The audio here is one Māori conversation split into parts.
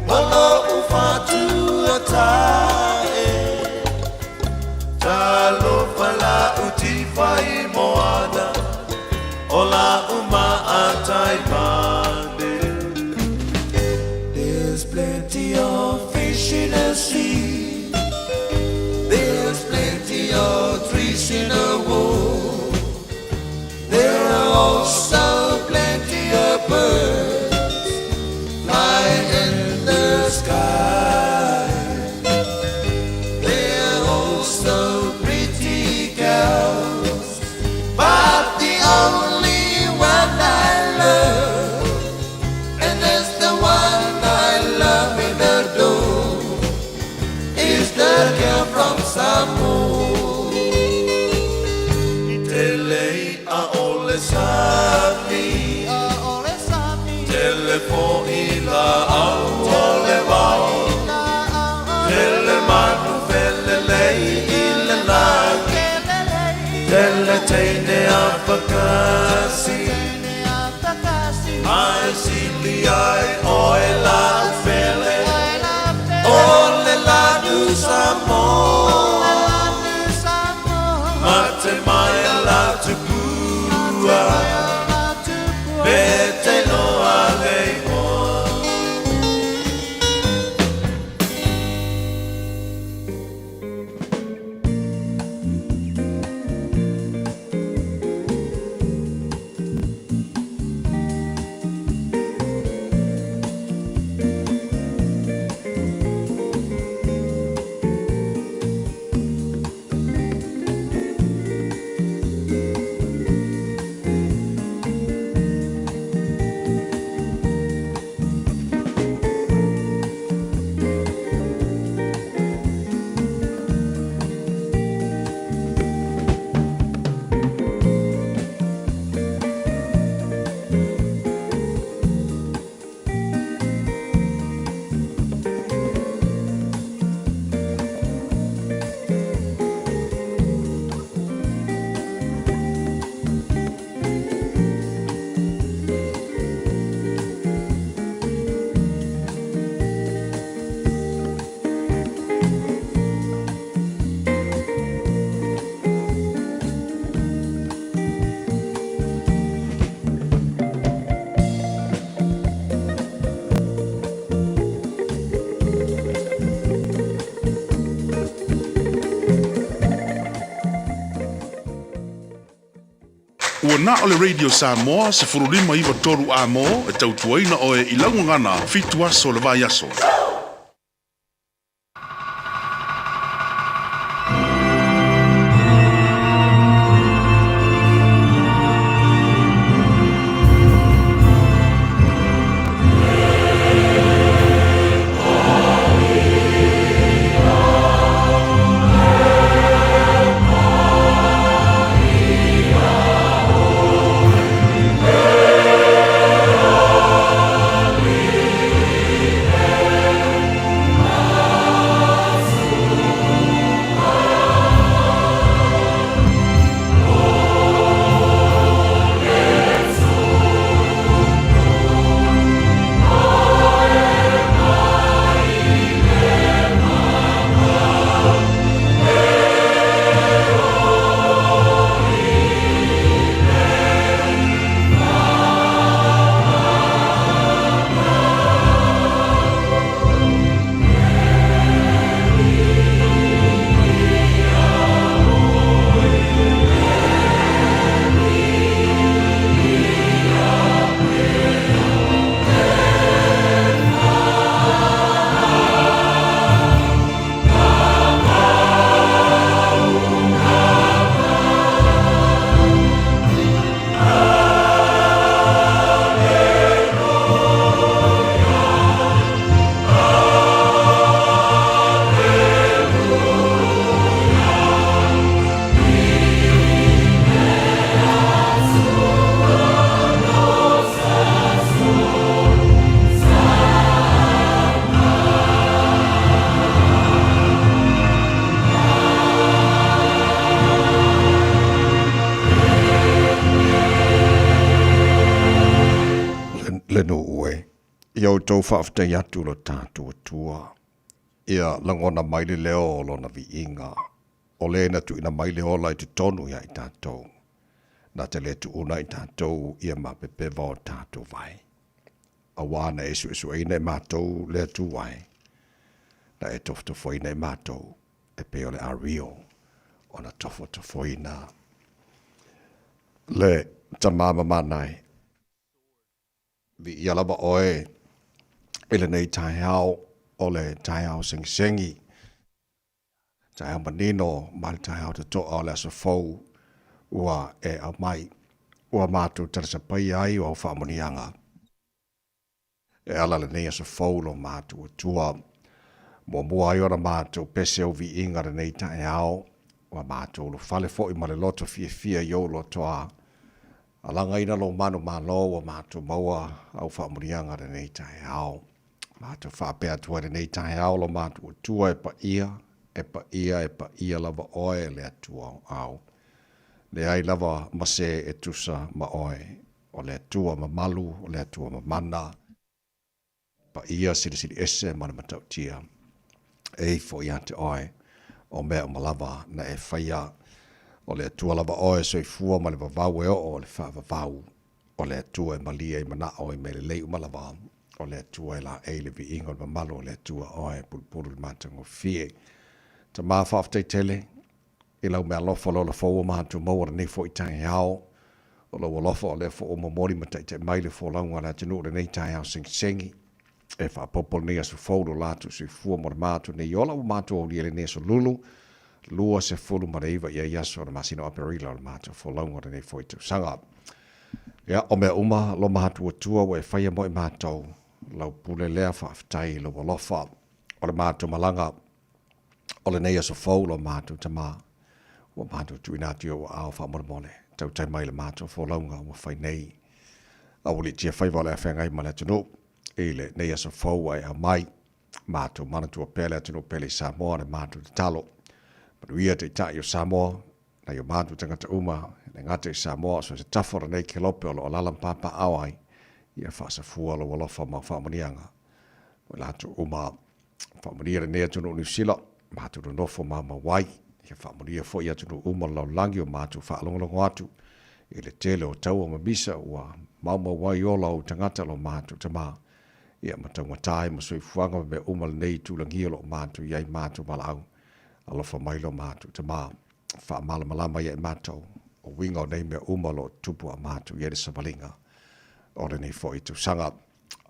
Olo ufatu atae Talo fala utifai moana Ola uma atai mande There's plenty of fish in the sea There's plenty of trees in the world There are also plenty of birds flying in the sky There are also pretty girls But the only one I love And that's the one I love and adore Is the girl from Samoa Telei a ole sami Telefoni la au ole wau Telemanu velelei ila lagi Teleteine a pakasi Ai sili ai oe la fele Ole la du Samoa Mate mai la tupua Bete no alei moa Ua na ole Radio Samoa se furulima iwa toru a mo e tautuaina o e ilangu ngana fitu aso le vai aso. Iau tau whaaftai atu lo tātua tua. Ia langona maile leo lo na vi inga. O le na tu ina maile o lai te tonu ia i tātou. Na te le tu una i tātou ia ma pepe vau tātou vai. A wana esu ina i mātou le tu vai. Na e tofo ina i mātou e pe ole a rio. O na tofo ina. Le tamama manai. Vi ia lava oe. Ele nei tai hao. O le tai hao sengi. Tai hao manino. Ma le tai hao te toa o le aso fau. Ua e au mai. Ua mātou tarasa pai ai o au whaamonianga. E ala le nei aso fau lo mātou tua. Mua ai ora mātou pese o vi inga le nei tai hao. Ua mātou lo fale fo i ma le loto fia yo lo toa. Alanga ina lo manu malo o mātou maua au whaamurianga re nei tai hao. Mātou whaapea tua re nei tai hao lo mātou tua e pa ia lava oe le atua au. Le ai lava mase e tusa ma oe. O le atua ma malu, o le atua ma mana. Pa ia siri ese mana matau tia. E fo ia te oe. O mea o malava na e whaia. O le atua lava oe so i fua ma le vavau e o le whaavavau. O le atua e malia i mana oe me le lei umalava. O le atua e la e le vi ingo le mamalo o le atua oe pulpulu le mātango fie. Ta maa whaaftai tele. I lau mea lofa lo la fōua mātu maua nei fo i tangi hao. O lau lofa o le fo o mamori ma te maile fo launga la tenu le nei tangi hao sengi. E wha popol nei asu fōuro lātu si fua mo le mātu nei ola o mātu o liele nei asu lulu. Lua se fulu ma reiva ia yaso na masino aperila le mātu fo launga nei fo i tu sanga. Ia o mea uma lo mātu o tua o e whaia mo i mātou. Lau pule lea whaaftai lo lofa. O le mātu malanga. O le nei asu fōuro mātu tamaa. Wa mātou tu inatio o ao whaamoremole. Tau tai mai le mātou fo launga wa whai nei. A wuli tia whai wale a whengai ma le tunu. Ele nei aso fau ai a mai. Mātou manatua pele a tunu pele Samoa ne mātou te talo. Manu ia te itai o Samoa. Na i o mātou tangata uma. Ne ngate i Samoa so se tafora nei ke lope o lo alalam papa awai. Ia whaasa fua lo walofa ma whaamonianga. O lātou uma whaamoniere nea tunu unisila. Mātou do nofo ma wai. Ia whaamoria fo ia tunu uma lau langi o mātou whaalongolongo atu. I le tele o tau o mabisa ua mauma wai o lau tangata lo mātou tamā. Ia mataunga tai ma soi fuanga me uma le nei tūlangia lo mātou iai mātou malau. Alofa mai lo mātou tamā. Whaamala malama iai mātou. O winga o nei me uma lo tupu a mātou iai le savalinga. Ore nei fo i tu sanga.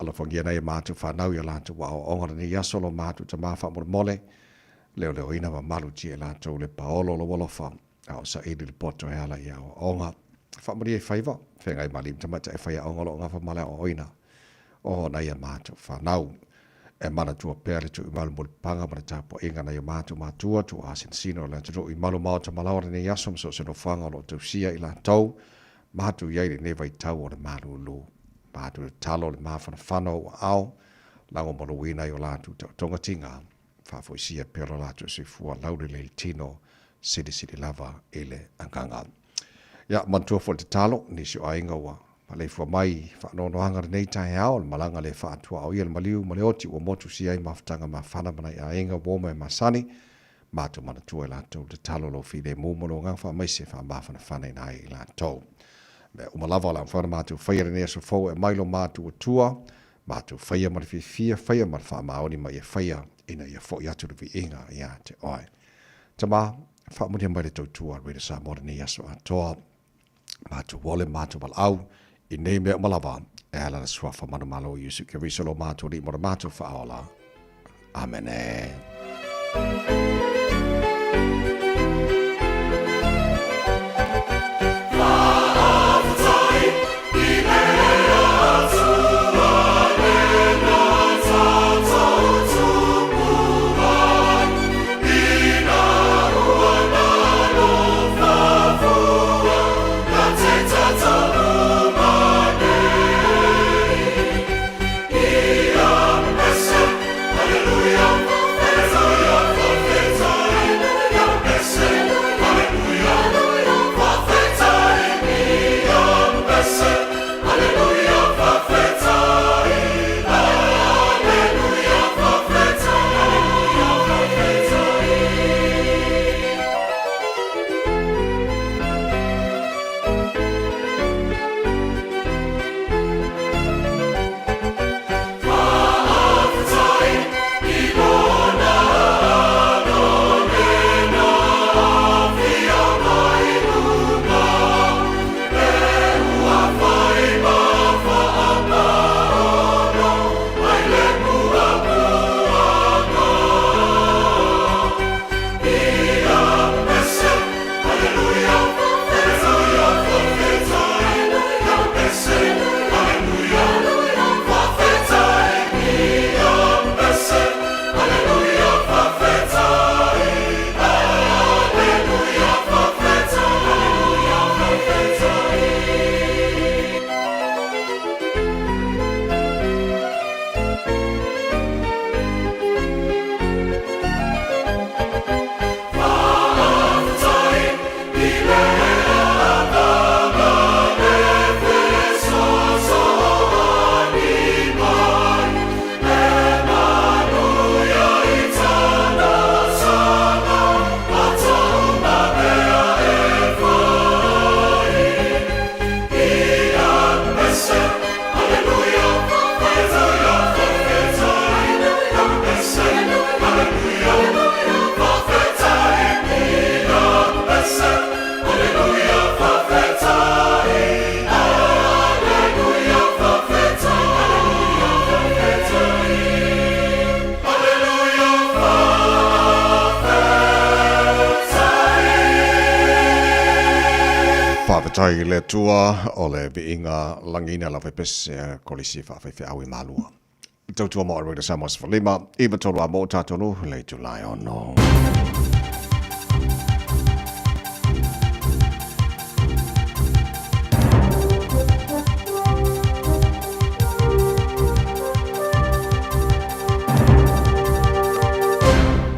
Alofa ngia nei mātou whanau ia lātou wa o ongara nei aso lo mātou tamā whaamore mole. Leo ina ma malu tia la tau le paolo lo wolofa. Ao sa ili le poto e ala ia o onga. Whamari e whaiva. Whengai malim tamata e whaia onga lo ngafa male o oina. O na ia mātou whanau. E mana tua pēle tu i malu mole panga mana tapo inga na ia mātou mātua tu asin sino le tu i malu mau ta malaura ni yasom so se no whanga lo tu sia i la tau. Mātou iai le newa i tau o le malu lu. Mātou le talo le mawhana whanau o ao. Lango mono wina i o la tu tonga tinga. Whafoisia pero latu si fua laure le tino sidi lava ele anganga. Ia mantua fo te talo ni si o ainga ua. Malei fua mai whaanono hanga nei tai hao malanga le whaatua au ia le maliu male oti ua motu si ai mawhtanga ma whana mana i ainga woma e masani. Mātu mana tua i lātou te talo lo fi le mūmono ngang wha maise wha mawhana whana i nai i lātou. Me umalava la mwhana mātu whaia nea so fau e mailo mātu o tua. Mātu whaia mara fia whaia mara wha maoni ma i whaia. Ina ia fo ia turu vi inga ia te oe. Tama, whaamunia mai le tautua reda sa mora ni aso a toa. Mātu wole, mātu wal au. I nei mea malawa. E ala na suafa mana malo i usu ke risolo mātu li mora mātu whaaola. Amene. Hallelujah, hallelujah, hallelujah. tai le tua o le biinga langina la pepes kolisi fa fe awi malua. Tau tua mo arwega samos for lima, iba tolu a mo tatonu le July ono.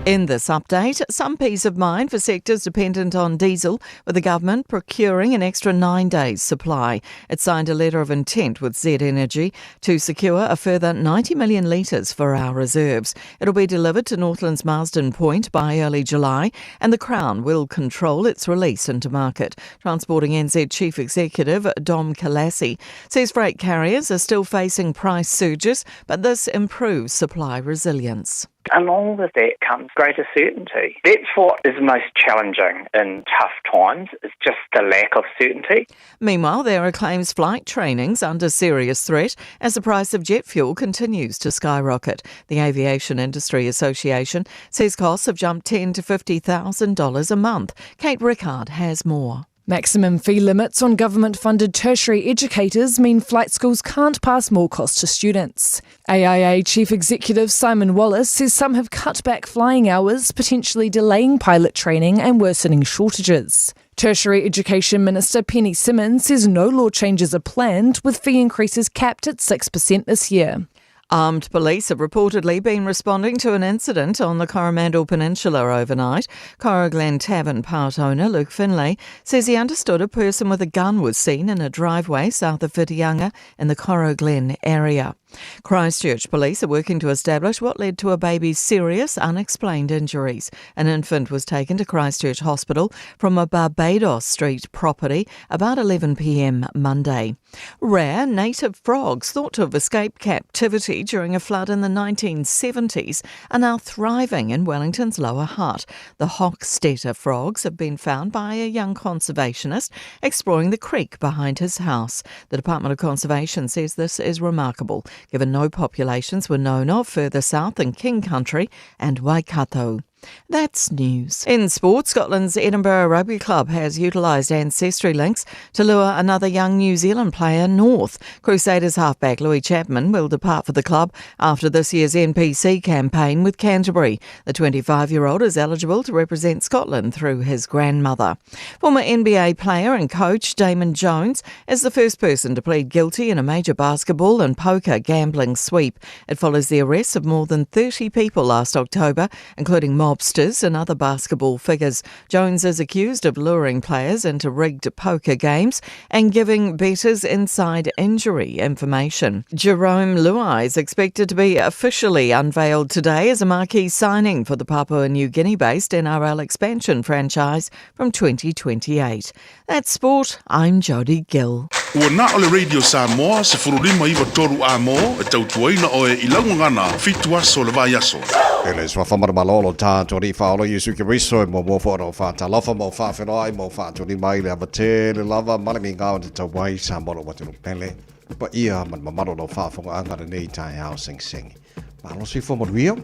In this update, some peace of mind for sectors dependent on diesel, with the government procuring an extra 9 days' supply. It signed a letter of intent with Z Energy to secure a further 90 million litres for our reserves. It'll be delivered to Northland's Marsden Point by early July, and the Crown will control its release into market. Transporting NZ Chief Executive Dom Kalassi says freight carriers are still facing price surges, but this improves supply resilience. Along with that comes greater certainty. That's what is most challenging in tough times, is just the lack of certainty. Meanwhile, there are claims flight training's under serious threat as the price of jet fuel continues to skyrocket. The Aviation Industry Association says costs have jumped $10,000 to $50,000 a month. Kate Rickard has more. Maximum fee limits on government-funded tertiary educators mean flight schools can't pass more cost to students. AIA Chief Executive Simon Wallace says some have cut back flying hours, potentially delaying pilot training and worsening shortages. Tertiary Education Minister Penny Simmons says no law changes are planned, with fee increases capped at 6% this year. Armed police have reportedly been responding to an incident on the Coromandel Peninsula overnight. Coroglen Tavern part owner Luke Finlay says he understood a person with a gun was seen in a driveway south of Whitianga in the Coroglen area. Christchurch police are working to establish what led to a baby's serious unexplained injuries. An infant was taken to Christchurch Hospital from a Barbados Street property about 11 p.m. Monday. Rare native frogs thought to have escaped captivity during a flood in the 1970s are now thriving in Wellington's Lower Hutt. The Hochstetter frogs have been found by a young conservationist exploring the creek behind his house. The Department of Conservation says this is remarkable, given no populations were known of further south in King Country and Waikato. That's news. In sport, Scotland's Edinburgh Rugby Club has utilised ancestry links to lure another young New Zealand player north. Crusaders halfback Louis Chapman will depart for the club after this year's NPC campaign with Canterbury. The 25-year-old is eligible to represent Scotland through his grandmother. Former NBA player and coach Damon Jones is the first person to plead guilty in a major basketball and poker gambling sweep. It follows the arrests of more than 30 people last October, including mobsters and other basketball figures. Jones is accused of luring players into rigged poker games and giving bettors inside injury information. Jerome Luai is expected to be officially unveiled today as a marquee signing for the Papua New Guinea-based NRL expansion franchise from 2028. That's sport. I'm Jodie Gill. Ua na ole Radio Samoa se furulima iwa toru a mo e tautuaina o e ilangungana fitua so le vai aso. Ele swa famara malolo ta tori fa olo Yesu Kiriso mo fo fa ta lofa mo fa fenoi mo fa tori mai le abate le lava malami ngao te tawai Samoa watu pele. Pa ia man mamaro no fa fonga anga nei tai hao sing sing. Malo si fo mo rio.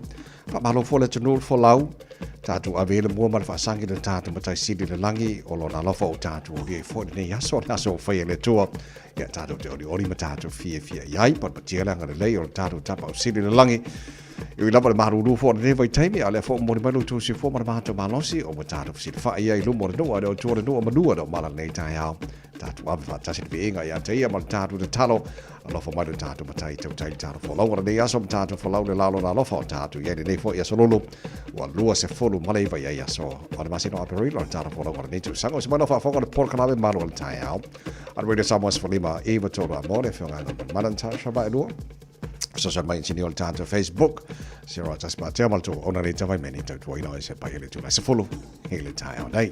Pa malo fo le tunul fo lau. Tatu avele mo mal fa sangi le tatu matai sidi le langi o lo na lofa o tatu o rie fo nei aso na so fa le tua. Ya tatu te ori matatu fia yai pa tiela ngale le o tatu tapa o sidi le langi. I lava le maruru fo ne vai taimi ale fo mo malu tu si fo mato malosi o matatu si fa ia lu mo no o tu no madua do mala nei tai hao. Tatu ava tasi te inga ya te ia mal tatu de talo alofa mai tatu matai te tai tatu fo lawa nei aso tatu fo lawa le lalo na alofa tatu ia nei fo ia so lulu wa lua se fo lu mala ia ia so o le masino aperilo tatu fo lawa nei tu sango se mana fa fo le por kana malo le tai hao ar we de samos fo lima eva to la mo le fo ngana malan ta shaba lu social mai chini ol tanto Facebook sira tas pa te mal to ona le tawai meni to ino se pa ile tu se follow hele tai on dai.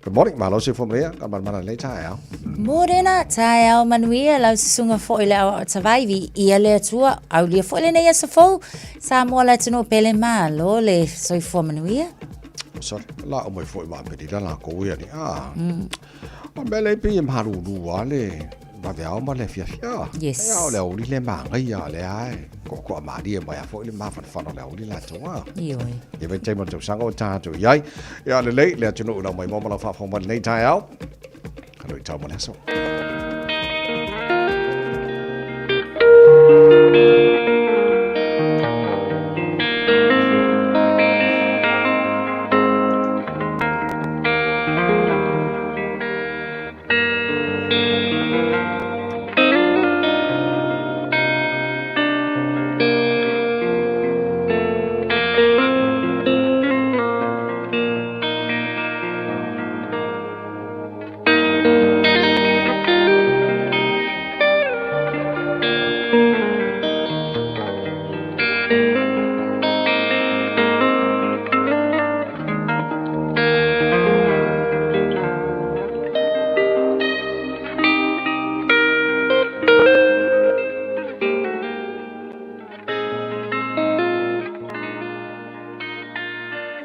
Good morning malo se fo mea ka mana le tai ao Morena tai ao manuia lau sunga fo ile au tawai vi ia le tua au le fo ile nei se fo sa mo la tino pele malo le so fo manuia so la o mai fo ma pe la ko ia ni bele pi maru du wale ba vea ma le fia yes ya le o le ma ga ya le ai ko ma di ma ya fo le ma fa le o la toa yoi e ve te mo to sango ta to yai ya le le tino la mai mo la fa fo ma nei tai ao Kaloi tau mo le aso.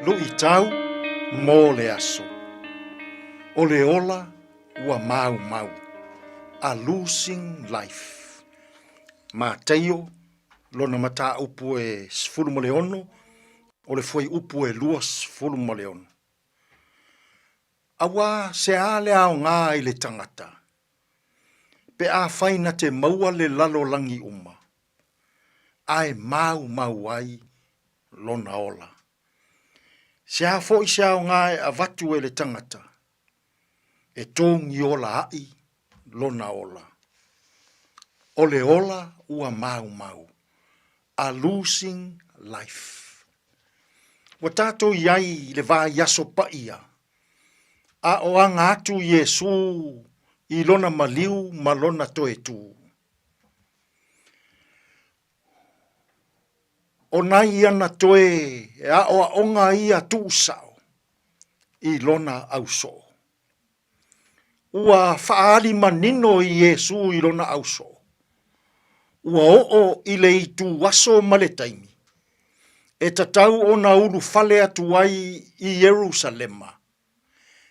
Lui tau mō le aso. O le ola ua mau mau. A losing life. Ma teio, lona mata upu e sfulu mo le ono, o le foi upu e lua sfulu mo le ono. Awa se a le ao ngā i le tangata. Pe a whaina te maua le lalo langi uma. Ai mau mau ai lona ola. Se a fo i se ao ngā a vatu e le tangata. E tōngi ola ai lona ola. O le ola ua mau mau. A losing life. Wa tātou iai le vā yaso pa ia. A o anga atu Yesu i lona maliu ma lona toe tū. O nai ana toe e a o onga ia tū sao i lona auso. Ua whaari manino i Yesu i lona auso. Ua o i le i tū waso male taimi. E tatau o na uru fale atu ai i Jerusalema.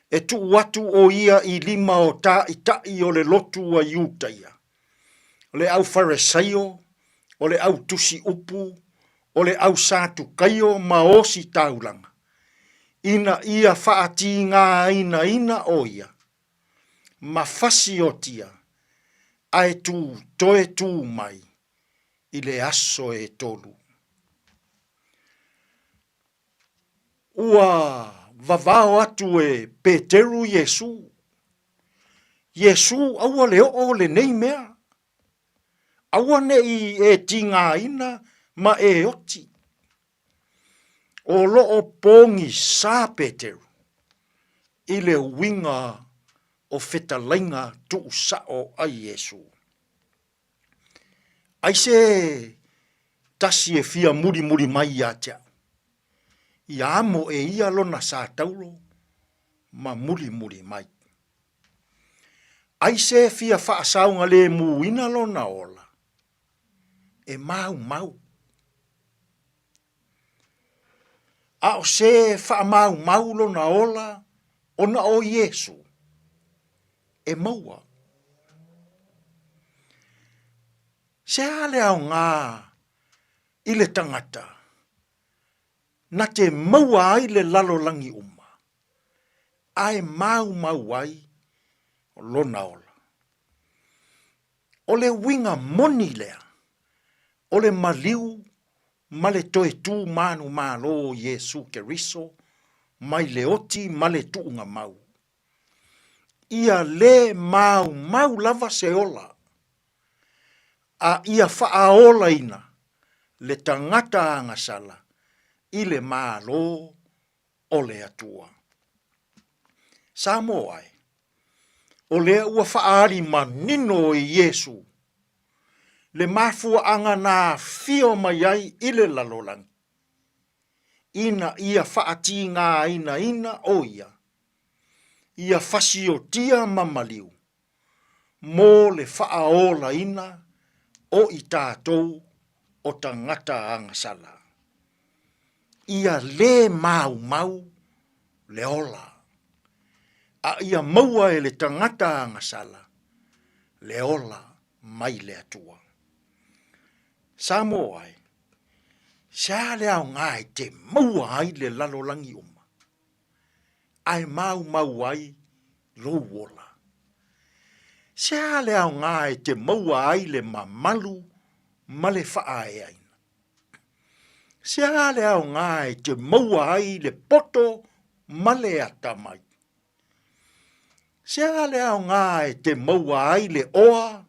E tu watu o ia i lima o ta i tai o le lotu a Iutaia. O le au Farisaio, o le au tusi upu, o le au sātu kaio ma osi taulanga. Ina ia whaati ngā ina o ia. Ma fasi o tia, ai tu toe tū mai, i le aso e tolu. Ua vavao atu e Peteru Yesu. Yesu aua le o le nei mea. Aua nei e tinga ina ma e oti. O lo o pongi sa Peteru. I le winga o fetalainga tu sao a Yesu. Ai se tasi e fia muri mai a tia. I amo e ia lona sa taulo ma muri mai. Ai se fia whaasaunga le muina lona ola. E mau. A o se wha mau lona ola ona o Yesu. E maua. Se ale au ngā i le tangata. Na te maua ai le lalo langi uma. Ai mau ai lona ola. O le winga moni lea. O le maliu ma le toe tū manu malo Yesu Keriso. Mai le oti ma le tuunga mau. Ia le mau lava se ola. A ia whaaola ina le tangata angasala i le malo o le atua. Samo ai, o le ua whaari manino i Yesu, le mafua anga nā fio mai ai i le lalolangi. Ina ia whaati ngā ina o ia. Ia fasio tia mamaliu. Mō le whaaola ina o i tātou o tangata angasala. Ia le mau le ola. A ia maua e le tangata angasala. Le ola mai le atua. Samo ai. Sa le au ngai te maua ai le lalolangi uma. Ai mau ai lo wola. Sia le au ngā e te maua ai le mamalu ma le whaae aina. Sia le au ngā e te maua ai le poto ma le atamai. Sia le au ngā e te maua ai le oa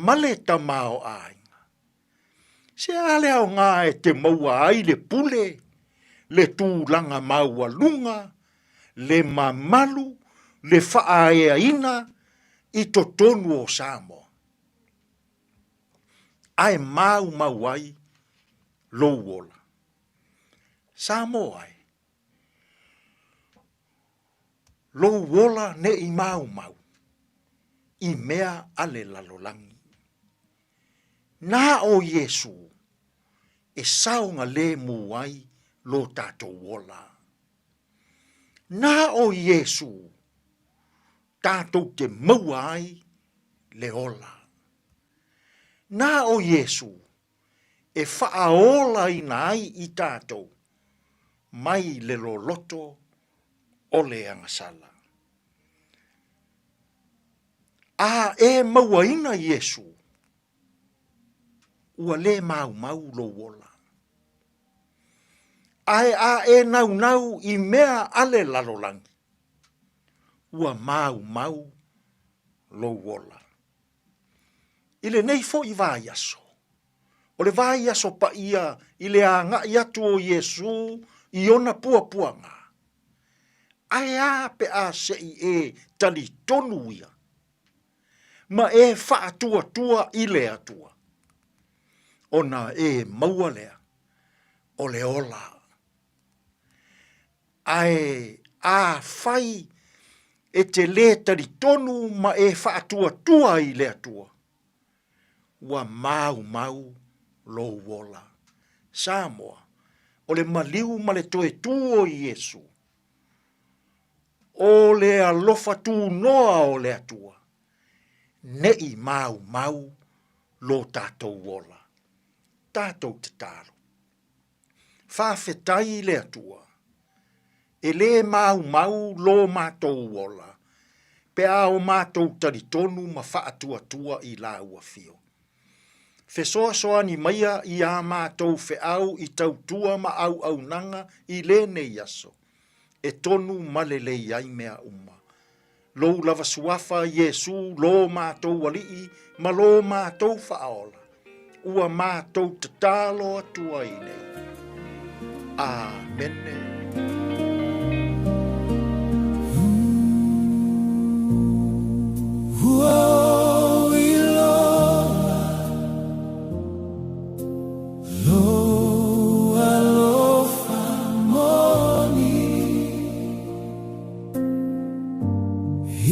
ma le tamao ainga. Sia le au ngā e te maua ai le pule, le tūlanga maua lunga, le mamalu, le whaae aina, I to tonu o Samoa. Ai mau ai lo wola. Samoa ai. Lo wola ne I mau. I mea ale lalolangi. Na o Yesu e saunga le muai lo tato wola. Na o Yesu tātou te maua ai le ola. Nā o Yesu e whaaola I nai I tātou mai le loloto o le angasala. A e maua ina Yesu ua le mau lo wola. Ai a e nau I mea ale lalolangi. Ua mau lo wola. Ile nei fo I vai aso. O le vai aso pa ia I le anga I atu o Yesu I ona puanga. Ai a pe a se I e tali tonu ia. Ma e wha tua I le atua. Ona e maua lea. O le ola. Ai a fai e te le tari tonu ma e whaatua I le atua. Ua mau lo wola. Samoa, o le maliu ma le toe tuo I Yesu. O le alofa tu noa o le atua. Nei mau lo tātou wola. Tātou te tāro. Whawhetai le atua. E le mau lo mātou wola. Pe a o mātou taritonu ma whaatua I la ua fio. Fesoa ni maia I a mātou whiau I tautua ma au nanga I le nei aso. E tonu malele iai mea uma. Lo lava suafa Yesu lo mātou walii ma lo mātou whaola. Ua mātou tatalo atua I nei. Amen.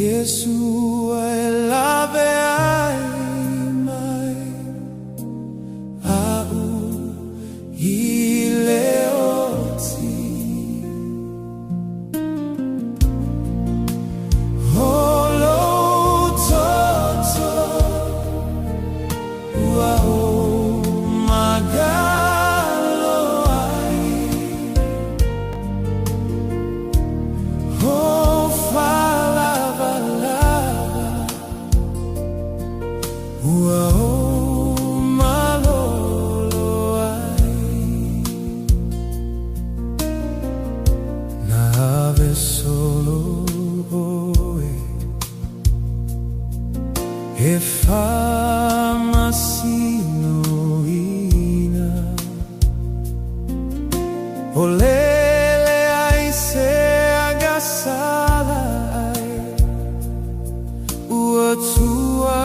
Yesu e lave ai mai au I le oti holo toto ua o magalo ai o fala Wow, malolo ai nave solo e fama sino ina o lele ai se agasala ai ua tua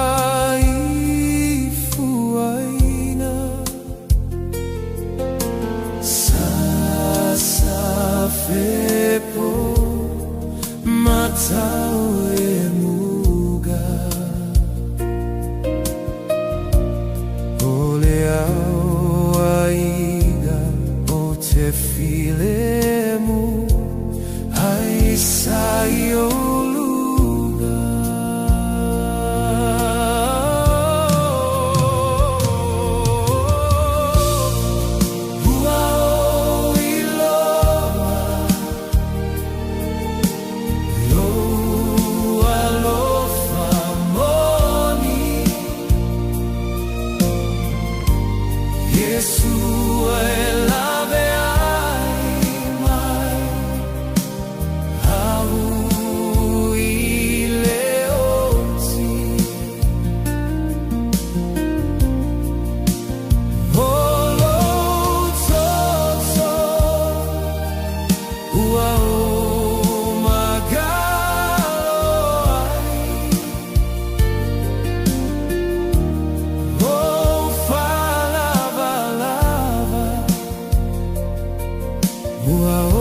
Fepo matau e muga Ole au aiga o te file Loa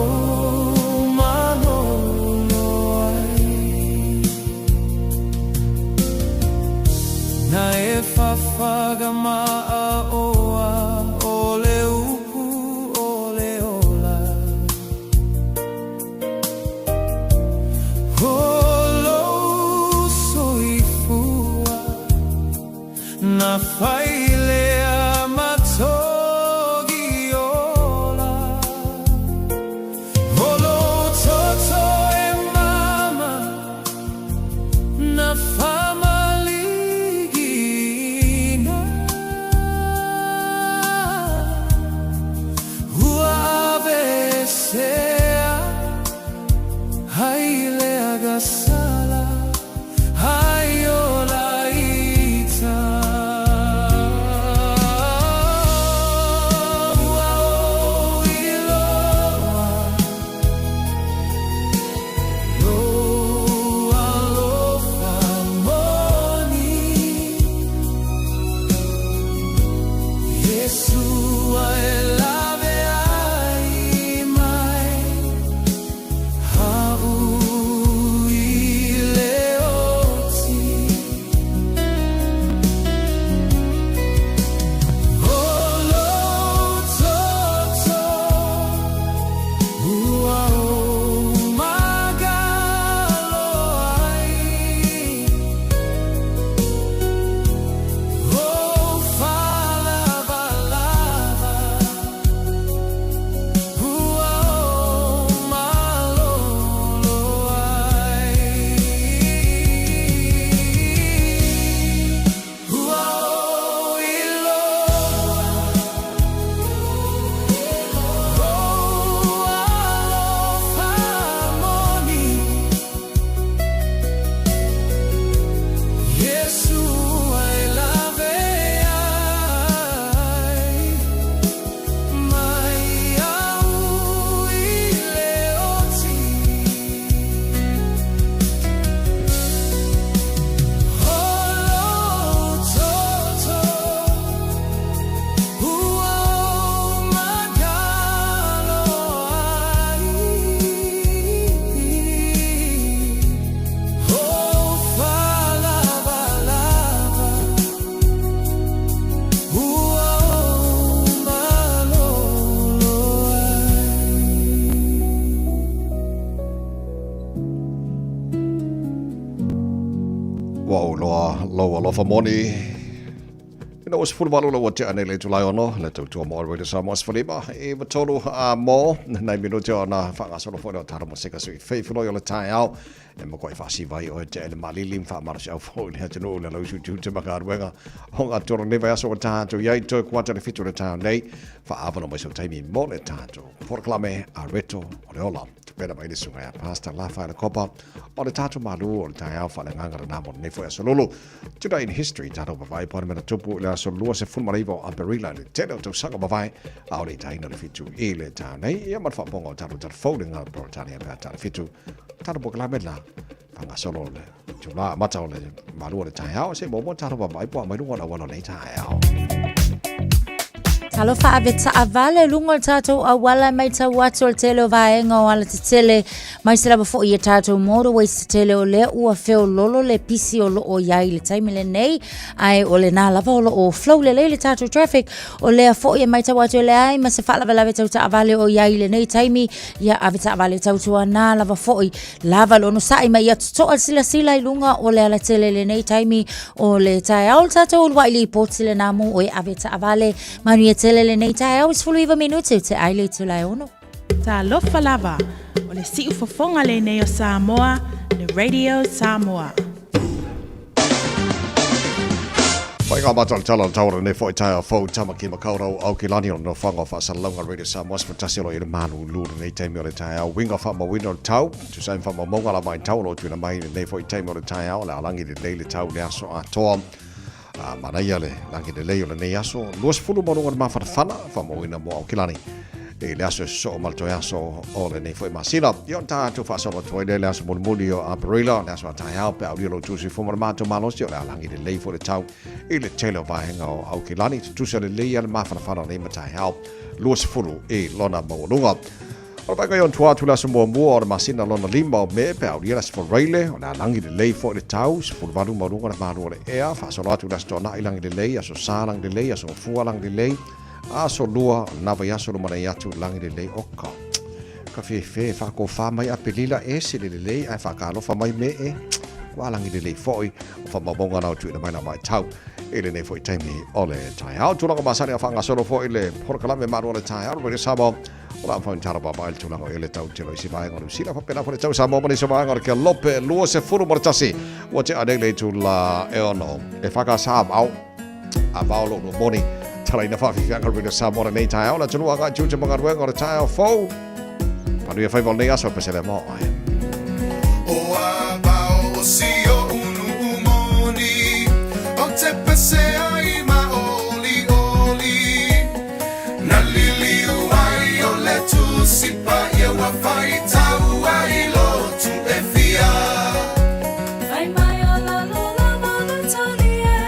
for money. Ina was full malo lo te ane le July ono le tu mo already sa mas faliba e matolo mo na minuto na fa solo fo tara mo seka sui faithful yo le tai out e mo koi fa si vai o te le malilim fa mar sa fo le te no le lo su tu te maka ruenga honga toro ne va so ta to yai to kwata le fitu le ta nei fa avano mo so taimi mo le ta to proclame a reto o le ola pera mai le sunga pasta la fa le copa o le tato malu o le tai out fa le nganga na mo ne fo so lolo today in history tato ba vai por me tupu le so lua se fun marivo a perila le tele to sanga ba vai a o le tai no le fitu e le ta nei ia ma fa pongo tato tato folding out por tani ba tato fitu tato proclame la fanga solo le tula mata o le malu le tai out se mo tato ba vai po mai lu ona wala le tai out Talo fa aveta avale lungo tato awala mai ta watu tele vaenga wala tele mai sila befo ia tato motorways tele o le ua feo lolo le pisi o lo o yai le taimi le nei ai o le na lava o lo o flow le tato traffic o le fo ia mai ta watu le ai ma se fa lava ta avale o yai le nei taimi ia aveta avale tautua na lava fo i lava lo no sai mai ia to al sila lunga o le ala tele le nei taimi o le tai al tato o waili potile na mo o aveta avale manu tele nei tai au sfuluiva minuto te aile tu lai ono. Ta lofa lava o le siu fofonga le nei o Samoa, le Radio Samoa. Whai ngā mātua le tala taura ne fo i tai a fau tamaki makaurau au ki lani o no whanga wha salonga Radio Samoa sfatasi o i le manu lūra nei teimi o le tai au winga wha ma wino le tau tu saim wha ma monga la mai tau lo tuina mai nei fo i teimi o le tai au le alangi le leile tau le aso a toa mana ia le langi le leo le nei aso luas fulu moronga le mawhatawhana whamoina mo au kilani e le aso so malto aso o le nei fwoi masila i on ta tu whasola toi le aso mulmuli o Aparila le aso a tai au pe au liolo tusi fumara mato malosi o le alangi le lei fo le tau i le tele o vahenga o au kilani tutusa le leia le mawhatawhana le matai au luas fulu e lona maurunga O pa yon tua tula so mo o masina lona lima o me pe au ira for raile o na langi de lei for the taus for valu marunga na maru le ea fa so latu la sto na ilang de lei aso salang de lei aso fualang de lei aso lua na va yaso lo mana yatu langi de lei oka ka fe fa ko fa mai apelila ese de lei ai fa ka lo fa mai me e wa langi de lei foi o fa mabonga na tu na mai na mai tau ele nei foi taimi ole tai au tu la ma sa fa nga solo foi le por kala me maru le tai au re sabo ola fa intara ba ba tu la ele tau te lo si vai ngor si la fa pena for tau sa mo ni so vai ngor ke lope luo se furu mor tasi o te ade le tu la e ono e fa ka sa au a ba lo no moni tala ina fa fi ngor re sa mo nei tai au la tu nga ju te ngor ngor tai au fo pa ni fa vol nei aso pe se le mo O a ba o si o unu umoni o te pese ai ma oli oli na lili uai o le tu sipa ia wa fai tau ai lo tu e fia Fai mai o la lola manu talia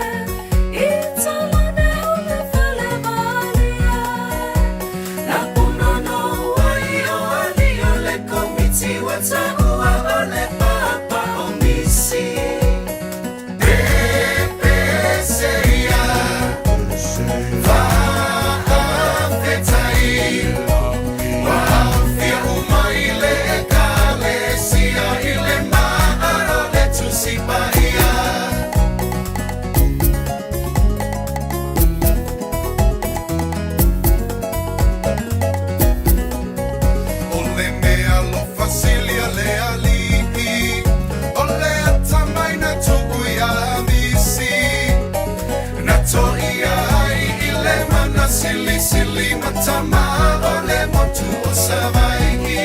I tala ne o le fele malia na puno no ai o ali o le komiti wa ta ua o le papa o misi Silly, silly, matama, ole motu o savaiki.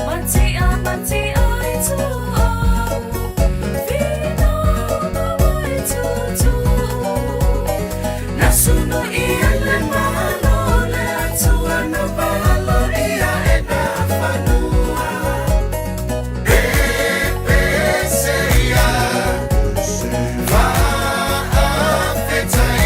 Matia, matia, itu Vino, mawai tutu Nasuno ia le malo, le atua na balo, ia e na whanua. Seia, whaafetai.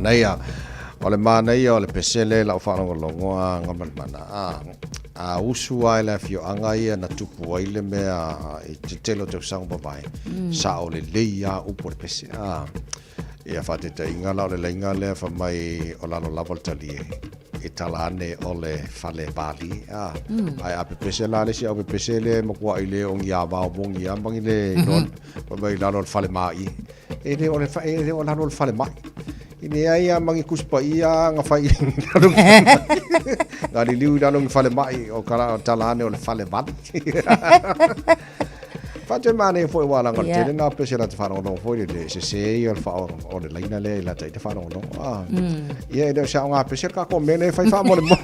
Nei o le mana ia o le pesele la fa ngo longoa ngam mana a usu ai la fio anga ia na tupu ai le mea I te telo te usang babai sa o le leia upo le pese ia fate te inga la o le leinga le fa mai o lalo laval tali e tala ane o le fale bali ai a pese la le si o pese le mo kwa ile o ngia ba o bongi a bangi le non pa mai lalo le fale mai e le o le lalo le fale mai ini ai a mangi kuspa ia nga fai ngari liu lalo ngi fale mai o kala tala ane o le fale bali Fate mane foi wala ngal tele na pese la te fa no foi le se ia fa o le laina le la te fa no ia de sa nga pese ka ko mene fai fa mo le mo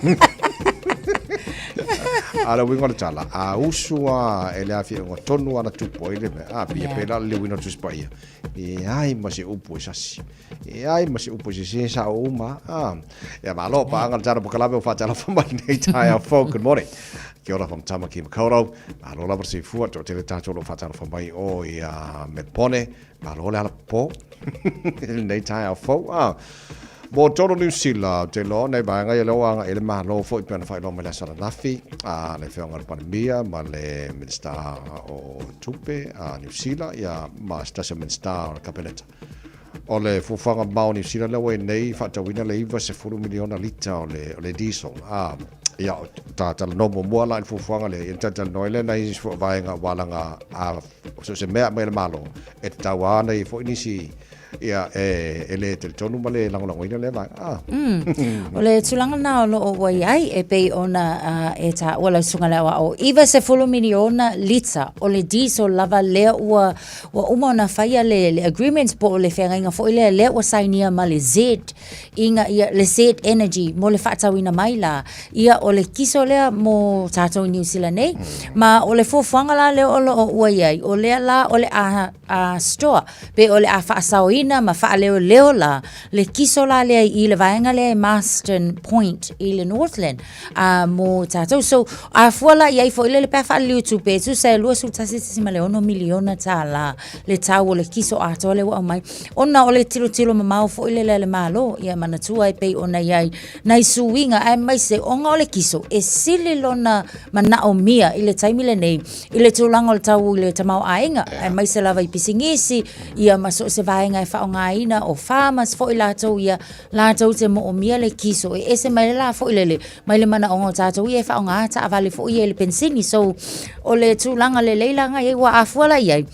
ala winga tala a usua ele a fia tonu ana tupo ile me a pia pela le winga tu spaia e ai ma se upo sasi e ai ma se upo se sa uma ya malo pa ngal tara po kala fa tala fa nei tai fo good morning Kia ora from Tamaki Makaurau, alo la versi fuat o tele tato lo fatalo fa mai o ia Medpone, alo le ala po. Nei tai au fo. Mo toro New Zealand te lo nei vanga ia lo anga ele ma lo fo pena fai lo mele sala nafi, le feonga pandemia ma le minister o tupe New Zealand ia ma station minister o cabinet. O le fufanga mau New Zealand le nei fatawina le iva se 4 miliona lita o le diesel. Ia ta no mo la fufuanga le ta no le nai fo vainga walanga so se mea me malo e tawana I fo inisi ia ele te tonu male lango ina le va o le tulanga na o wai ai e pe ona e ta wala sunga le o iva se 4 miliona lita o le diesel lava le wa uma na faia le agreements po le fenga fo le wa sainia male Z inga ia le Z energy mo le fatawina maila ia o le kiso lea mo tatou New Zealand nei ma o le fofanga la le o wai ai o le la o le a store pe o le a faasaoina ma fa leo la le kiso la le I le vaenga le Marston Point I le Northland mo tatou so a fuala ia fo le pe fa le tu pe tu se lo su tasi ma le 1 miliona tala le tau o le kiso a to le wa mai ona o le tilo ma fo le malo ia mana tu ai pe ona ia nai suinga ai mai se onga o le kiso e sili lona mana o mia I le taimile nei I le tulanga o le tau I le tamau ainga ai mai se lava I pisingisi ia maso se vaenga e whaonga ina o farmers fo I lātou ia lātou te mo o mia le kiso e ese mai la fo I le mai le mana o tātou ia e whaonga ta avale fo I le pensini so o le tulanga le leilanga e wa afuala iai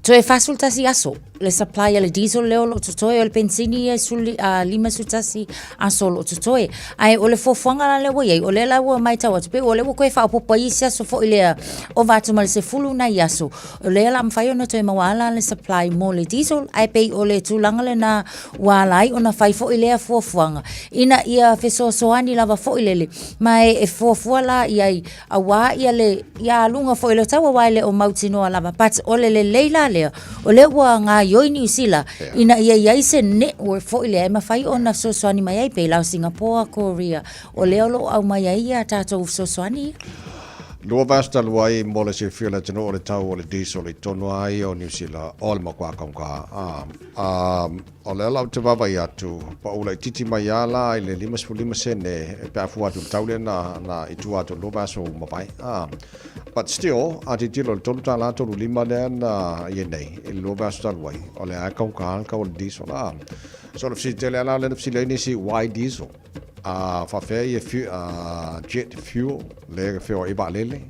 to e fasultasi aso le supply le diesel leo lo tutoe o le pensini e suli lima sutasi aso lo tutoe ai o le fofonga la le wai o le la wa mai tawa pe o le ko e fa popo isia so fo ile o vatu mal se fulu na yaso o le la mfai ona to e mawala le supply mo le diesel ai pe o le tulanga le na walai ona fai fo ile fofonga ina ia feso soani lava fo ile mai e fofuala ia awa ia le ia lunga fo ile tawa wai le o mautino lava pat o le leila le o le wa nga yoi New Zealand ina ia se network fo ile e mafai ona sosoani mai ai pe la Singapore Korea o le lo au mai ai tatou sosoani Lua vasta luai mole se fila tino o le tau o le diesel I tono ai o New Zealand o le makua kaunga o le lau te wawa I atu pa ula I titi mai ala I le 5 sene e pe afu atu tau le na I tu atu lua vasta o mapai but still a ti tilo le tonu tala tonu 5 le na I nei I lua vasta luai o le a kaunga o le diesel so le fsi tele ala le fsi le nisi why diesel fa fe ia jet fuel le fe o iba lele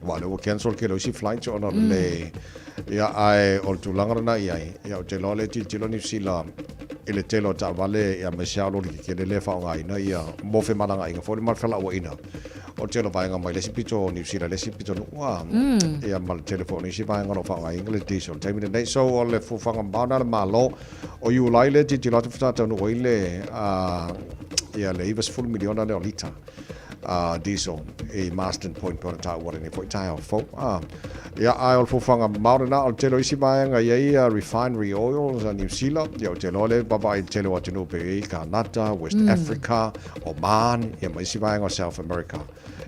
wa le cancel ke lo si flight on le ia ai o tu langara na ia o te lo le ti lo ni sila ele te lo ta vale ia me sha lo ki le fa ngai na ia mo fe malanga inga fo le mal fela o ina o te lo vainga mai le si pito ni sila le si pito wa ia mal telefoni si vainga no fa ngai le diesel time nei so o le fu fanga bana malo o you lai le ti lo ta ta no ile ia le iwas 4 miliona le lita diesel e Marston Point por ta what ni foi ta fo ia ai fo fanga mauna o telo isi vaenga ia refinery oils a New Zealand ia telo le baba I telo atu pe Canada West Africa Oman ia mai isi vaenga South America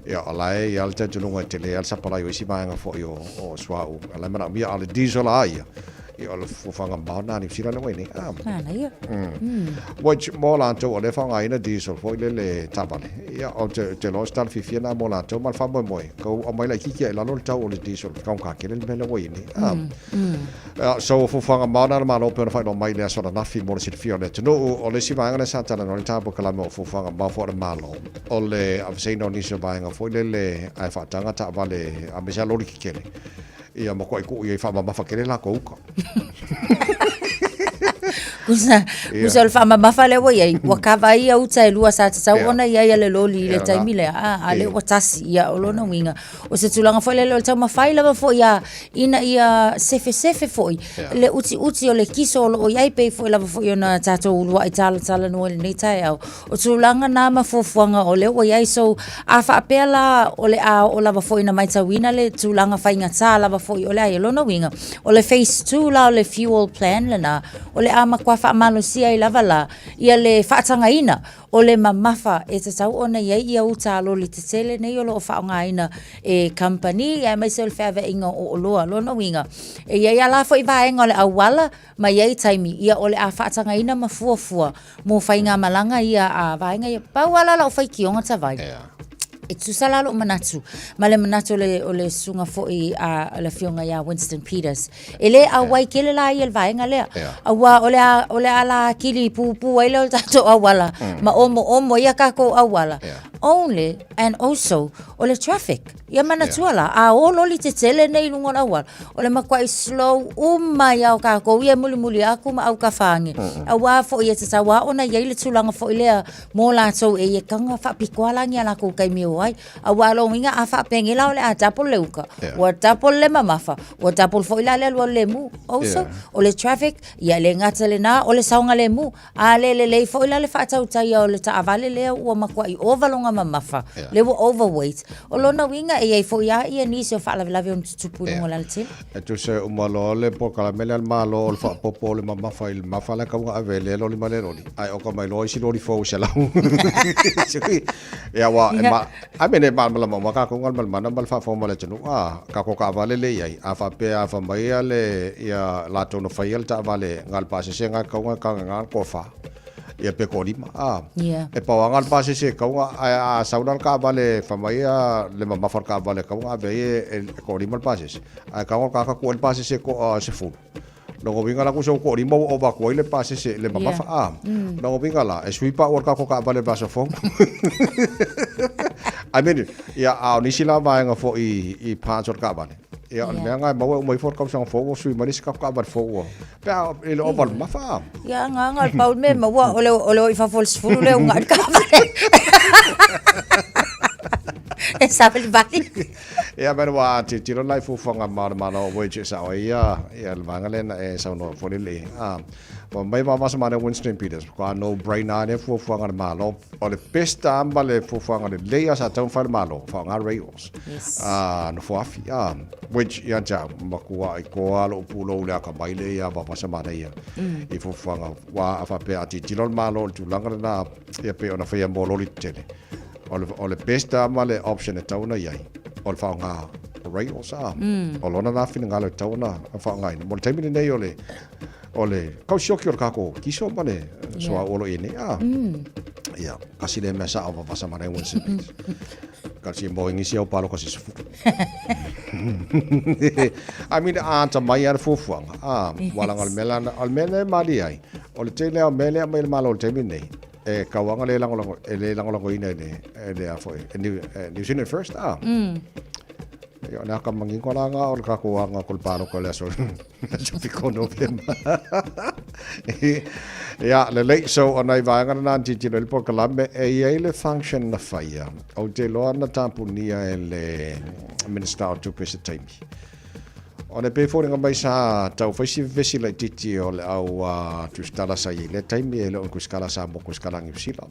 ia alai ia te telo ngai tele al sapala isi vaenga fo o swau ala mana mia al diesel ai I ole fanga mauna ni sila le wini. Na ia. Which mola to ole fanga ina diesel foi le tabale. Ia o te lo stal fifiana mola to mal fa moi. Ko o mai la kiki la lo tau ole diesel ka ka ke le mele wini. So fanga mauna ma lo pe fa no mai le so na fi mo se fi ole no ole si vanga le santa na no tapo kala mo fanga ma fo malo. Ole I've seen on iso vanga foi le ai fa tanga ta vale a me lo kikele. Ia mo ko ia fa ma fa kele la ko ko. Kusa le fama mafale wa yai wa kava ia uta e lua sa tsa ona ia le loli le taimile a le watasi ia olona winga o se tulanga foi le tau mafaila va foi ia ina ia sefe foi le uti o le kiso o iai pe foi lava foi ona tato ulua i tala no le nei tai au o tulanga na mafofuanga o le o iai so a fa apela o le a o lava foi na maita wina le tulanga fainga ta lava foi o le ai olona winga o le phase 2 la o le fuel plan lana o le ama kwa fa malo sia I lava la ia le faatanga ina o le mamafa e te tau ona ia uta lo le te tele nei o lo faonga ina e company ia mai se le fava inga o loa lona winga e ia la foi vaenga o le awala mai ia taimi ia o le a faatanga ina mafuafua mo fainga malanga ia a vaenga ia pauala la o fai kionga tavai e tusala lo manatu male manatu o le sunga foi a la fionga ia Winston Peters ele a wai kele la ia vaenga le a wa o le ala kili pu ai le tato awala ma omo ia ka ko awala only and also o le traffic ia manatu ala a o lo li te tele nei lungo awala o le makwai slow ia ka ko ia muli aku ma au ka fangi a wa fo ia te tawa ona ia le tulanga fo ile mo la so e kanga fa pikwala ngia la ko kai mi ai a walo winga a fa pengila ole a tapol leuka wa tapol le mamafa wa tapol fo ila le le mu also o le traffic ia le ngata le na o le saunga le mu a le fo ila le fa tau tai o le ta avale le o makwa I overlonga mamafa le wo overweight o lona winga e fo ia ni so fa la on tupu no la tin e tu se umalo le po kala mele al malo o fa popo le mamafa il mafala ka nga avele lo le malero ai o ka mai lo si lo di fo se la ya wa a mene mala mama ka ko ngal mana mal fa fo mala tenu ka ko ka vale le ai a fa pe a fa mai le ya la tono fail ta vale ngal pa se nga ka ngal ko fa ia pe ko lima e pa ngal pa se ka a saudal ka vale fa mai le mama fa ka vale ka nga be e ko lima pa se a ka ko pa se ko se fu no vinga la ko so ko lima o ba ko le pa se le mama fa no vinga la e sui pa or ka ko ka vale ba so fo I mean, ia a ni sila vai nga fo I panchor ka bane. Ia on me nga mo mo for ka sang fo sui mari ska ka ba fo. Pe ele o bal ma fa. Ia nga paul me mo ole I fa fol sfulu le nga ka. E sabe bati. Ia pero wa ti tiro life fo nga mar no we che sa ia vangale na e sa no fo le. Well, mai mama sa mana Winston Peters ko no brainer ne fu nga malo o le pesta amba le fu nga le leia sa tau fa malo fa nga rails no fu afi which ya ja makua I ko alo pulo le ka baile ya ba sa mana ia I fu nga wa afa pe ati tilo malo tu langa na ia pe ona fa ya mo lo li tele o le pesta amba le option e tau na ia o fa nga rails o lona na fin nga le tau na fa nga mo taimi nei ole kau shoki or kako kiso mane so olo ini ya kasi le mesa ava pasa mare once kasi mo ingisi au palo kasi su I mean anta mai ar fufuanga wala ngal melan al mele mali ai ole tele al mele mai malo temi nei e kawanga le lango ina le a foi New Zealand first yo na ka mangin ko nga or ka ko nga kulpano ko la so piko November ya le late so onai va nga na ti le por kalambe e le function na faia o te lo na tampunia le minister to president on e pe for nga mai sa tau faisi vesi le titi o le au tu stala sa ile time e lo ku skala sa mo ku skala ngi sila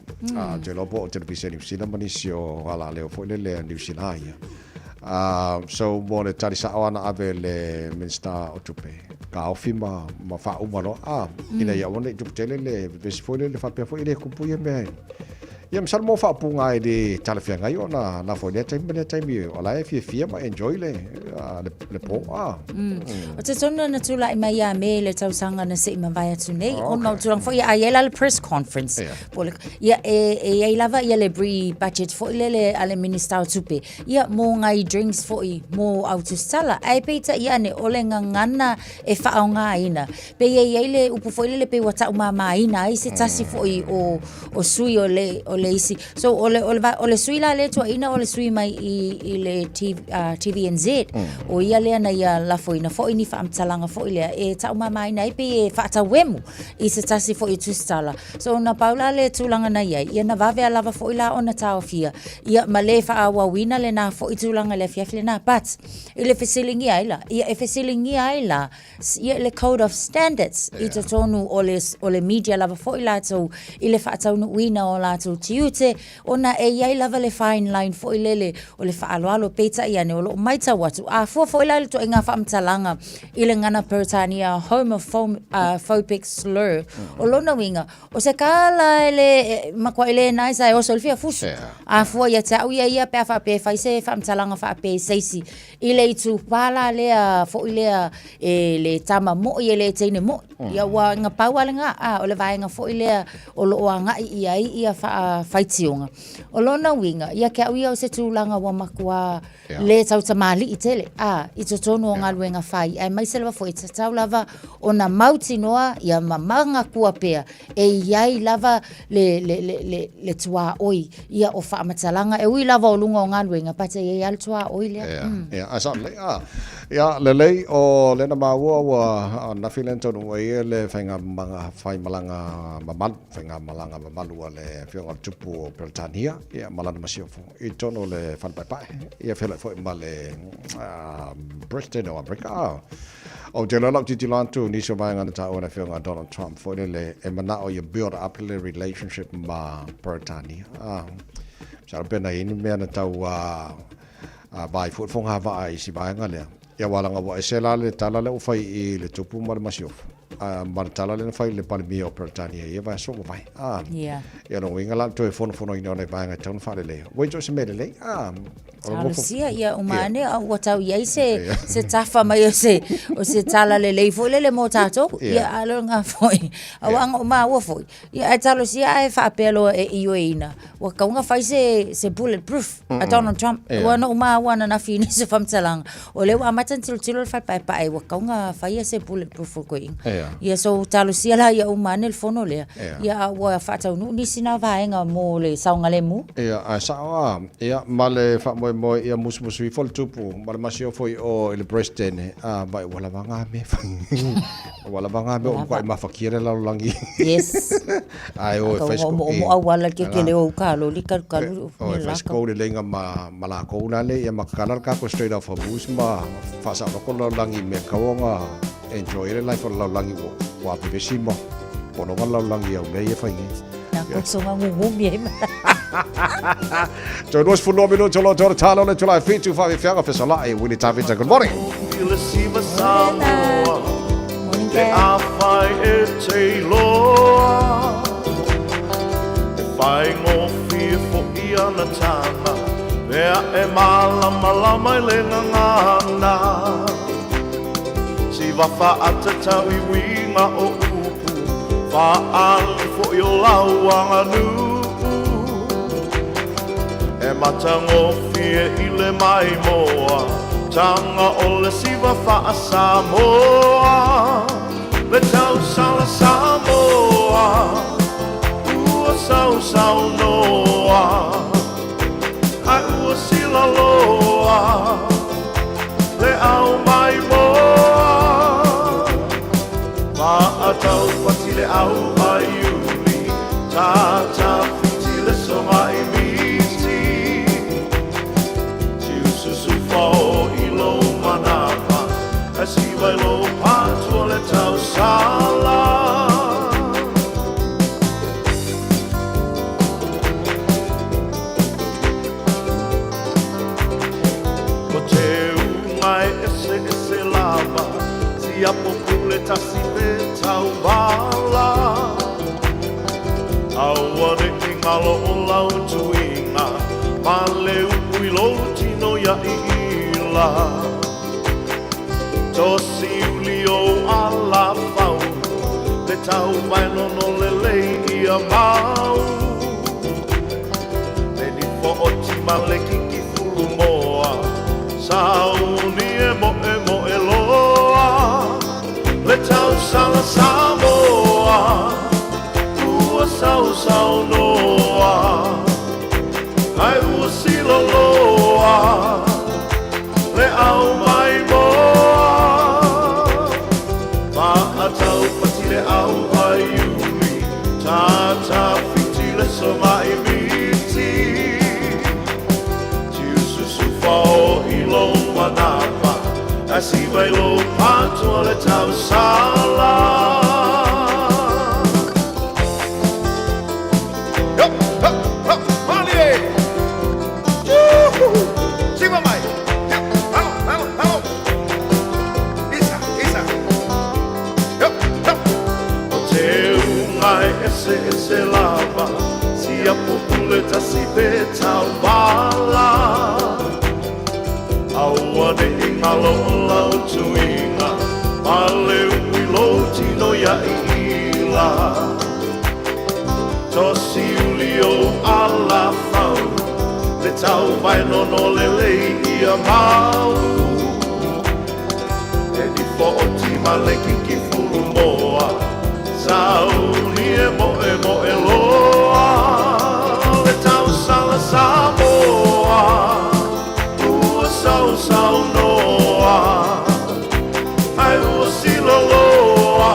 te lo po te pise ni sila manisio ala le fo le ni sila ya so mo le tari sa ona ave le minister o tupe ka ofima ma fa umano ina ya ona tu tele le vesi fo le fa pe fo ile ku pu ye me Ia msal mo fa punga I de talafia ngai ona na fo le taimi o la fia ma enjoy le po O te tonu na tula I mai ia me le tausanga na se I mawai atu nei. O na tulang fo ia aiela le press conference. Ia e lava ia le bri budget fo le ale minister o tupe. Ia mo ngai drinks fo I mo autostala. Ai peita ia ne ole ngana e whaonga ina. Pe ia le upu fo le pe wata umama ina. Ai se tasi fo I o sui o le isi. So ole sui la le tua ina ole sui mai I le TVNZ. O ia lea na ia lafo ina fo ini whaamtalanga fo ilea e tau mama ina ipe e whaata wemu I se tasi fo I tustala. So na paula le tūlanga na ia na vavea lava fo ila o na tau fia. Ia ma le whaawawina le na fo I tūlanga le fiafile na. But I le fesilingi aila. Ia e fesilingi aila. Ia le code of standards. I te tonu o le media lava fo ila tau I le whaatau wina o la tau tiute. Ona e iai lava le fine line fo ilele o le whaaloalo peita ia ne o lo maita watu. A fo ila le to inga whaamtalanga I le ngana Peritania homophobic slur. O lona winga. O se kala ele makwa ele naisa e oso lfia fusu. A fua ia te au ia pea whape whaise whaamtalanga whape seisi. Ile I tu pala lea fo ilea le tama mo I le teine mo. Ia wa inga pauale nga o le vaenga fo ilea o lo o nga ia whaitionga. O lona winga, ia ke au ia o se tūlanga wa makua le tau tamali I tele. I to tonu o ngā luenga whai. Ai mai se lava fo I te tau lava o na mauti noa ia mamanga kua pea. E iai lava le tua oi. Ia o whaamatalanga. E ui lava o lunga o ngā luenga. Pate ia al tua oi lea. Asam ia le lei o le na maua wa na filen tonu ia le whainga manga whai malanga mamalu. Whainga malanga mamalu a le whionga tupu o Peritania. Ia malana masiofo. I tono le whanpaipai. Ia whila fo I ma le Britain o America. O te lalau titi lantu niso mai ngana ta ona whionga Donald Trump. Fo le e mana o ia build up le relationship ma Peritania. Sara pena ini mea na tau bai fuatfonga hawa ai si bai ngalea. Ia walanga wa e se la le tala le ufai I le tupu ma le masiofo. Martala le fai le palmi o Peritania ia vai so vai ia no inga la to e fono ina nei vai nga tau fa le we jo se mele le Alusia ia umane o tau ia se tafa mai o se tala le fo le mo tato ia alo nga foi awanga o ma o foi ia talo sia e fa apelo e ioina wa kaunga fai se bulletproof a Donald Trump wa no ma wana na fini se famtalang o le wa matan tilo fa pa wa kaunga fai se bulletproof ko ia so talo sia la ia umane el fono le ia wa fa tau nu ni sina vaenga mo le saunga le mu ia a sawa ia male fa mo ia musmusu I fol tupu mal masio foi o il Preston vai wala vanga me wala vanga me o vai mafakire la langi ai o Facebook o wala ke le o kalo li kalu o Facebook le lenga mala ko na le ia makala ka ko straight off bus ma fa sa ko la langi me kawanga enjoy the life la langi wa pibesimo pono la langi o me ia fa ko songa ngu mi So nos full minutos lo tor talo le tula fitu fa fianga fe sala e wini tavita good morning. Le afai e te loa Fai ngō fia fo ia na tana Mea e malama I le ngangana Si wafa ata tau I winga o upu Fa ali fo I o lauanga nu E matango fie I le mai moa Tanga o le siwa wha Samoa Le tau sala Samoa Ua sau noa Hai ua sila loa Le au mai moa Ma atau pati le au mai uli Tata fiti le songa I miti Tiu susu fao I lo manapa Asi vai lo patua le tau sala Ko te ungai ese lava Si apoku le tasi pe tau wala Awane I ngalo o lau lo tino ya ila Tosi ulio ala fau Le tau vai no le lei ia mau Le ni po oti male kiki fulu moa Sauni e mo e loa Le tau sala Samoa Ua sau noa Ai ua silo loa Le au mai moa Maatau pati le au ai ui Tata fiti le somai miti Tiu susu fao i lo manapa Asi vai lo patua le tau sala Ese lava Si a populeta si peta wala Awane ingalo lau tuinga Male uilo tino ya ila Tosi ulio ala fau Le tau vai no le lei ia mau E di fo oti male kiki furu moa Sauni e mo e loa Le tau sala Samoa Ua sau noa Ai ua silo loa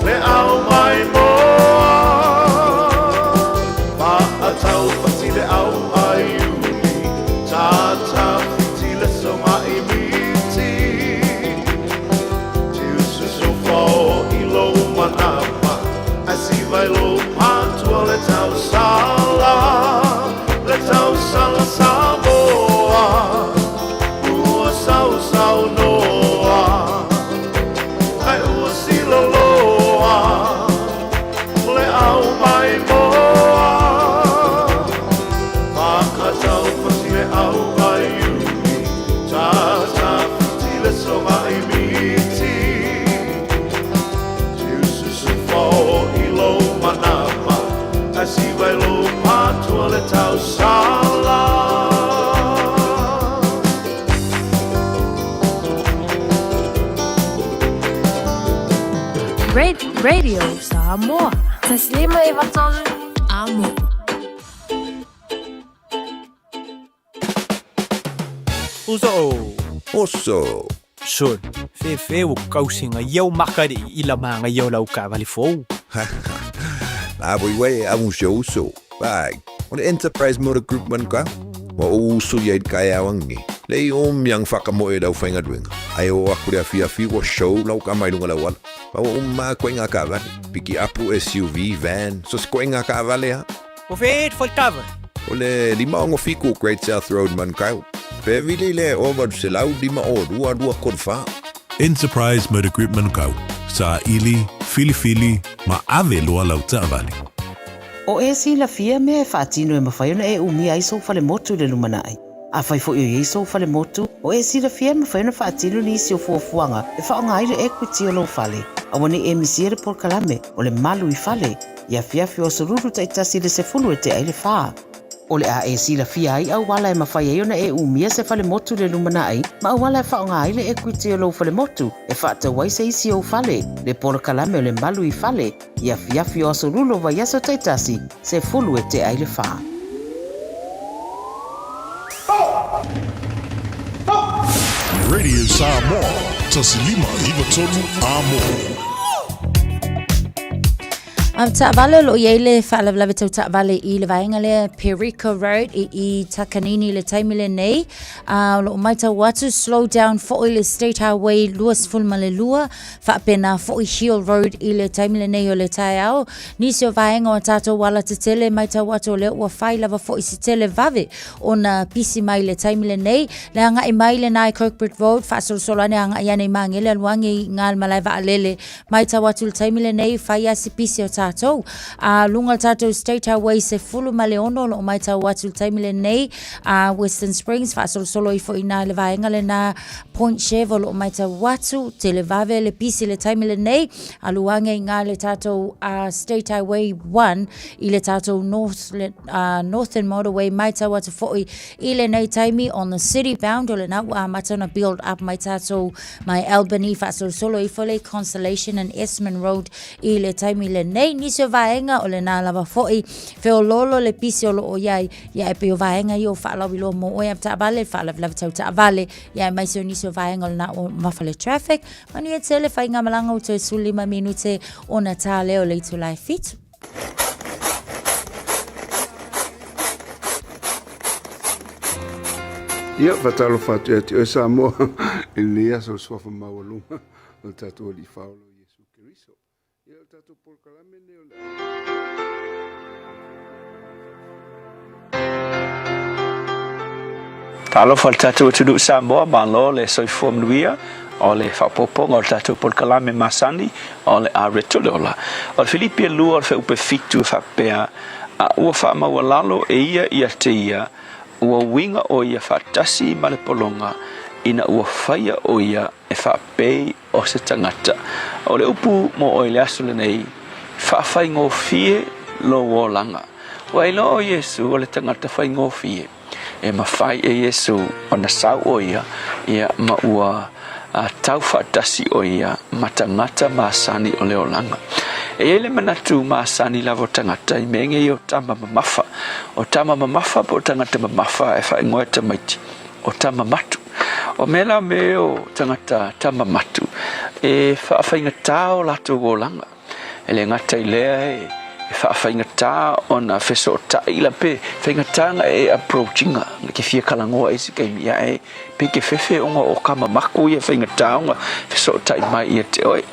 Le au mai moa Maatau pati le au ai uli Tata fiti le soma i miti Tiu susu fao manapa Asi vai lo patua le tau sala Samoa Ua sau noa Ai ua silo loa Le au mai moa Maatau pati le au ai ui Tata fiti le soma i miti Manapa, asi vai lo patua le tau sala. Radio Samoa. Taslima ivatolu amo. Oso. Son, fe o kausinga iau makari ila manga iau lau ka vali fou. Aboi amu uso. Bag. On Enterprise Motor Group man ka. Wa uso yai kaya wangi. Lei yang whakamoe dau whainga duenga. Ai o akure a fia wa show lau ka mai lunga lawala. Pa wa ma koinga ka vale. Piki apu SUV, van. So koinga ka vale ha. O fet for cover. Ole lima ongo fiku Great South Road man kau. Pe vile le over se lau lima o dua kodfa. Enterprise Motor Group man kau. Sa ili, fili, ma ave loa lau vale. O e si la fia me whaatino e mawhaiona e umi ai so fale motu le lumanai. A whai fo i so fale motu, o e si la fia me whaiona whaatino ni si o fuafuanga e whaonga aire equity o lo fale. A wane e misiere por kalame o le malu I fale, ia fiafi o sururu ta itasi le se fulu e te aile whaa. O le a e si la fia ai au wala e mawhaiona e umia se fale motu le lumanai, ma au wala e whaonga aile equity o lo fale motu, e whaata waise isi o fale, le por kalame o le malu I fale, ia fiafi o sururu wa yaso ta itasi, se fulu e te aile whaa. Radio Samoa, tasilima ivatolu amo. Ta'avale lo yele fa'alavlave tau ta'avale I le vaenga le Perico Road I Takanini le taimile nei. Lo mai tau watu slow down fo le State Highway luas fulma le lua. Fa'apena fo Hill Road I le taimile nei o le taiao. Nisi o vaenga o tato wala te tele mai tau watu o le ua whai lava fo I se tele vave. O na pisi mai le taimile nei. Le anga I mai le nai Kirkbridge Road. Fa'asolsolane anga iane mangele aluangi ngal malai va'alele. Mai tau watu le taimile nei. Whai asi pisi o tato. tātou. Lunga tātou State Highway se fulu maleono lo mai tau watu taimile nei. Western Springs whaasolo i fo ina le vaenga le na Point Chevo lo mai tau watu te le vave le pisi le taimile nei. Aluange i ngā le tātou State Highway 1 i le tātou Northern Motorway mai tau watu fo i le nei taimi on the city bound o le na matana build up mai tātou mai Albany whaasolo i fo le Constellation and Esmond Road i le taimi le nei nisi o vaenga o le nā lava fo i feo lolo le pisi o lo o iai ia e pe o vaenga i o whaalau i lo mo o ia ta vale whaalau lava tau ta vale ia mai so nisi o vaenga o le na o mawhale traffic manu e tele whainga malanga o te sulima minute o na tā leo le itu lai fitu. Ia fatalo fatu e te o Samoa e lea so swafa mawalunga o tatu o li whaolo Yesu Kiriso. Ia o tatu polkalame ne o le. Talo fal tatu o tudu Samoa malo le soifua mnuia o le whapoponga o tatu polkalame masani o le aretule ola. O le Filipia lua o le upe fitu whapea a ua whamawalalo e ia te ia ua winga o ia whatasi ma le polonga ina ua whaia o ia e whapei o se tangata. O le upu mo o le asu le nei whawhai ngō fie lo o langa. Wa ilo o Yesu o le tangata whai ngō fie e mawhai e Yesu o na sau o ia ma ua tau whatasi o ia ma tangata maasani o le o langa. E ele manatu maasani lavo tangata I menge I o tama mamafa. O tama mamafa po tangata mamafa e whae ngoe tamaiti. O tama matu. O mela me o tangata tama matu. E whaafai tā o lato o langa. E le ngata I lea e whaafai tā o na wheso o ta ila pe. Whaingatanga e approachinga. Ke fia kalangoa e si kai mia e. Pe ke whewhe onga o kama maku I e whaingatā onga. Wheso o ta I mai I te oe.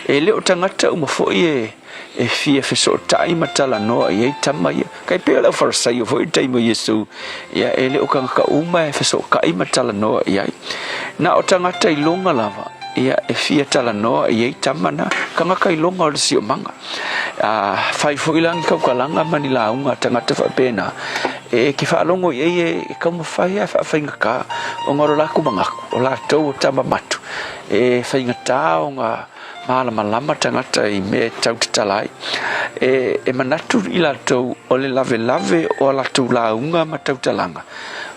E leo tangata umafoi e fia wheso tai matala noa I ei tama ia. Kai pēo lau wharasai o fwoi taimo Yesu. Ia e leo kangaka uma e wheso kai matala noa I ai. Na o tangata I longa lava. Ia e fia tala noa I ei tama na kangaka I longa o le si o manga. Whai fwoi langi kaukalanga mani la unga tangata whapena. E ki whaalongo I ei e kauma whai a whainga ka. O ngaro laku mangaku. O la tau o tama matu. E whainga tā o ngā malama tangata I me tau te talai. E manatu I latou o le lave o latou launga ma tau talanga.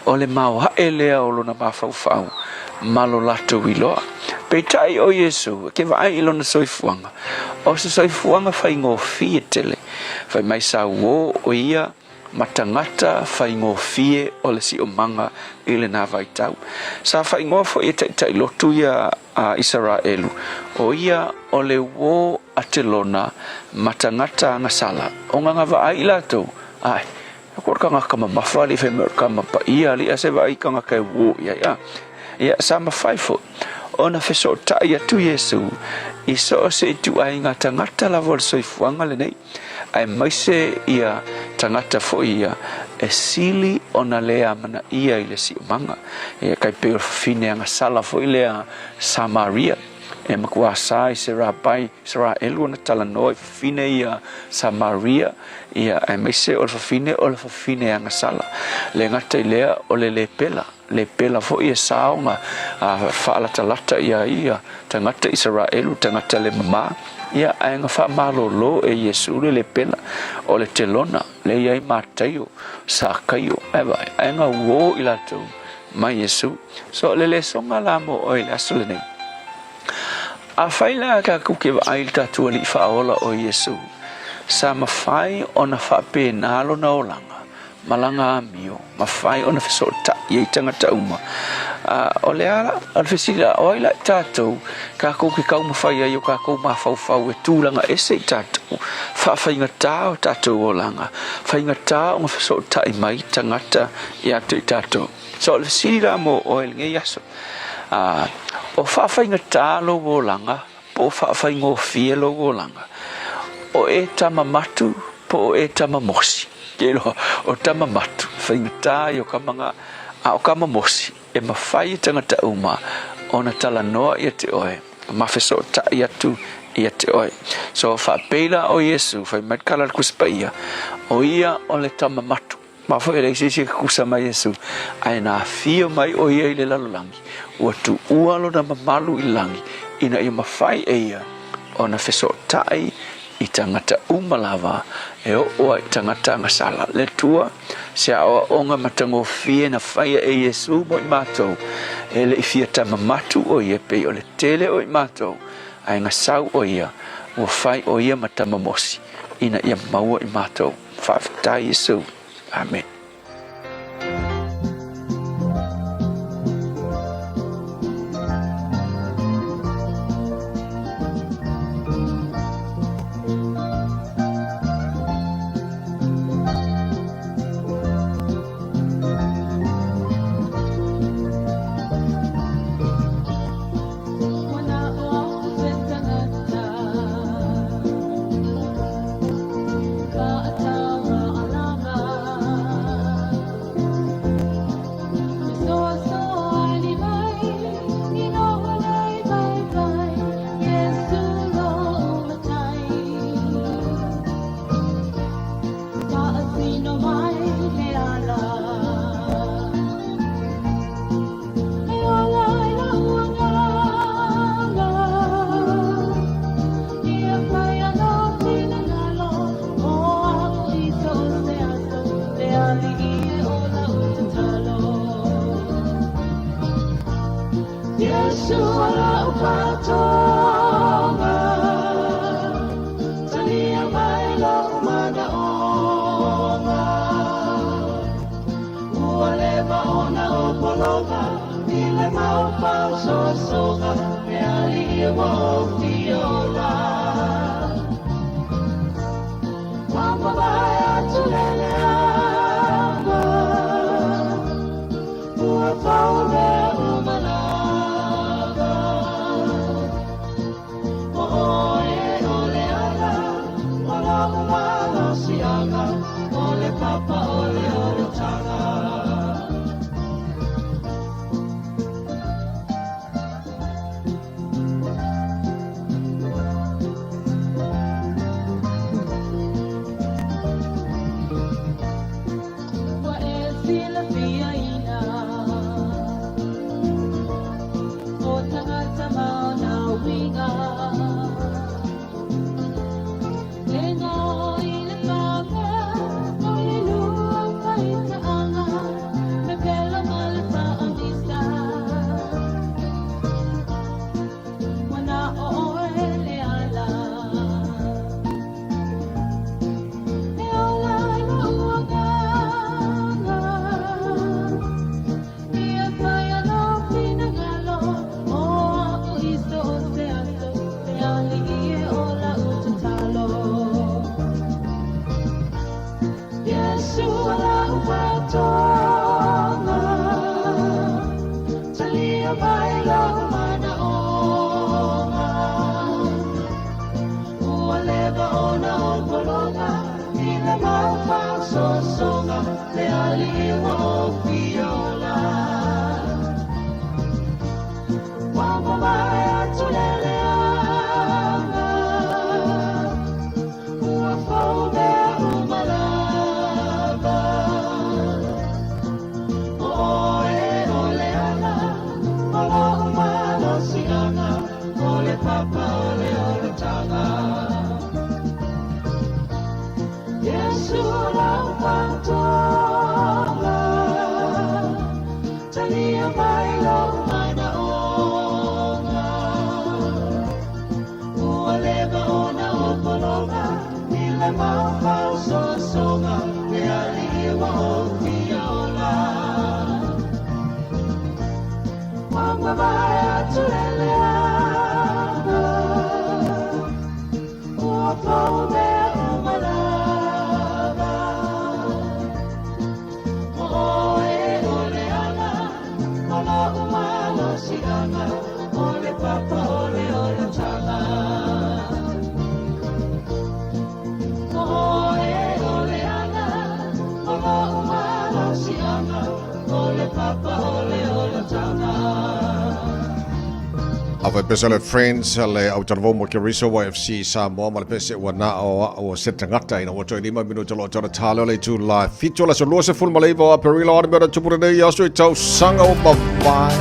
O le mau hae lea o lona mawhauwhau. Malo latou I loa. Peitai o Yesu, ke vai I lona soifuanga. O se soifuanga whai ngō fie tele. Whai mai sa o ia matangata whai ngō fie o le si o manga I le nā vai tau. Sa whai ngō fo e tai lotu ia a Israelu. O ia o le wo a te lona matangata ngasala. O nganga vai I latou. Ai, akor ka ngaka mamafa li whai ka mapa ia li a se vai ka ngaka e wo ia ia. Ia sa mawhai fo. O na wheso tai atu Yesu. I so se tu ai ngā tangata la vol soifuanga le nei. Ai maise ia tangata fo ia e sili o na lea mana ia I le si umanga. E kai peo fine anga sala fo I lea Samaria. E makua sai se rabai, se ra elu na tala noi fine ia Samaria. Ia ai maise o le fine anga sala. Le ngata I lea o le lepela. Le pela fo ia saonga whaalata ia tangata Israelu, tangata le mama. Ia ainga whamalolo e Yesu le pela o le telona, le iai mātaio, sa kaio, ewa, ainga uo I latou, mai Yesu. So le songa la mo o I aso le nei. A whaila ka kukewa ail tatua li whaola o Yesu. Sa mawhai o na whape nalo na olanga. Malanga amio, mawhai o na wheso ta I tangata uma. O le ala, al whesila o ila tātou, ka kou ki kau mawhai ai o ka kou mawhauwhau e tūlanga ese I tātou. Whainga tā o tātou o langa. Whainga tā o ngā wheso ta I mai tangata I atu I tātou. So al whesila mo o el nge yaso. O whainga tā lo o langa, po whainga o fie lo o langa. O e tama matu, po o e tama mosi. Kelo o tama matu whainga tā I o kamanga a o kama mosi e mawhai tangata uma o na tala noa I te oe ma wheso ta I atu ia te oi so fa pela o Yesu fa mat kala kuspaia o ia o le tama matu ma foi le sisi kusa mai Yesu ai na fio mai o ia le lalolangi o tu ualo na mamalu ilangi ina ia mafai ia ona feso tai i tangata umalava e o tangata ngasala le tua se o onga matango fie na fai e Yesu mo mato ele ifia tama matu o ia pe o le tele o mato ai ngasau o ia o fai o ia matama mosi ina ia maua i mato fa tai Yesu amen. Ava Besalet Friends, le au tanvo mo Keriso YFC Samoa, ma le pese wana o setangata ina o toi 5 minuto lo tona talo le tu live. Fito la solo se full maleva a perilo ana mera tupura nei aso tau sanga o bye.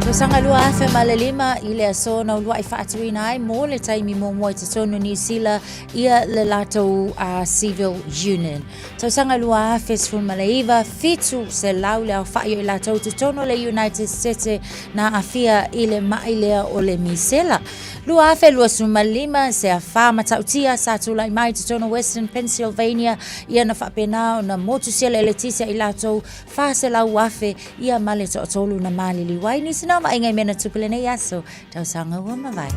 Ko sanga lua afe malalima i le aso na ulua I whaatuina ai mo le taimi mo moi te tonu New Zealand ia le lato civil union. Tau sanga lua afe sfun malaiva fitu se lau le au whaio I lato te tonu le United City na afia I le mailea o le misela. Lua afe lua sumalima se a whama tautia sa tulai mai te tonu Western Pennsylvania ia na whapenao na motu sele Leticia I lato wha se lau afe ia male to tolu na mali liwai ni sina ma ingai mena tupule nei aso tau sanga ua mawai.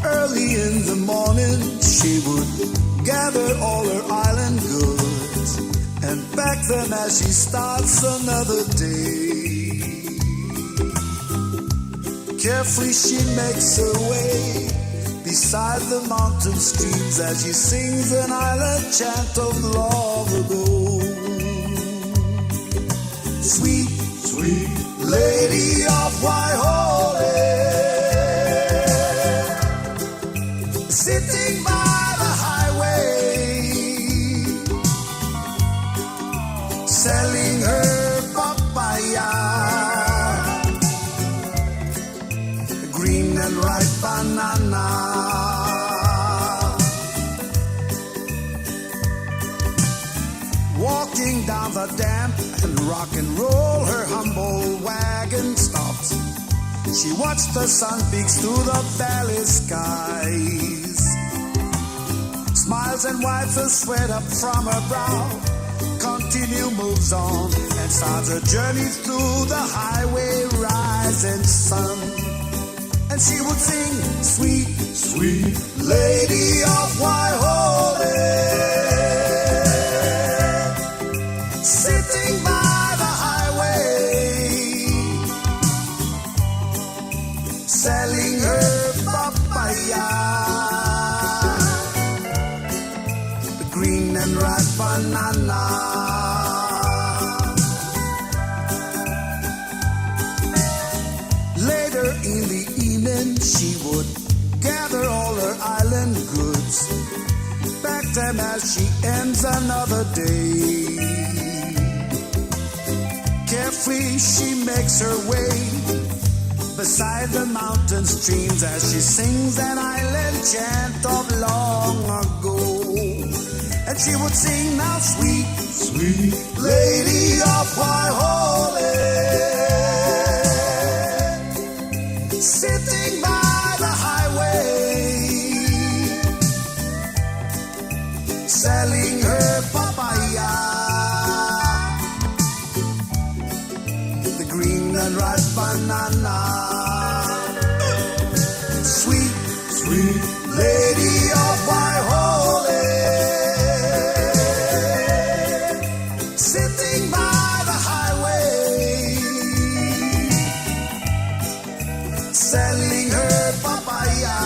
Early in the morning she would gather all her island goods and pack them as she starts another day. Carefully she makes her way beside the mountain streams as she sings an island chant of long ago. Sweet, sweet lady of Waihole, sitting by the highway, selling her papaya, green and ripe banana. Walking down the damp and rock and roll, her humble wagon stops. She watched the sun peeks through the valley skies, smiles and wipes the sweat up from her brow, continue moves on and starts her journey through the highway rising sun. And she would sing, sweet, sweet lady of Waihole, sitting by the highway, selling her papaya, the green and ripe banana. Later in the evening she would gather all her island goods, pack them as she ends another day. Carefree she makes her way beside the mountain streams as she sings an island chant of long ago. And she would sing now, sweet, sweet lady of Waihole, sitting by the highway, selling her papaya, the green and ripe banana. Sweet, sweet lady of Waihole, sitting by the highway, selling her papaya,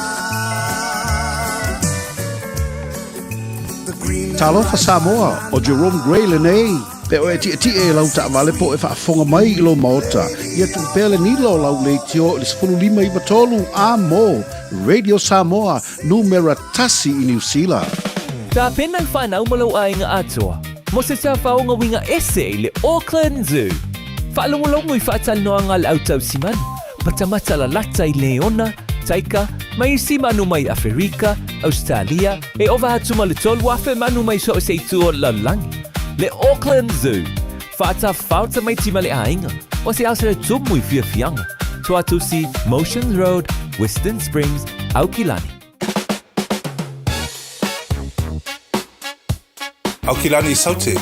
the green. Talofa Samoa o Jerome Gray le nei. Pe o e e lau ta vale po e whaafonga mai I lo maota. Ia tu pele ni lo lau le tio le 15 I batolu a mo. Radio Samoa numera tasi I New Zealand. Ta pena I whanau malau a inga atoa. Mo se ta whaonga winga ese le Auckland Zoo. Whaalongolongo I whaatalnoanga le autau siman. Matamata la lata I Leona, Taika, mai si manu mai Afrika, Australia, e ova hatuma le tolu afe manu mai so se tuo la langi. Le Auckland Zoo. Whaata whauta mai tima le ainga. O se asa le tumu I fia fianga. Toa tusi Motions Road, Western Springs, Aukilani. Aukilani saute.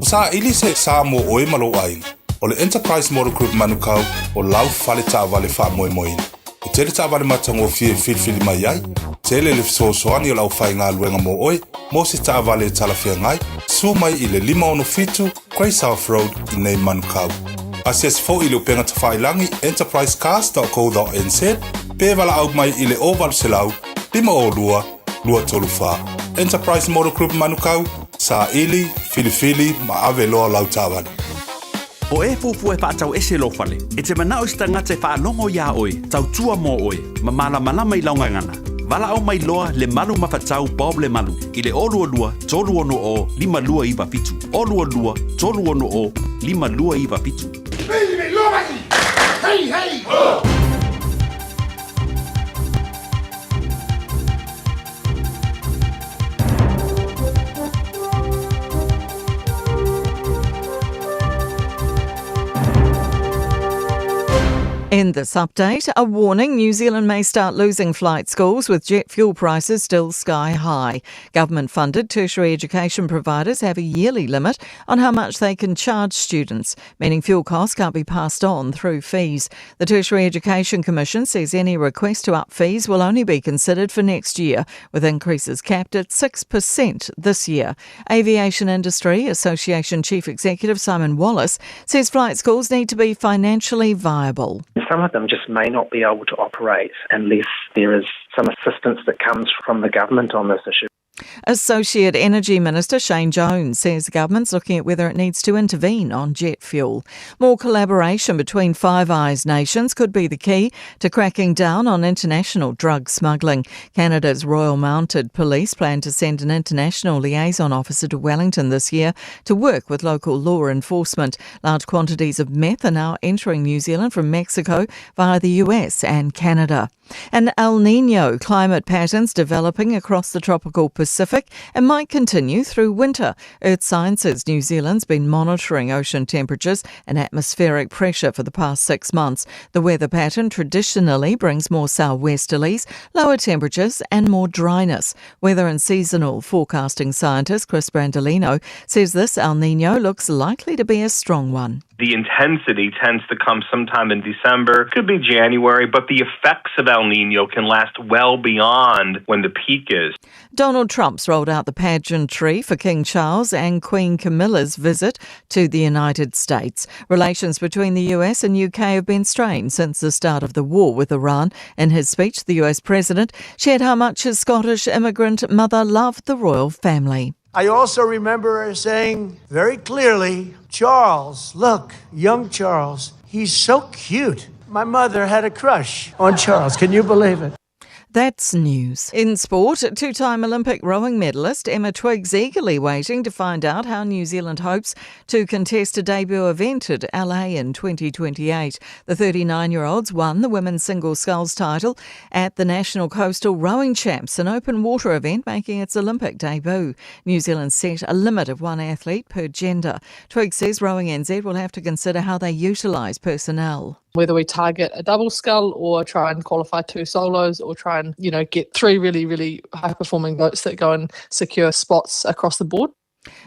O sa ili se sa mo oe malo ainga. O le Enterprise Motor Group manukau o lau fale ta vale wha moe moina. O tele ta vale matango fie filfili mai ai. Tele le fisosoani o lau whai ngā luenga mo oe. Mo se ta vale talafia ngai. Su mai I le 5 Grey South Road I nei manukau. Asias fo I le upenga ta whailangi enterprisecars.co.nz. Pe wala au mai I le oval selau 5 lua tolu wha. Enterprise Motor Group manukau. Sa ili, filifili, ma ave loa lau tawani. O e fufu e whaatau ese lo fale. E te manao i stangata e whaanongo ia oe, tau tua mo oe, ma malama i launga ngana. Vala au mai loa le malu mawhatau Bob le malu. I le olua lua, tolu ono o, lima lua iwa pitu. Olua lua, tolu ono o, lima lua iwa pitu. Hey, lua hey, hey! Oh! In this update, a warning: New Zealand may start losing flight schools with jet fuel prices still sky high. Government-funded tertiary education providers have a yearly limit on how much they can charge students, meaning fuel costs can't be passed on through fees. The Tertiary Education Commission says any request to up fees will only be considered for next year, with increases capped at 6% this year. Aviation Industry Association Chief Executive Simon Wallace says flight schools need to be financially viable. Some of them just may not be able to operate unless there is some assistance that comes from the government on this issue. Associate Energy Minister Shane Jones says the government's looking at whether it needs to intervene on jet fuel. More collaboration between Five Eyes nations could be the key to cracking down on international drug smuggling. Canada's Royal Mounted Police plan to send an international liaison officer to Wellington this year to work with local law enforcement. Large quantities of meth are now entering New Zealand from Mexico via the US and Canada. An El Niño climate patterns developing across the tropical Pacific and might continue through winter. Earth Sciences New Zealand's been monitoring ocean temperatures and atmospheric pressure for the past 6 months. The weather pattern traditionally brings more southwesterlies, lower temperatures and more dryness. Weather and seasonal forecasting scientist Chris Brandolino says this El Niño looks likely to be a strong one. The intensity tends to come sometime in December, could be January, but the effects of El Niño can last well beyond when the peak is. Donald Trump's rolled out the pageantry for King Charles and Queen Camilla's visit to the United States. Relations between the US and UK have been strained since the start of the war with Iran. In his speech, the US president shared how much his Scottish immigrant mother loved the royal family. I also remember her saying very clearly, Charles, look, young Charles, he's so cute. My mother had a crush on Charles. Can you believe it? That's news. In sport, two-time Olympic rowing medalist Emma Twiggs eagerly waiting to find out how New Zealand hopes to contest a debut event at LA in 2028. The 39-year-olds won the women's single sculls title at the National Coastal Rowing Champs, an open water event making its Olympic debut. New Zealand set a limit of one athlete per gender. Twiggs says Rowing NZ will have to consider how they utilise personnel. Whether we target a double scull or try and qualify 2 solos or try and, get 3 really, really high-performing boats that go and secure spots across the board.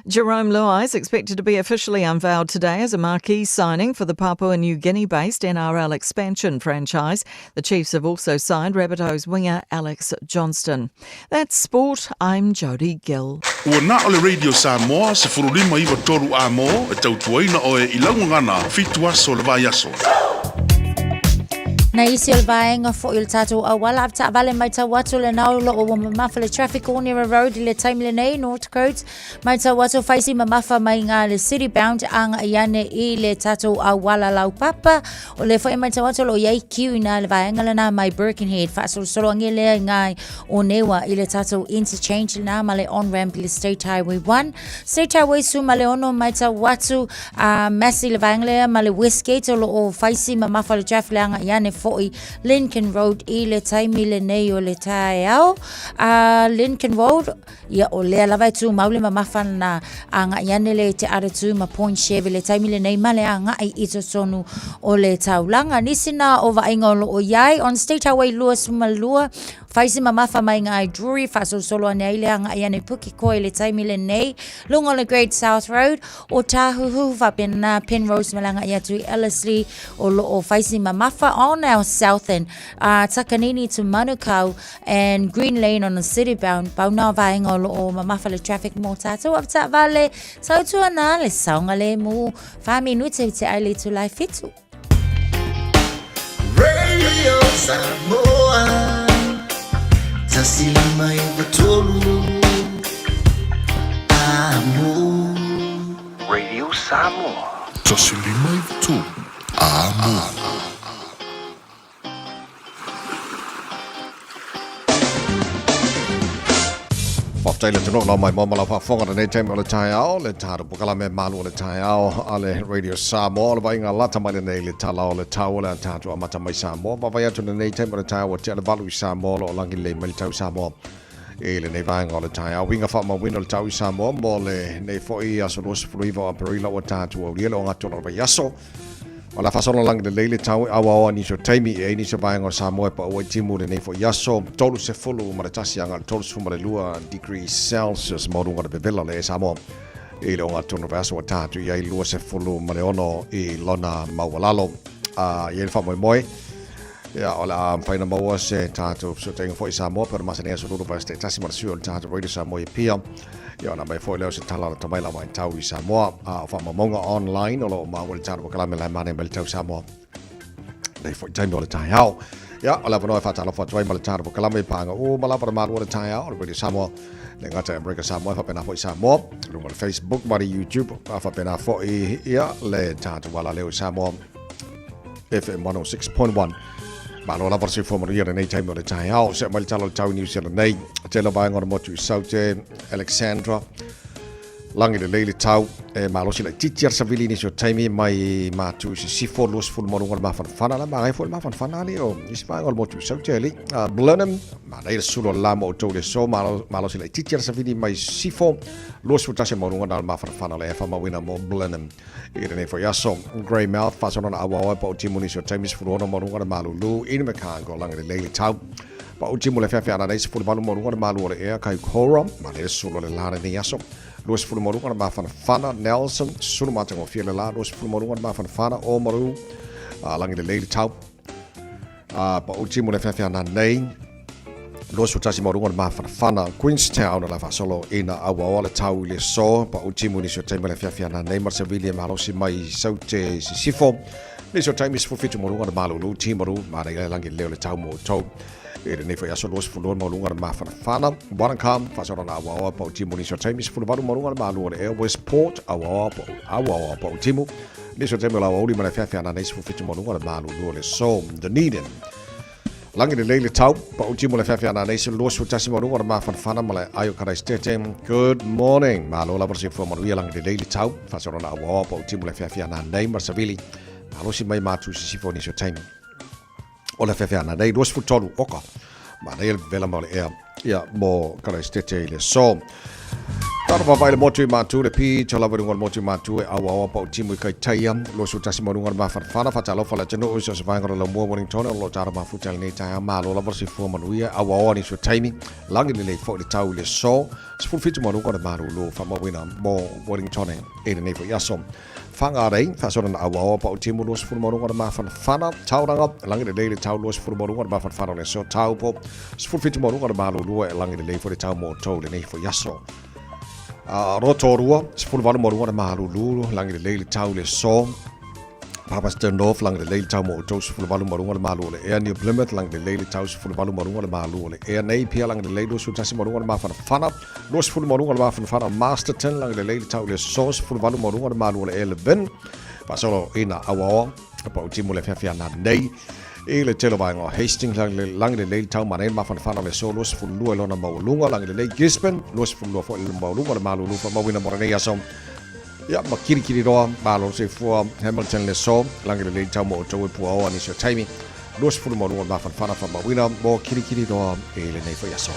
Jerome Luai is expected to be officially unveiled today as a marquee signing for the Papua New Guinea-based NRL expansion franchise. The Chiefs have also signed Rabbitohs winger Alex Johnston. That's sport. I'm Jodie Gill. Ua na ole Radio Samoa se furulima iwa toru a mo e tautuaina o e ilaungangana fitua so le vai aso. Na isi al vaenga fo il tatou awala av ta vale mai ta watu le nau lo o mamafa le traffic on near road le time le nei North Coast mai ta watu faisi mamafa mai ngā le city bound anga iane I le tatou awala lau papa o le fo mai ta watu lo yai kiu ina le vaenga le na mai Birkenhead fa solo ngele ngai o newa I le tatou interchange na male on ramp le State Highway 1 State Highway su male ono mai ta watu Massey le vaenga le male Westgate o lo o faisi mamafa le traffic le anga iane foi Lincoln Road I le taimi le nei o le tae au Lincoln Road ia o le lava tu maule mamafa na anga iane le te aratu ma Point Chevy le taimi le nei male anga I ito sonu o le taulanga nisina o vainga o iai on State Highway lua sumalua faisi mamafa mai ngai Drury faso solo ane ile anga iane puki koi le taimi le nei lungo le Great South Road o tahuhu va Penrose malanga ia tu Ellerslie o lo o faisi mamafa on our south end Takanini to Manukau and Green Lane on the city bound pauna vainga lo o mamafa le traffic mo tato of ta vale so tu ana le saunga le mu fa minute te ai le tu life fitu Radio Samoa Tasilima Ivatolu Amo Radio Samoa 95.2 Amo. Faftai le tino la mai mama la fa fonga nei time le tai ao le taru pokala me malu le tai ao ale Radio Samoa le vainga lata mai nei le tala le tau le tatu amata mai Samoa ba vai atu nei time le tai ao te le valu Samoa lo langi le mai tau Samoa e le nei vainga le tai ao winga fa ma wino le tau Samoa mo le nei foi aso los fruiva a perila o tatu o le lo ngato lo ba yaso o la fasono lang de leile tau awa ni so taimi e ni so vainga o Samoa pa o timu le nei fo yaso tolu se fulu ma tasi anga tolu se ma lua degrees Celsius mo runga de bevela le Samoa e le nga tono vaso o tatu ia lua se fulu ma le ono e lona mawalalo a ia fa moi ia ola faina mo se tatu so tengo fo Samoa per ma se ne so ru pa ste tasi ma su tatu Radio Samoa pia ia na mai foi leo se tala ta mai la mai tau I Samoa a fa monga online o lo ma o tatu kala me la mane me tau Samoa nei foi time o le tai ao ia ola no fa tala fa trai ma le tatu kala me panga o mala para ma o le tai ao Radio Samoa le ngata America Samoa fa pena foi Samoa lu mo Facebook ma YouTube fa pena foi ia le tatu wala leo Samoa FM 106.1 Malo la versi formulier nei time le tai ao se mal talo tau New Zealand nei te la vai ngor mo tu saute Alexandra langi le leile tau e malo sila teacher savili ni so time mai ma tu si for los full mo ngor ma fana la ma fo ma fana li o is vai ngor mo tu saute li Blenheim ma dai sulo la mo to le so malo sila teacher savili mai si for los fu tase mo ngor ma fana le fa ma wina mo Blenheim ira nei fo yaso Greymouth fa so na awa pa timu ni so time is fu no mo ngor ma lu in me kan go langi le leile tau pa o timu le fa fa na dai fu balu mo ngor ma lu le e kai kora ma le sulo le la ni yaso Los fulmorunga ma fana Nelson sulu ma tango fiele la los fulmorunga ma fana o maru langi le leile tau pa ultimo le fa na nei los utasi morunga ma fana Queenstown la fa solo ina awa le tau le so pa ultimo ni so tema le fa na nei Marsaville ma lo si mai saute sifo ni so time is for fit morunga ma lo timoru ma le langi le tau mo tau e nei foi aso los fulon mo lunga ma fana Wanakam fa so na awa pa timu ni so time is full varu mo lunga ma lo e Westport awa pa timu ni so time la o li ma fa na nei fu fit mo lunga ma lo le so Dunedin langi le leile tau pa timu le fa na nei so los fu tasi mo lunga ma fana ma le ayo kara state good morning ma lo la versi fu mo langi le leile tau fa so na awa pa timu le fa na nei Marsaville ma lo si mai ma tu si fo ni so time o le fefeana nei dos futolu oka ma nei vela mo le ia mo kara stete le so tara va vai le motu matu le pi chola va ngol motu matu e awa pa timu kai taia lo su tasi mo ngol ma fana fa talo fa la teno o so va ngol lo mo Wellington lo tara ma futal nei taia ma lo la versi fu mo ia awa ni so taimi langi le fo le tau le so fu fitu mo ngol ma lo fa mo wina mo Wellington e nei fo yaso fanga rei fa so na awa pa timu los fu mo ngol ma fana tauranga langi le leile tau los fu mo ngol ma fana le so tau po fu fitu mo ngol ma lo langi le fo le tau mo to le nei fo yaso rotorua sfulu valu morua ma lulu langi le leile tau le so Papa Sterndorf langi le leile tau mo to sfulu valu morua ma lulu e New Plymouth langi le leile tau sfulu valu morua ma lulu e nei pia langi le leile su tasi morua ma fana lo sfulu morua ma fana Masterton langi le leile tau le so sfulu valu morua ma lulu e Leven pa solo ina awa pa utimu le fia na nei e le telo vai ngo Hastings langi le leile tau manel ma fana le so lo sfulu lo na maulunga langi le leile Gisborne lo sfulu fo le maulunga ma lulu fa mawina morane ya so ya ma kiri roa ba lo se fu Hamilton le so langi le leile tau mo to pu o ani so taimi lo sfulu mo ma fana fa mawina mo kiri roa e le nei fo ya so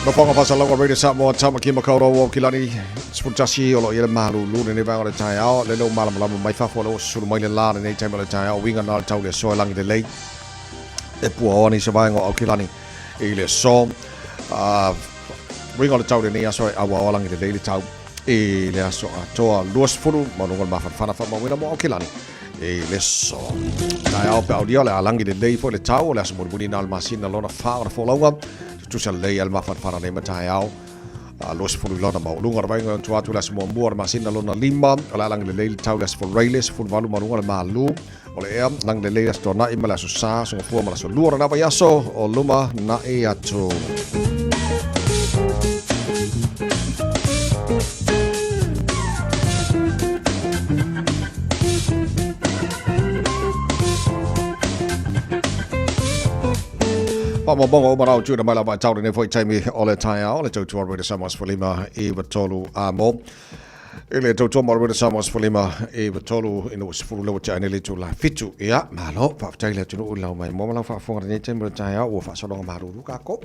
no fonga pasa longa Radio Samoa tama ki makauro o kilani sputasi o lo ile malu lu ne va o tai ao le lo malam mai fa fo lo sulu mai le la ne tai le tai ao winga na tau le so langi le lei e pu o ni se va o kilani e le so winga le tau le ni aso awa langi le lei le tau e le aso a toa luas fulu mo no ma fa mo winga mo o kilani e le so tai ao pa o dia le langi le lei fo le tau le aso mo buni na al masina lona fa fo longa tu sa lei al mafan fana nei matai au los fulu lona mau lunga vai ngon tuatu las mo muar masina lona lima ala lang le lei tau las for railes ful valu marunga malu ole e lang le lei sto na imala so sa so fu mala so luora na yaso o luma na e atu bongo marau chu na mala ba chau ne foi taimi ole tai au le tau tu orbe samos folima e batolu amo ele tau tu orbe samos folima e batolu ino sfulu lo cha ne tu la fitu ia malo fa tai le tu la mai mo la fa fo ne tem tai au fa so lo maruru ka ko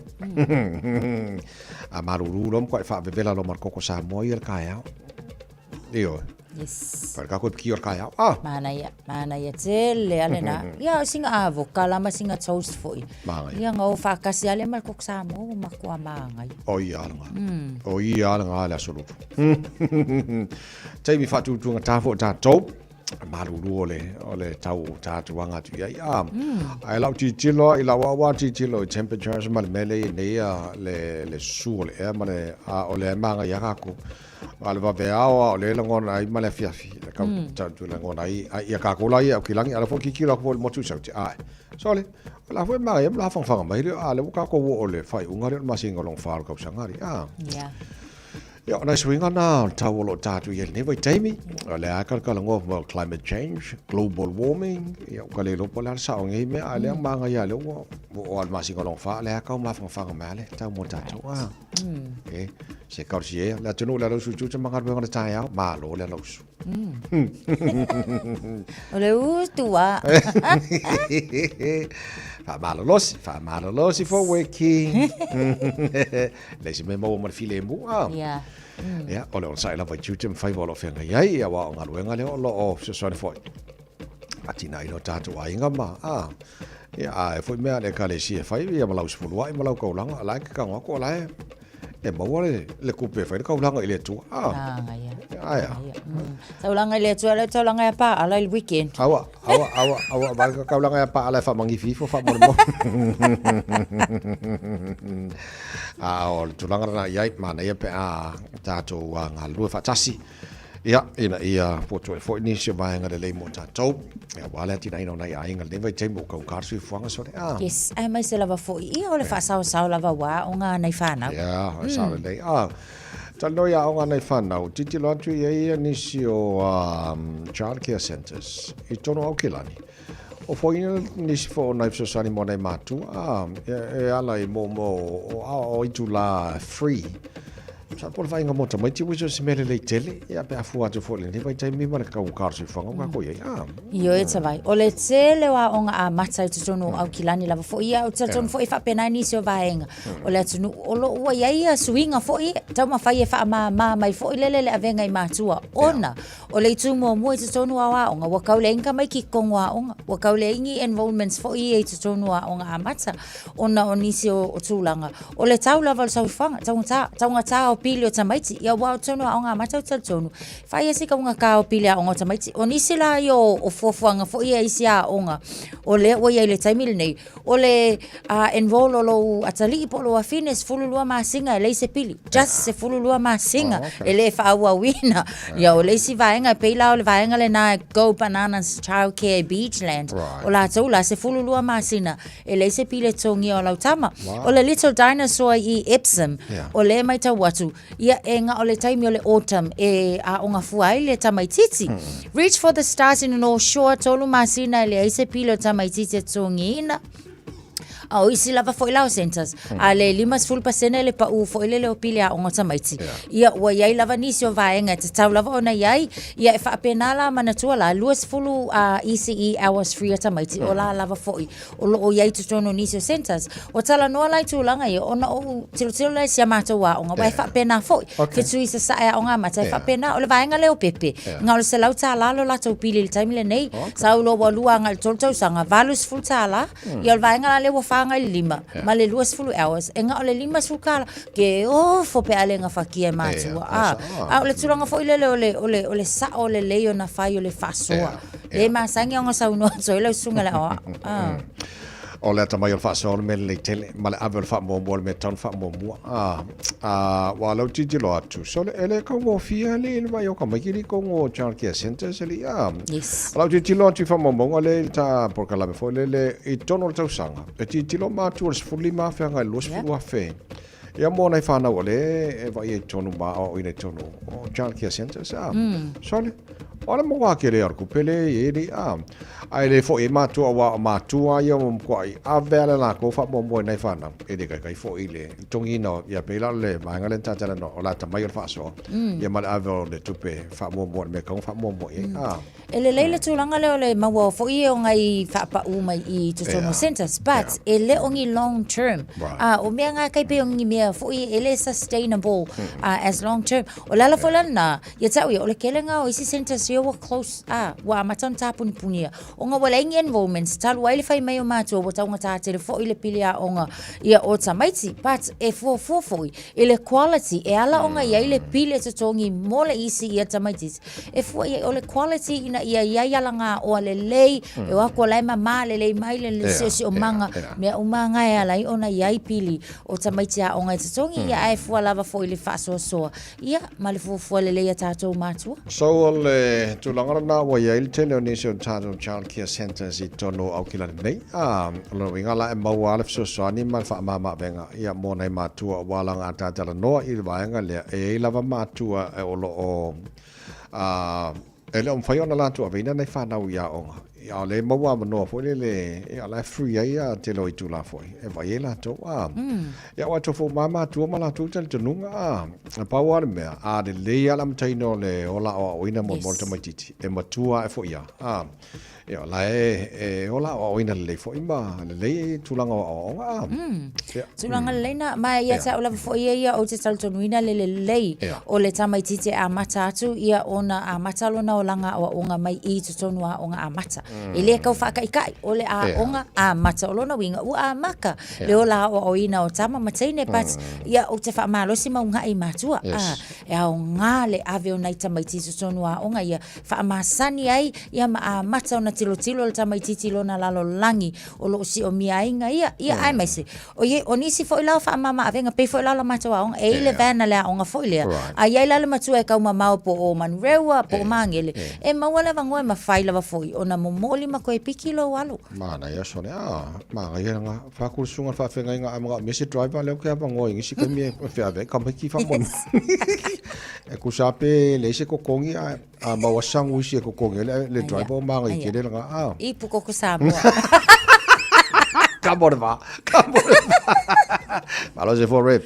a maruru lom ko fa vela lo marco ko sa mo ir ka ia io Yes. Perka ko ki or ka ia mana ya tele ale na ya singa avo kala ma singa toast foi ya ngau fa kasi ale mar kok sa mo makwa mangai o ia nga la solo tai mi fatu tu ta fo ta top maruru ole tau ta tu anga tu ya ai lau ti chilo ila wa ti chilo temperatures mal mele ne ya le sul e male a ole manga ya ko ale va beawa ole longon ai male fiafi ka ta tu longon ai ya ka ko lai ki langi ala fo ki la ko mo tu sa ti ai sole la fo ma ya la fang mai ale ka ko ole fai ungari ma singa long far ka sangari ya na swinga na tawolo tatu yel ne vai taimi ale akal kala ngo climate change global warming ya kale lo polar sa ngi me ale manga ya lo o al masi kolong fa ale ka ma fang male ta mo tatu se ka sie la tunu la lo su chu ma ka be ngona ta ya ma lo le lo su ole tua fa malo losi fo weki le si me mo mo file mu ya ole on sai la vai chutem fai volo fenga yai ya wa ngalu ngale lo of so so foi atina ino tatu wa inga ma ya foi me ale kale si fai ya malau sfulu wa malau ko lang ala ka ngo ko la e mo le kupe fai ko lang ile tu ya sa lang ile tu ala lang ya pa ala il weekend awa ba ka lang ya pa ala fa mangi fifo fa mo o tu lang na yai mana ya pe tatu wa ngalu fa tasi ya ina foto fo ni se vai ngale le mo tatu ya wala ti nai no nai ai ngal ne vai tempo ka kar su fuanga so yes ai mai se lava fo i ole fa sa lava wa onga nai fa na ya sa le talo ya onga nei whanau, titi lotu ia ni si o child care centers, I tono au kilani. O fōina ni si fō nai fsosani mo nei mātu, e ala I mo o I tu la free. Sa por vai ngamo ta mai ti wiso se mele le tele ya pe afu atu fo le ni vai tai mi mana ka u kar su fanga ka ko ye yo e vai o le tele wa onga a mata I tono au kilani lava fo ia o tono fo I fa pena ni so vaenga o le tunu o lo wa ia swinga fo I ta ma fai e fa ma mai fo le avenga I matua ona o le tu mo tono wa onga wa ka le inga mai ki kongwa onga wa ka le ingi enrollments fo I tono wa onga a mata ona onisi o tulanga o le tau lava so fanga ta pili o tamaiti ia wa tono onga mata tono fai ese ka unga ka pili onga tamaiti onisi la yo o fofuanga fo ia isia onga o le o ia le taimile nei o le enroll lo atali polo a fines fululua masinga le se pili just se fululua masinga ele fa wa wina ia o le si vaenga peila o le vaenga le na Go Bananas Child Care Beachland o la tola se fululua masina ele se pili tongi o la tama o le Little Dinosaur I Epsom o le mai ta watu ia enga o le taimi o le autumn a onga fuai le tamaititi Reach for the Stars in the North Shore tolu masina le aise pilo tamaititi tongina o isi lava foi lao centers ale 5% le pa u foi le opili a onga tamaiti ia wa yai lava nisi o vaenga te tau lava ona yai ia e fa penala manatua la luas fulu ECE hours free tamaiti o la lava foi o lo o yai tutono nisi o centers o tala noa lai tūlanga ia ona o tilo lai si amata wa onga wa e fa pena foi ke tui sa sae onga mata e fa pena o le vaenga leo pepe nga o le se lau ta lalo la tau pili le taimile nei sa ulo wa lua nga le toltau sanga valus full ta la ia o le vaenga la leo fanga I lima ma le 2 hours e nga o le 5 kala ke fo pe ale nga fakia matua o le tulanga fo ile o le sa o le leo na fai o le fasoa le masangi nga sa uno so ile sunga la o le tamai o faso me le tele ma le avel fa mo me ton fa mo wa lo titi lo atu so ele ko mo fia le mai o ka mai ki ko mo child care center se li lo titi lo atu fa mo le ta por kala me fo le I tono tau sanga e titi lo ma tu fuli ma fa nga lo fulu a fe ia mo nei fa na ole e vai tono ma o ine tono o child care center so le Ora mo wa ke le ar ku pele e ni ai le fo e matua wa matua ia mo kwai a vela la ko fa mo nei fa na e de kai fo ile tongi no ia pela le manga le tata no ola ta mai fa so ia mal ave le tupe fa mo me kong fa mo ele leile tulanga le mawa fo i o ngai fa pa u mai I totono centers but ele ongi long term o mea nga kai pe ongi mea fo I ele sustainable as long term o lala fo lana ia tau ia o le kelenga o isi centers ia wa close wa matan tapuni punia o nga wala ingi involvements talu waile fai mai o matua o taunga tātere fo ile pili a onga ia o tamaiti but e fo ile quality e ala onga ia ile pili totongi mole isi ia tamaiti e fo ia o le quality ina ia langa o le lei e wako lai mama le lei mai le sesi o manga mea umanga e ala I ona ia pili o tamaiti a onga totongi ia e fo lava fo ile faso soa ia male fo le lei a tātou matua so le tulanga na wa ia il tele ni so tātou child care centers I tono au kila nei lo winga la e mau ala so ni mal fa mama venga ia mo nei matua wala nga tātala no I vaenga le e lava matua e o lo ele on fai ona la tua vina nei fa na ia onga ia le mau no fo le ia la free ia te lo itu la foi e vai la to ia wa to fo mama tu mala tu tel tununga pa wa me de le ala mtaino le ola o ina mo molta matiti e matua e fo ia ia la ola o ina le fo ima le tulanga o tulanga le na ma ia ta ola fo ia o te taltonuina le o le tamaititi a mata atu ia ona a mata lona o langa o onga mai I tutonua onga a mata ele ka fa kai o le a onga a mata lona winga u a maka le ola o ina o tama mataine but ia o te fa malo si maunga I matua e o ngale ave o nai tamaititi tutonua onga ia fa masani ai ia ma a mata ona tilo le tamaititi lona lalo langi o lo si o miainga ia ai mai se o ye onisi fo ila fa mama avenga pe fo ila la matua onga e le vana le onga fo ile ai ia la matua e ka mama po o manrewa po mangele e mawala vangoe ma faila va foi ona momoli ma ko e pikilo walu mana ia sone ma ia nga fa kursunga fa fenga nga ama mesi driver le ka vangoe ngisi ka mi fe ave ka ki fa mon e ku sape le se ko kongi a ma wasang usi ko kongi le driver ma nga ke le nga I puko ko sabo Kamborva. Malo se for rip.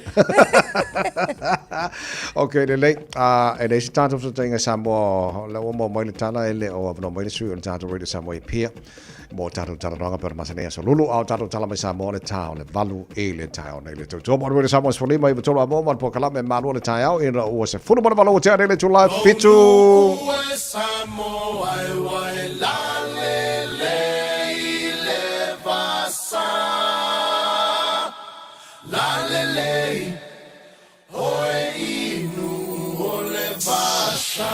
Okay, the late and it's time to think samo la mo mo le tala ele o no mo le su on tato radio samo pia mo tato ronga per masane so lulu au tato tala mai samo le town le valu e le town le to mo radio samo for lima i to la mo po kala me malo le town in o se fu mo valu te le to la fitu samo ai la le la lele oe inu ole vasha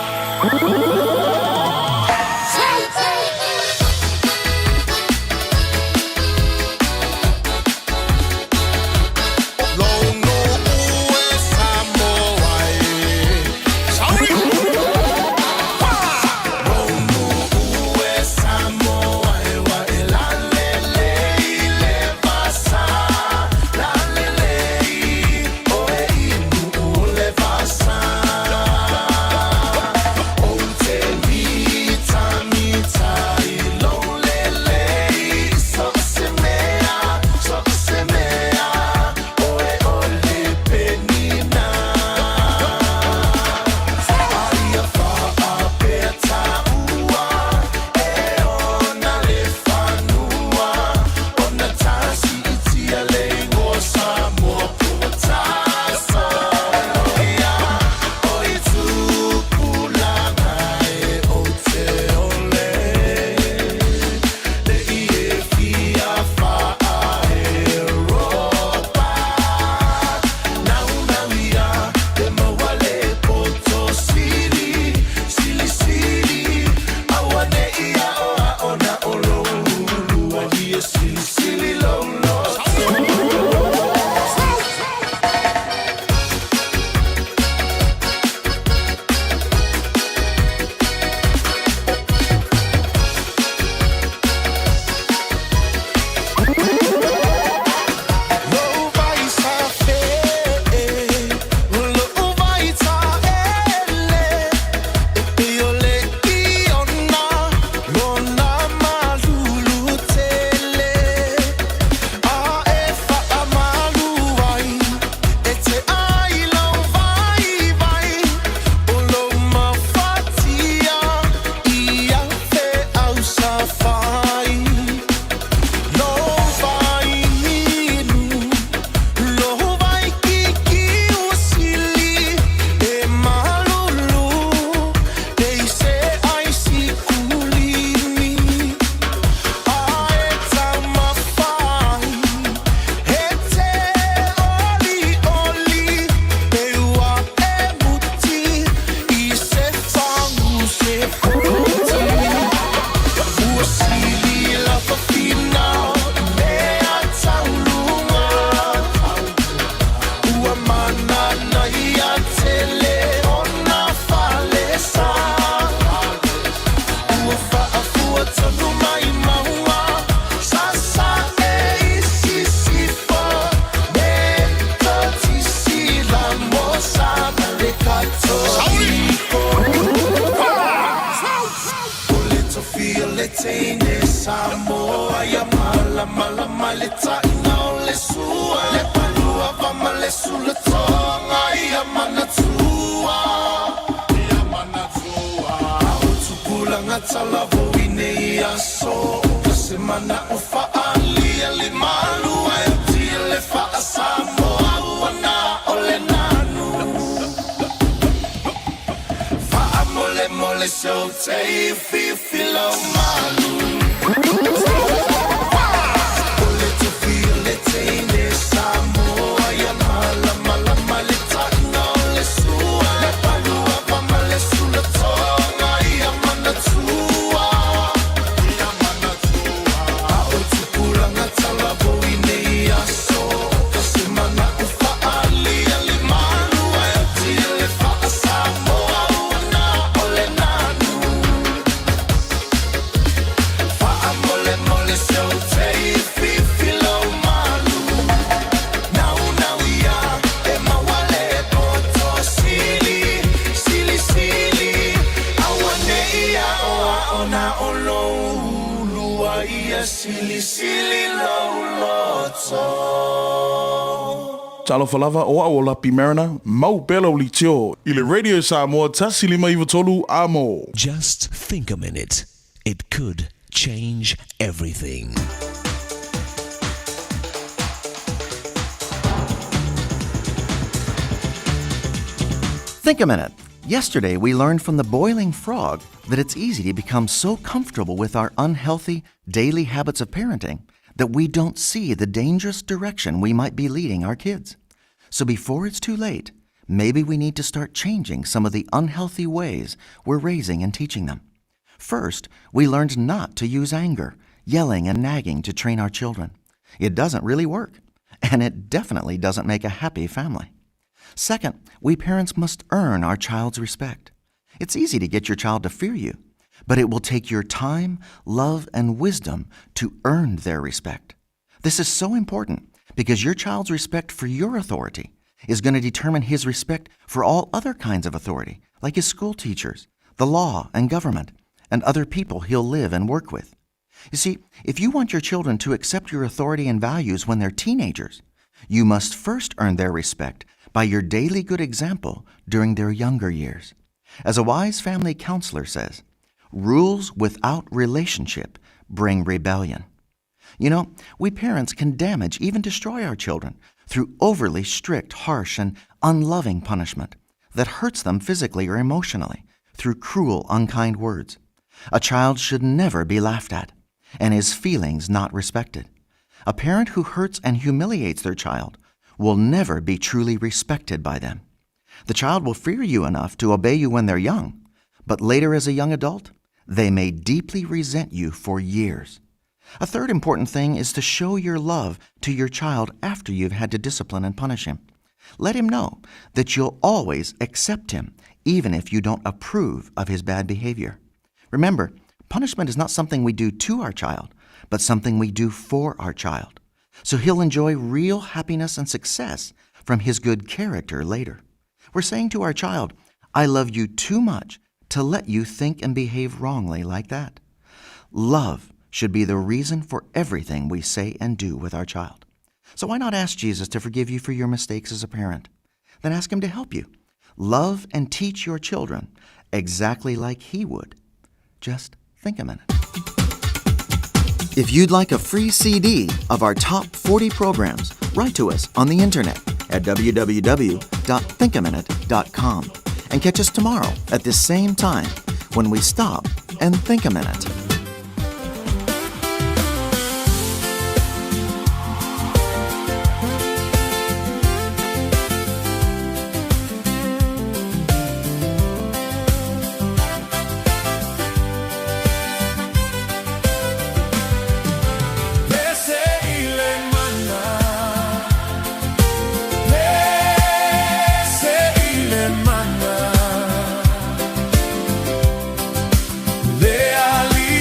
teine Samoa ya mala male taina o le sua le palua vama le sula tonga ia manatua au tupula ngatala voine ia so semana o faalia le malu ai tile fa Samoa wana ole nanu fa mole mole so te filo malu ole tu feel le teine Samoa ya mala male taina le sua le palua vama le sula tonga ia manatua au tupula ngatala voine ia so semana o faalia le malu ai tile fa Samoa wana ole nanu fa mole mole so te filo malu now ia e mawale poto sili awane ia ona olo lua ia sili loto Talo falava o lapi marina, mau pelo li tio, ile Radio Samoa tasili mai tolu amo. Just think a minute. It could change everything. Think a minute. Yesterday, we learned from the boiling frog that it's easy to become so comfortable with our unhealthy daily habits of parenting that we don't see the dangerous direction we might be leading our kids. So before it's too late, maybe we need to start changing some of the unhealthy ways we're raising and teaching them. First, we learned not to use anger, yelling, and nagging to train our children. It doesn't really work, and it definitely doesn't make a happy family. Second, we parents must earn our child's respect. It's easy to get your child to fear you, but it will take your time, love, and wisdom to earn their respect. This is so important because your child's respect for your authority is going to determine his respect for all other kinds of authority, like his school teachers, the law and government, and other people he'll live and work with. You see, if you want your children to accept your authority and values when they're teenagers, you must first earn their respect by your daily good example during their younger years. As a wise family counselor says, rules without relationship bring rebellion. You know, we parents can damage, even destroy our children through overly strict, harsh, and unloving punishment that hurts them physically or emotionally through cruel, unkind words. A child should never be laughed at, and his feelings not respected. A parent who hurts and humiliates their child will never be truly respected by them. The child will fear you enough to obey you when they're young, but later as a young adult, they may deeply resent you for years. A third important thing is to show your love to your child after you've had to discipline and punish him. Let him know that you'll always accept him, even if you don't approve of his bad behavior. Remember, punishment is not something we do to our child, but something we do for our child. So he'll enjoy real happiness and success from his good character later. We're saying to our child, I love you too much to let you think and behave wrongly like that. Love should be the reason for everything we say and do with our child. So why not ask Jesus to forgive you for your mistakes as a parent? Then ask him to help you. Love and teach your children exactly like he would. Just think a minute. If you'd like a free CD of our top 40 programs, write to us on the internet at www.thinkaminute.com and catch us tomorrow at this same time when we stop and think a minute. Leali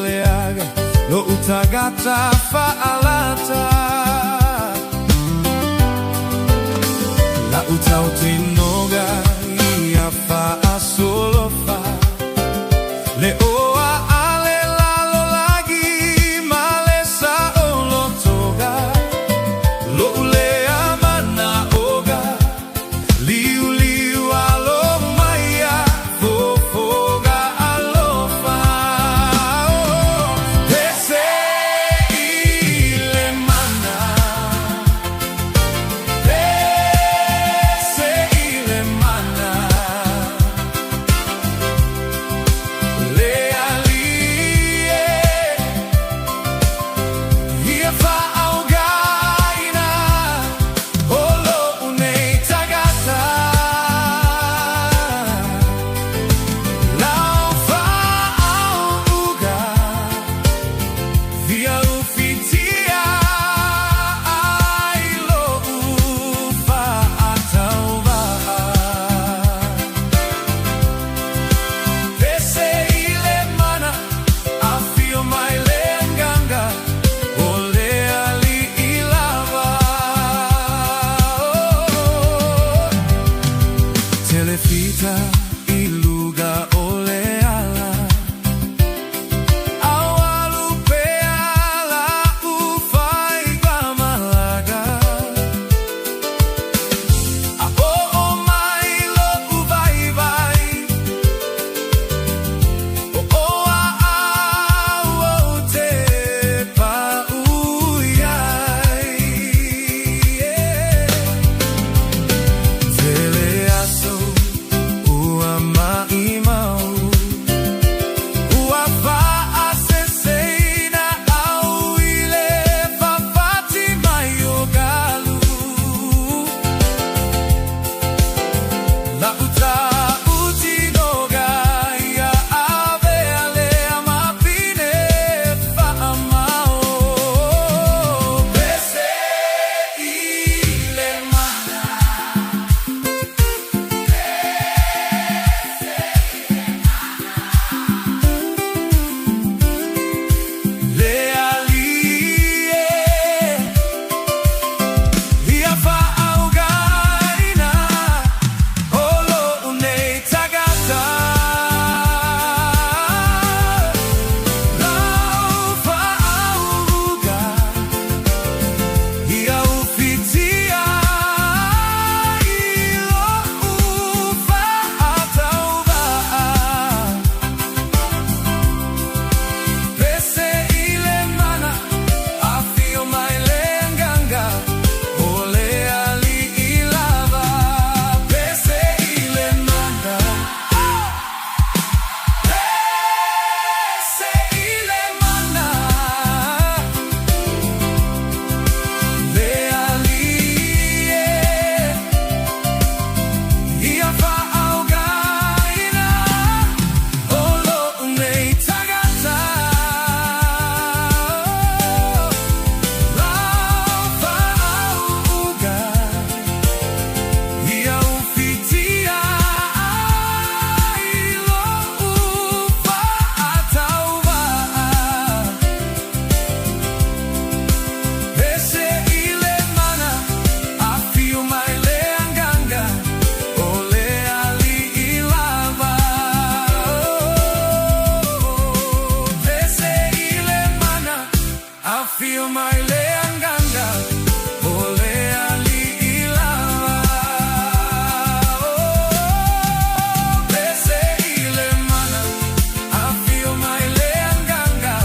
leaga lo utagata fa'alata la utautinoga ia fa'a solo fa le oa ale lalo lagi male sa olo toga lo ulea mana oga liu liu alo maya fofoga alofa pese ile mana pese ile mana le alie ia fa augaina olo unei tagata lau fa auga via ufitia ai lo ufa atauva pese ile mana I feel my lenganga ole ali ilava telefita iluga ole ala awalupea la ufai gamalaga apo o mai lo uvai vai o a o te pa uyai tele aso ua mai mau ua fa aseseina au ile fafati mai o galu la uta utinoga ia ave ale amapine fa amao pese ile mana le alie ia fa augaina olo unei tagata lau fa auga ia ufitia ilo ufa atauva pese ile mana I feel my lenganga ole ali ilava pese ile mana pese ile mana le alie ia fa augaina olo unei tagata lau fa auga ia ufitia ilo ufa atauva pese ile mana I feel my leanganga ole ali ilava pese ile mana I feel my leanganga ole ali ilava pese ile mana I feel my leanganga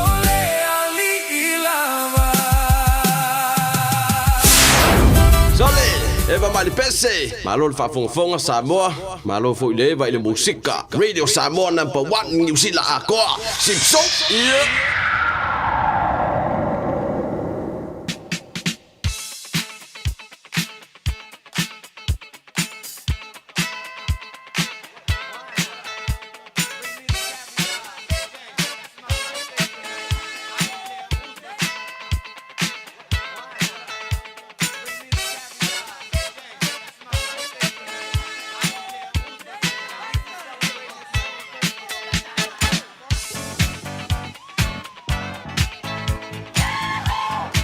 ole ali ilava Sole, eva mali pese. Malo le whafonga Samoa. Malo fo ile va ile musika. Radio Samoa #1 New Zealand akoa. Simpson. Yeah.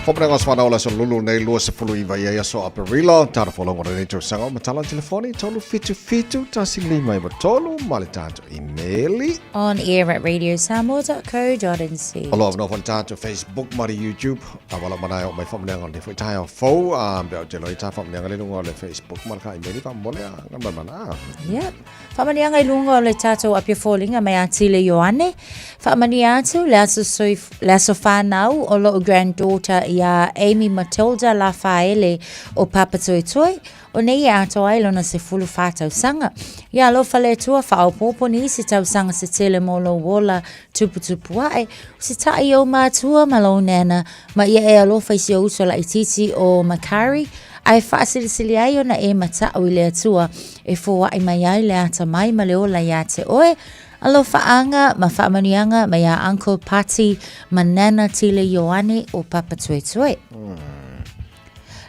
Fopnanga swana ola so lulu nei lua se fulu iwa ia so aperila tara folongo re to sanga matala telefoni tolu fitu tasili mai tolu malitato emaili on air at radiosamoa.co.nz. Alo no fontato Facebook mari YouTube awala mana mai fopnanga le fotai fo be jelo ita fopnanga le lungo le Facebook marka emaili fa mole ngamba mana. Yep. Famanianga lungo le tato apia falling mai atile Yoane. Famaniatu la sofanau o lo granddaughter ia Amy Matilda Lafaele o Papatoetoi o nei ato ai lona se fulu fatau sanga. Ia lo fale tua fa o popo ni se tau sanga se tele molo wola tupu ai. Se tai o matua malo nena ma ia e alofa isi o uso la ititi o Makari. Ai whaasirisili ai ona e mata o ile atua e fōa i mai ai le ata mai ma le ola ia te oe. Alo whaanga ma whaamanianga ma ia Uncle Pati ma Nana Tile Ioane o Papatoetoi.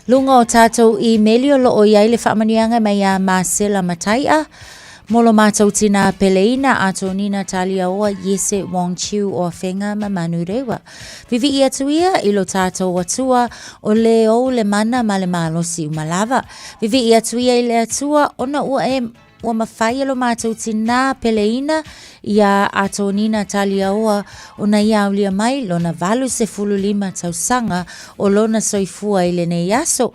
Lunga o tātou i melio lo o iai le whaamanianga ma ia Marcela Mataia. Molo mātou tina Peleina ato Nina Talia oa Yese Wong Chiu o Whenga ma Manu Rewa. Vivi ia tuia ilo tātou atua o leo le mana ma le malosi umalava. Vivi ia tuia i le atua ona ua e ua mawhai alo mātou tina Peleina ia ato Nina Talia oa ona ia aulia mai lona valu se fulu lima tau sanga o lona soifua i le nei aso.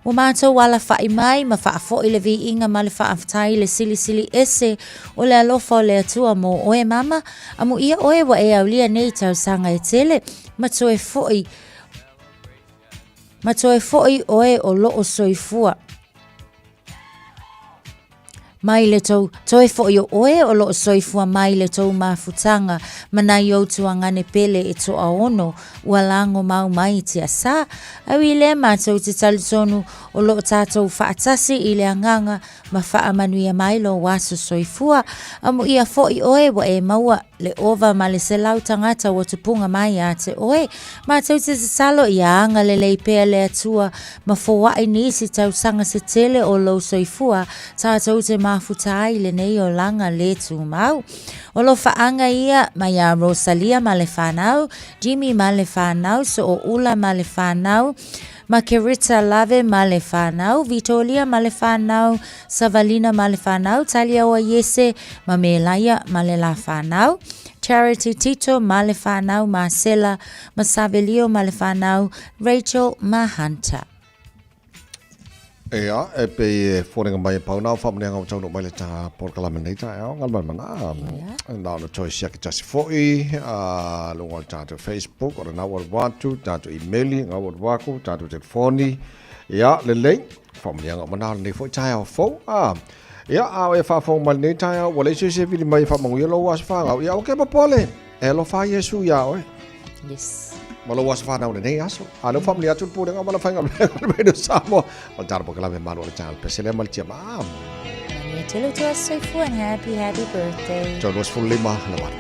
O mātou wala whai mai ma whaafo i le vi inga ma le whaaftai le sili ese o le alofa o le atua mo oe mama amu ia oe wa e aulia nei tau sanga e tele ma toe foi oe o loo soifua. Mai le tau, toe fo i oe o lo soifua mai le tau mafutanga, mana i outu angane pele e toa ono, ua lango mau mai te asa. Au i le mātou te talitonu o lo tātou whaatasi i le anganga, ma whaamanuia mai lo waso soifua, amu ia fo i oe wa e maua le ova ma le selau tangata wa tupunga mai a te oe. Mātou te salo i anga le leipea le atua, ma fo wai nisi tau sanga se tele o lo soifua, tātou te mafutai le nei o langa le tu mau. O lo whaanga ia mai a Rosalia ma le whanau, Jimmy ma le whanau, so o Ula ma le whanau, Makerita Lave ma le whanau, Vitolia ma le whanau, Savalina ma le whanau, Talia o Yese ma Melaya ma le la whanau, Charity Tito ma le whanau, Marcela ma Savelio ma le whanau, Rachel ma Hunter. Ea, e pe fōrenga mai pau nao whamunga o tauno mai le tā porkala menita eo, ngalman mana. Nao na toi siaki tasi fōi, lunga tātou Facebook, ora nao watu, tātou emaili, ngā waku, tātou telefoni. Ea, lelei, whamunga o mana nei fōi tāia o fō. Ea, au e whawhong mai nei tāia, wale se se vili mai whamangu ia lo was whangau. Ea, oke papole, e lo wha Yesu ia oe. Yes. Malo was fana o nei aso. Ano family atu pu nga mala fainga me samo. Al tarpo kala me mano le channel pesele mal tia ma. Tell it to us so fun. Happy birthday. John was full lima na wa.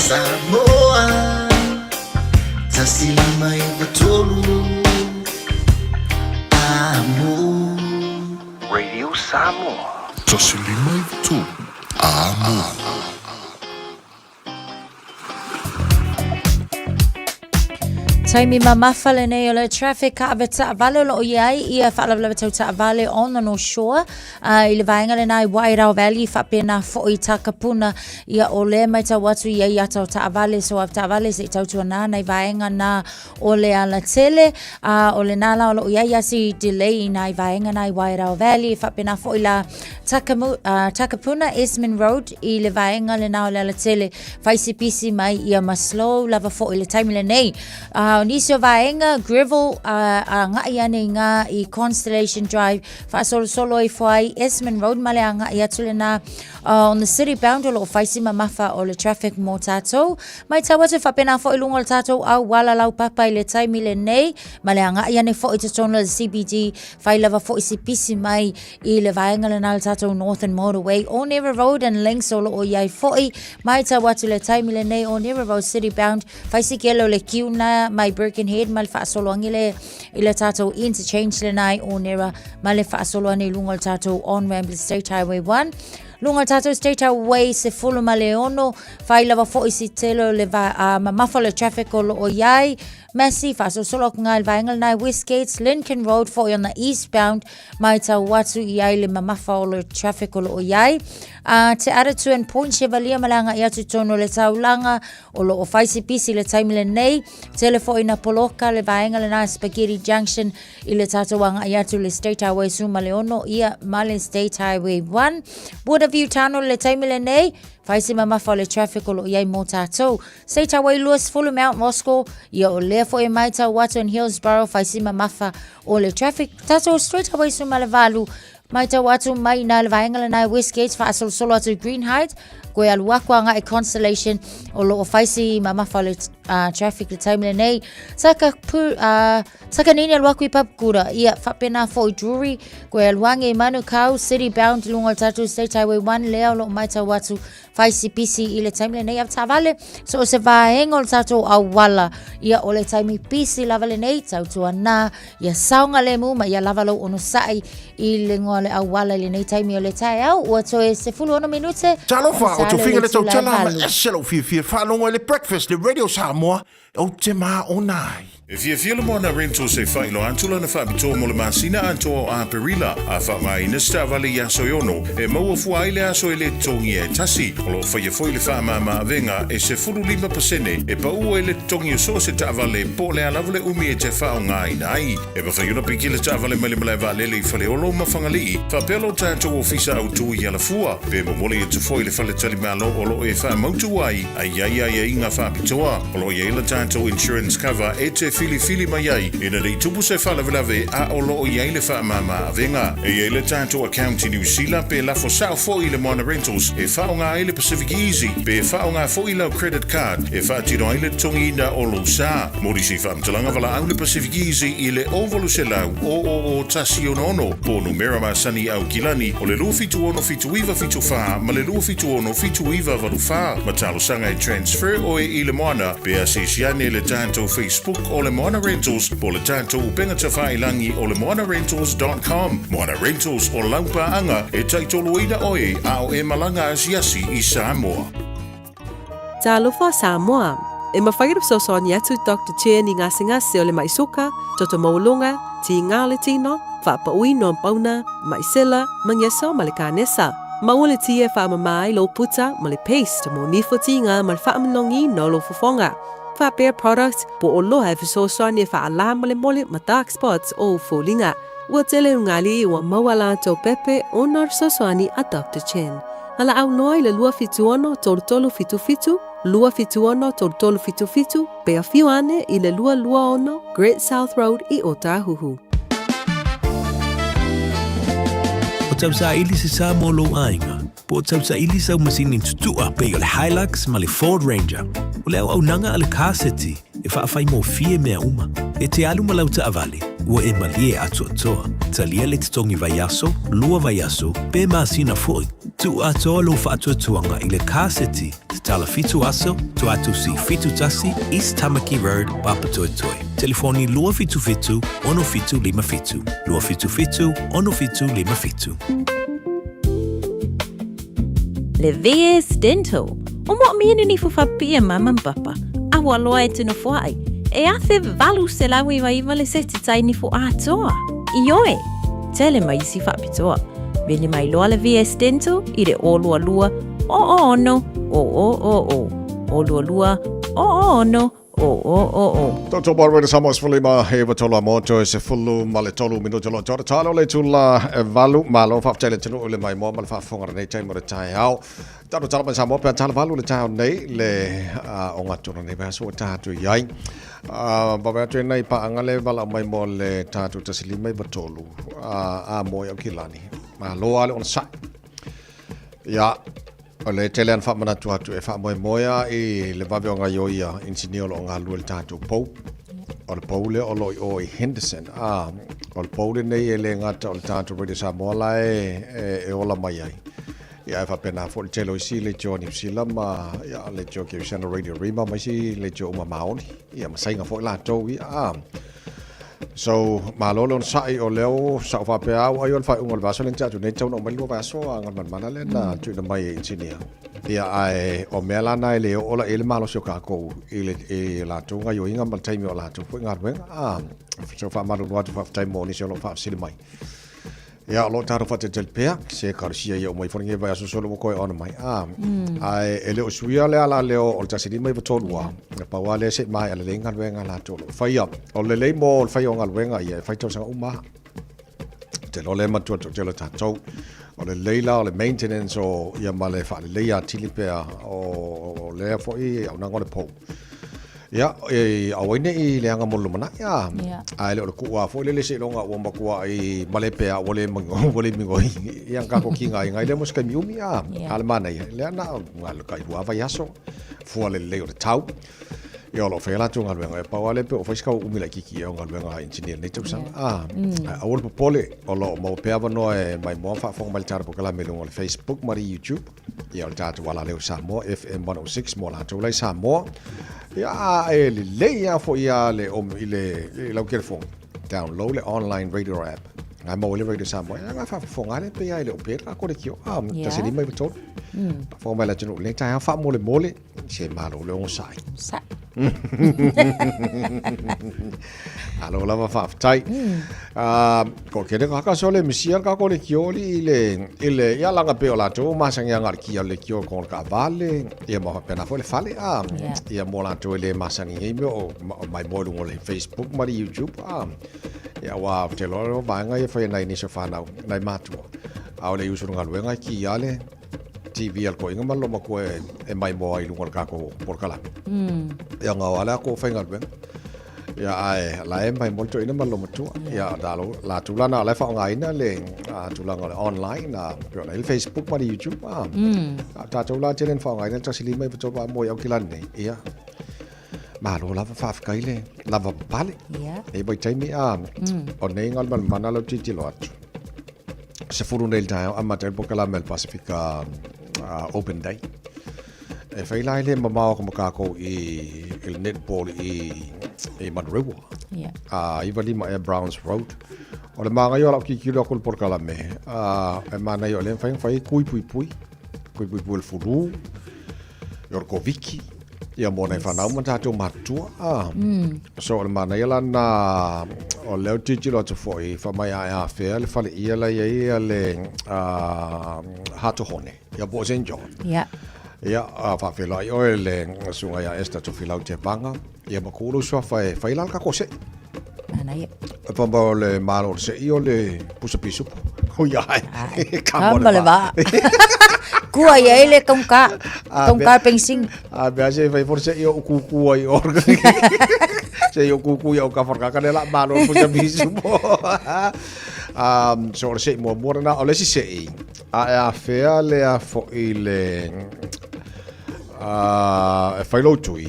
Samoa tasilima ivatolu amo Radio Samoa. Tasilima ivatolu amo. Taimi mamafa le nei o le traffic ka aveta avale lo iai ia whaalawala tau ta avale on the North Shore i le vaenga le nai Wairau Valley whapena fo I Takapuna ia o le mai tau watu ia ia tau ta avale so av ta avale se tau tuana nei vaenga na o le ala tele o le nala o lo iai asi delay nai vaenga nai Wairau Valley whapena fo I la Takapuna Esmond Road I le vaenga le na o le ala tele whaisi pisi mai ia maslow lava fo I le taimi le nei Nisio vaenga Greville ngai ane nga I Constellation Drive fa solo I fai Esmond Road male ngai atule na on the city bound o lo faisi mamafa o le traffic mo tato mai tawatu fa pena fo I lungo tato au wala lau papa I le taimi le nei male ngai ane fo I tatono le CBD fai lava fo I sipisi mai I le vaenga le nal tato Northern Motorway o Nera Road and links o lo o iai fo I mai tawatu le taimi le nei o Nera Road city bound faisi kelo le kiuna mai Birkenhead mal fa soloangi le ila tato interchange le nai o Nera male fa soloani lungo tato on Ramblin State Highway 1 lungo tato State Highway se fulu maleono fai lava fo I si telo le mamafa le traffic o lo o iai Messi fa solo ngai vaengal nai Westgates Lincoln Road for on the eastbound mai tau watu iai le mamafa o le traffic o lo o iai te aratu and Point Chevalier malanga ia tu tono le taulanga o lo o faisi pisi le taimi le nei telefo ina poloka le vaengal nai Spaghetti Junction I le tatawanga ia tu le State Highway suma leono ia Male State Highway 1 Borderview Tunnel le taimi le nei faisi mamafa le traffic o lo iai mo tatou State Highway Lewis Full Mount Moscow ia o le fo I mai tau watu in Hillsborough faisi mamafa o le traffic tatou Straight Highway suma le valu mai tau watu mai na le vaenga le nai Westgate fa solo atu Green Heights koe aluakua nga I Constellation o lo o faisi mamafa le traffic le taimi le nei saka nini aluaku I Papakura ia whapena fo I Drury koe aluange I Manukau city bound lungo tatu State Highway 1 lea o lo mai tau watu faisi pisi I le taimi le nei av tavale so o se vaenga o le tatu awala ia o le taimi pisi lava le nei tau tua na ia saunga le mu ma ia lava lo ono sai I le ngoa le awala le nei taimi o le tai au ua toe se fulu ono minute Talofa o tu finga le tau tala ma eselo fia whanonga le breakfast le Radio Samoa o te maa o nai. E fia le moana rento se whaino antula na whaapitoa mo le masina antoa a Perila a whaamai na stavale i aso iono e maua fua ile aso ele tongi e tasi o lo whaia foi le whaamama venga e se furu 5% e pa ua ele tongi o so se tavale po le alavale umi e te whao ngai nai e pa whaiona piki le tavale mele mele valele I whale olo mawhangali whapelo tātou ofisa au tui ala fua pe momoli e tu foi le whale tali malo o lo e whaamautu ai ai inga whaapitoa o lo ia ila tātou insurance cover e te fili mai ai ina rei tupu se whalavelave a o loo i eile whaamama avenga e eile tātou account I New Zealand pe la fo sao fo I le Moana Rentals e whaonga eile Pacific Easy pe whaonga fo I lau credit card e whaatino eile tongi ina o lo sa mori si whaamtalanga wala au le Pacific Easy I le ovalu se lau o tasi ono po numera ma sani au kilani o le lua fitu ono fitu iwa fitu wha ma le lua fitu ono fitu iwa varu wha ma talo sanga e transfer o I le Moana pe a se siane le tātou Facebook o le Moana Rentals po le tātou upenga ta whailangi o le moanarentals.com Moana Rentals o laupaanga e taitolo ina oe a o e malanga asiasi I Samoa. Talofa Samoa. E mawhairu sosoni atu Dr. Chen I ngasi o le maisoka, toto maulunga, ti ngā le tino, whaapa ui no pauna, maisela, mangyesa ma le kānesa. Maua le tia whaamamai lo puta ma le paste mo nifotinga ma le whaamanongi no lo fufonga. Whapea products po o loha e whisosoni e whaalama le mole ma dark spots o fulinga. Ua tele ungali ua maua lanto pepe o nar sosoni a Dr. Chen. Ala au noi le lua fituono tolu fitu, lua fituono tolu fitu, pea fiuane I le lua ono Great South Road I Otahuhu. O tau sa ili se sa molo ainga, po o tau sa ili sa umasini tutua pe o le Hilux ma le Ford Ranger. O le au nanga ale car city, e whaafai mo fie mea uma, e te alu malau ta avale, ua e malie atua toa, talia le te tongi vai aso, lua vai aso, pe maasina foi, tu atoa lo whaatua tuanga i le kaseti, te tala fitu aso, tu atu si fitu tasi, East Tamaki Road, Papatoetoe. Telefoni lua fitu fitu, ono fitu lima fitu, lua fitu fitu, ono fitu lima fitu. Le VS Dental. O mo mieni ni fu fapia mama papa. Awa loa e tino fuai. E athe valu se lawi wa iwa le seti tai ni fu atoa. Ioe. Tele mai si fapitoa. Veni mai loa le VS Dental i le o lua lua. O no. O. O lua lua. O no. O. Toto barwede samos fulima heva tola moto se fulu male tolu minuto lo jora talo le tula valu malo fa tele tulu le mai mo mal fa fonga nei tai mo tai au talo tala sa mo pe tala valu le tai nei le onga tulu nei ba so ta tu yai ba ba tu nei pa angale bala mai mo le ta tu tasili mai batolu a mo ya kilani ma lo ale on sa ya ole telen fa mana tu atu e fa moya i le vave nga yo ia engineer lo nga luel tatu po ol pole olo o Henderson ol pole nei ele nga tol tatu radio sa mola e ola mai ai ia fa pena fo telo si le Johnny sila ma ya le jo ke channel radio rima mai si le jo ma maoni ia ma sai nga fo la to so malolo sai o leo sa fa pe au ai ol fa ungol vaso len tatu nei tau no mai lo vaso ngal man mana le na tu na mai engineer ia ai o mela na le ola ele malo so ka ko ile e la tunga yo inga mal time o la tu foi ngar wen so fa malu lo tu fa time mo ni so lo fa sil mai ia lo taru fa te telpea se karsia yo mai fornge vai so solo ko on mai ai ele o suia le ala le o tasidi mai votolua pa wale se mai ala le ngal wen ala to fa ia o le mo fa yo ngal wen ai fa to sa uma te lo le ma tu te lo tatou o le leila o le maintenance o ia male fa le leia tilipea o le fo i au nangole po ia e awene i le anga molu mana ia ai le ku wa fo le se longa o makua i male pe o le mingo ia ka ko kinga ngai le muska miumi almana ia le na ngal kai wa va yaso fo le le o tau ia lo fela tu ngal wenga pa wale pe o fiska o mila kiki o ngal wenga engineer ne tu sang awol po pole o lo mo pe ava no e mai mo fa fong mal tar po kala melo ngol Facebook mari YouTube ia o tatu wala le Samoa FM 106 mo la tu le Samoa ia le ia fo ia le o ile lo ker fong download le online radio app ngai mo le radio Samoa nga fa fong ale pe ia le o pe ko le kio ta se ni mai betot fo mai la tu le ta fa mo le se malo le on sai alo lava fa tai ko kede ka so le misia ka ko le kioli ile ya langa pe ola to ma sang yang ar ki le kio ko ka vale ia mo pena fo le fale ia mo la to le ma sang ngi mo mai mo lu le Facebook ma YouTube ia wa te lo va nga ia fa nai ni so fa na nai matu au le usu nga lu nga ki ale TV al ko inga malo ma ko e mai mo ai lungal ka ko por kala ya nga wala ko fengal ben ya ai la em mai molto ina malo matu ya dalo la tulana la fa nga ina le tulanga online na pe na Facebook ma YouTube ta tula telen fa nga ina ta sili mai to ba mo ya kilan nei ya ma lo la fa fa kai le la va pale e bai tai mi o nei ngal man manalo titi lo se furu nel ta amateur pokala mel Pacifica open day e fai lai le mama ko makako i il netball i Madrewa i vali ma Browns Road o le manga yo la ki ki lo ko por kala me e mana yo le fai kui pui el furu Yorkoviki ia mo nei fanau ma tatou matua so le mana ia lana o leo titi lo te foi fa mai a fe le fale ia la ia le hato hone ia bo senjo ia fa fe la o le sunga ia esta to filau te panga ia ma kulu so fa la ka kose ana ia pa ba le malo se io le pusa pisu o ia kamo le ba kua ia ele kongka pensing bia se vai for se io kuku ai orga se io kuku ia ka forka ka la malo pusa pisu so se mo na o le si a fea le a fo ile fai lo tui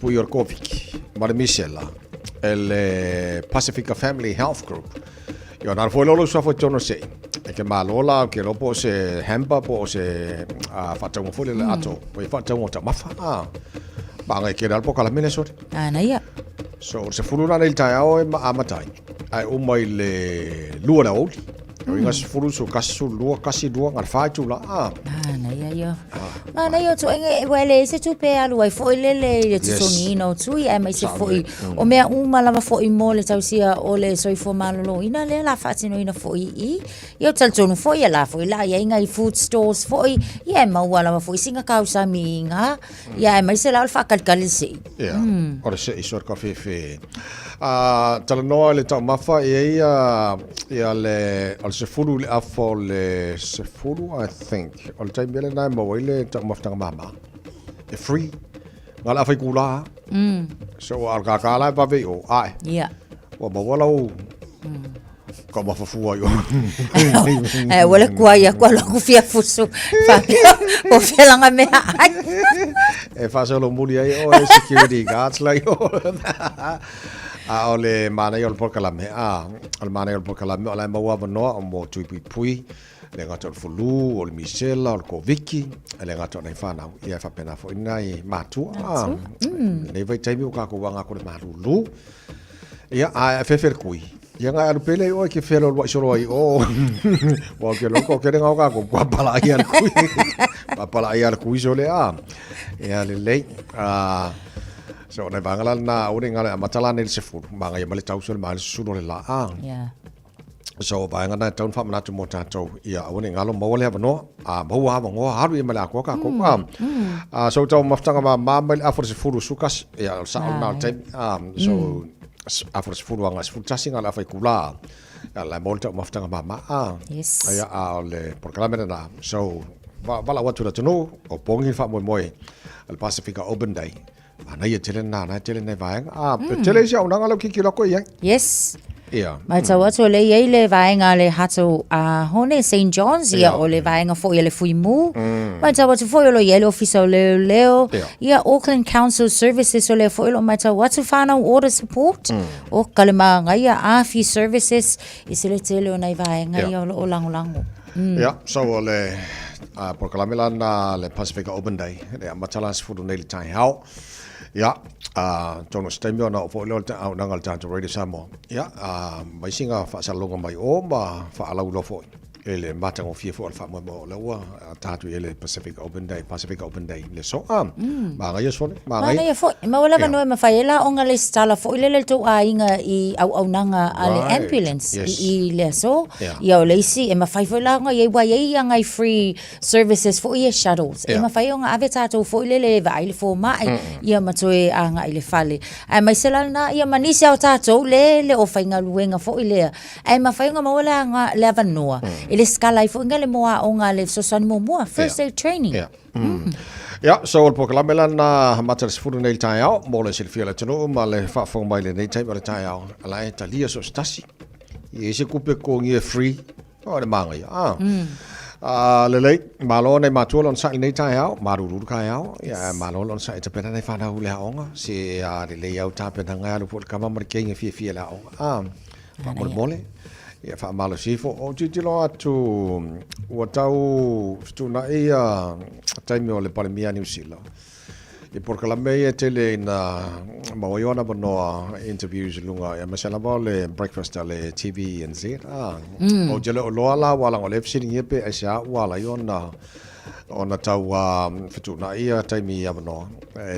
pui Yorkovik Mare Michela, ele Pacifica Family Health Group. Yo na foi lolo só foi tono sei. E que malola que lo po se hemba po se fa tau foi le ato. Foi fa tau ta mafa. Ba ngai ke dal po kala mine sot. Ana ia. So se fuluna nei tai ao e amatai. Ai o mai le lua na oli. O inga se fulu so kasu lua kasi dua ngar fa tu la. Ana ia ia. Ana ia tu enge wele se tu pe alu ai foi le tu soni no tu ia mai se foi. O mea uma lava foi mo le tau sia o le soi fo malolo ina le la fa tino ina foi I. Ia tal tonu foi la foi la ia inga I food stores foi. Ia ma wala foi singa kausa minga. Ia mai se la fa kalkal se. Ia. Ora se isor ka fe. Tala noa le tau mafa ia le al se furu le afo le se furu I think al tai mele nai mo ile tau maftanga mama e free ngala fa kula so al ka kala pa ve o ai ia wa mo wala o ko ma fa fu yo wala kwa ya kwa lo fia fusu fa o felanga me ai e fa solo muli ai o security guards la yo ole mana yo por kala me al mana yo por kala me ala maua no mo tui pui le gato fulu o le Michela o ko Vicky le gato nei fana ia fa pena fo nai matu nei vai tai mi ka ko wanga ko le marulu ia a fefer kui ia nga alu pele o ke felo lo solo ai o wa ke lo ko ke nga ka ko pala ia kui pala ia kui sole ia le so na bangala na uri ngala matala nel sefur manga ya male tausul mal suno le la so banga na taun fa mana tu mota to ya uri ngalo mawale bano mo wa ngo haru ya mala ko ka ko so to maftanga ma mal afur sefur sukas ya sa na time so afur sefur wanga sefur tasing ala fa kula la molta maftanga mama yes ya le programa na so bala watu la tuno o pongi fa moi al Pacifica Open Day ana ia tele na tele nei vaenga tele sia una ngalo kiki loko ia yes ia mai tawa to le ia le vaenga le hato hone St John's ia o le vaenga fo ia le fui mu mai tawa to fo lo yellow officer leo ia Auckland Council Services o le fo lo mai tawa to final order support o kalema ngai afi services isele tele nei vaenga ia o lango ia so le por kalamela na le Pacific Open Day le matala sfudu nei tai hao ya tono stemio na fo lo ta au nangal ta radio Samoa ya mai singa fa salonga mai o ma fa ala ulo fo ele matango fie fo fa mo le wa ta tu ele Pacific Open Day le so ma ga yeso ma ga fo ma wala ba no ma fa ela onga le stala fo ile to ainga I au nanga ale ambulance I le so ya le si e ma fa fo la nga ye wa ye nga free services fo ye shuttles e ma fa onga aveta to fo ile le va ile fo ma ia ma to e anga ile fale ai mai sela na ia manisi au tato le o fa nga luenga fo ile ai ma fa nga ma wala nga le vanoa ele skala I fo ngale moa onga le sosani mo first aid training ja so el proclamela na mater sfuru nei tai au mo le silfia le tino ma le fa fo mai le nei tai le tai au ala italia so stasi e se kupe ko ngi free o le manga le le malo nei matulon sa nei tai au maruru kai au ya malo sa ita pena nei fa na ule onga se le au ta pena nga lu por kama mar kenga fie la onga pa mole ia fa malo sifo o titilo atu o tau stuna ia taimi o le palemia New Zealand e por kala mea tele na mawaiona bonoa interviews lunga e masala le breakfast le TV and Z o jele o loala wala o lep sitting yepe asia wala yona ona tau fituna ia taimi ia bonoa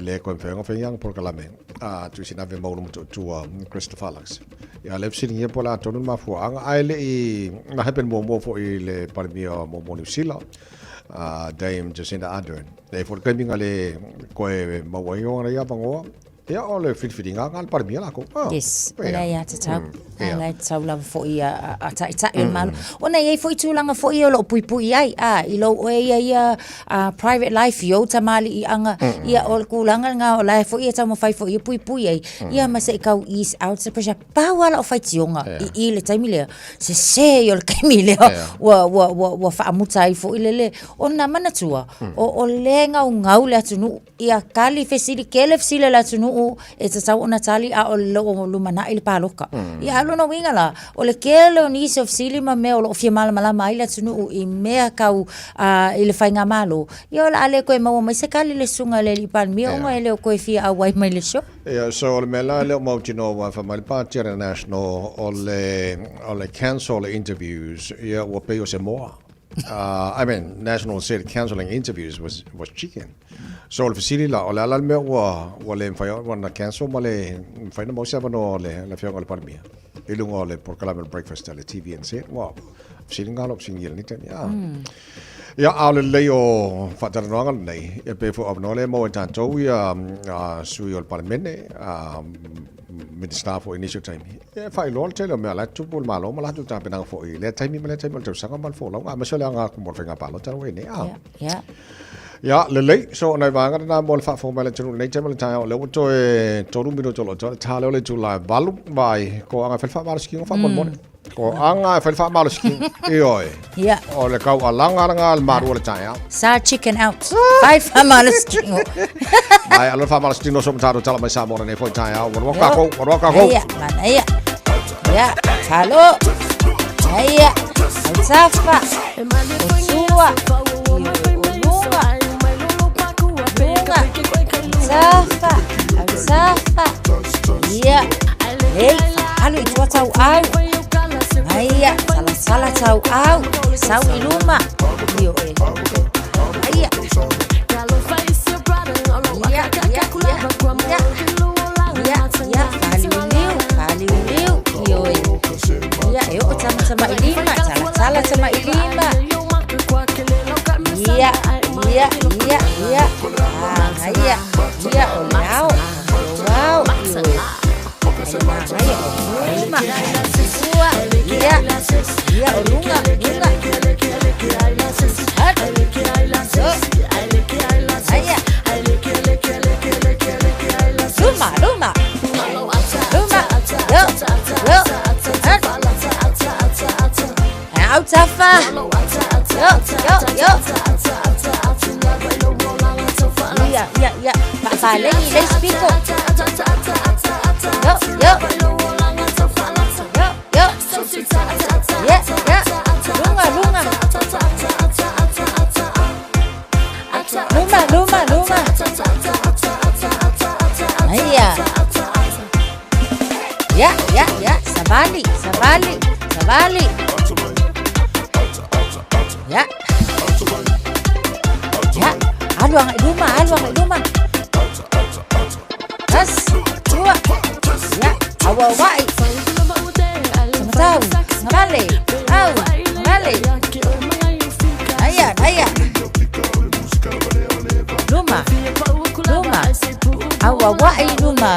le ko fenga fenga por kala me tu sinave mo tu Christopher Lux ya lep sitting yepe la tonu ma fu anga ai le na happen mo fo le palemia mo New Zealand Dame Jacinda Ardern. They for coming ale koe mawayo na ya bango. Ya ole fittinga ngal par mia la ko. Yes. Ela ya tata. Ela tau la fo ia ata ita el mal. Ona ye fo itu langa fo ia lo pui ai I lo e ia private life yo tamali I anga ia ol kulanga nga ola fo ia tamo fai fo ia pui ai. Ia ma se kau is out se pressure power la fai tionga I le taimile se yo le kaimile wa fa mutai fo ile ona mana tua o lenga ngau le tunu ia kali fesili kele fesili la tunu nuu e te tau ona tali a o lo o lumana i le paloka. Ia alo na winga la, o le kele o nisi of sili ma mea o lo fia malama i le tunu i mea kau i le whainga malo. Ia o la ale koe maua mai se kali le sunga le li pan mea o mai le o koe fia a wai mai le show. Ia, so o le mea la leo mau tino wa fa mai le Party International o le cancel le interviews ia ua pei o se moa. I mean, National said cancelling interviews was chicken. So le fasili la o le ala mea ua le mwhai wana cancel ma le mwhai na mau siapa no le whianga le paramia. Ilunga o le Proclamation Breakfast le TVNZ. Wow. Fasili ngalo singi ni tani. Ia au le leo whataranoanga nei. E pe fu abno le mo tantou ia sui o le paramene Minister for initial time. E fai lo te le mea la tupu le malo ma la tu tapena fo i le time ma le time le sanga mal fo lo ma so le nga ko mo fenga palo ta we ne a. Ya le le so na vanga na mo fa fo ma le tunu nei time le ta le to e toru mino to lo ta le tu la balu vai ko anga fa ma ski fa mo mo ko anga fa ma ski e oi. Ya. O le kau alanga nga al maru le ta ya. Sa chicken out. Five fa ma ski. Ai alo fa ma ski no so mtaro tala mai sa mo ne fo ta ya. Wa ka ko. Ya, mana ya. Ya, halo. Iya, Safa. Osua. Safa. Iya. Hey, halo itu tahu au. Iya, salah tahu au. Sau iluma. Yo. Iya. Sama ilima, salah sama ilima. Iya. Wow. Ilima. Iya, lunga. Luma. Yo. Out Safa. Yo. Iya. Pak let's speak up. Yo. Yo. Lunga. Luma. Iya. Ya. Sabali. Ya. Aluang luma. Tas. Dua. Ya. Awal-awal. Tahu. Ngale. Ayah. Luma. Awal-awal luma.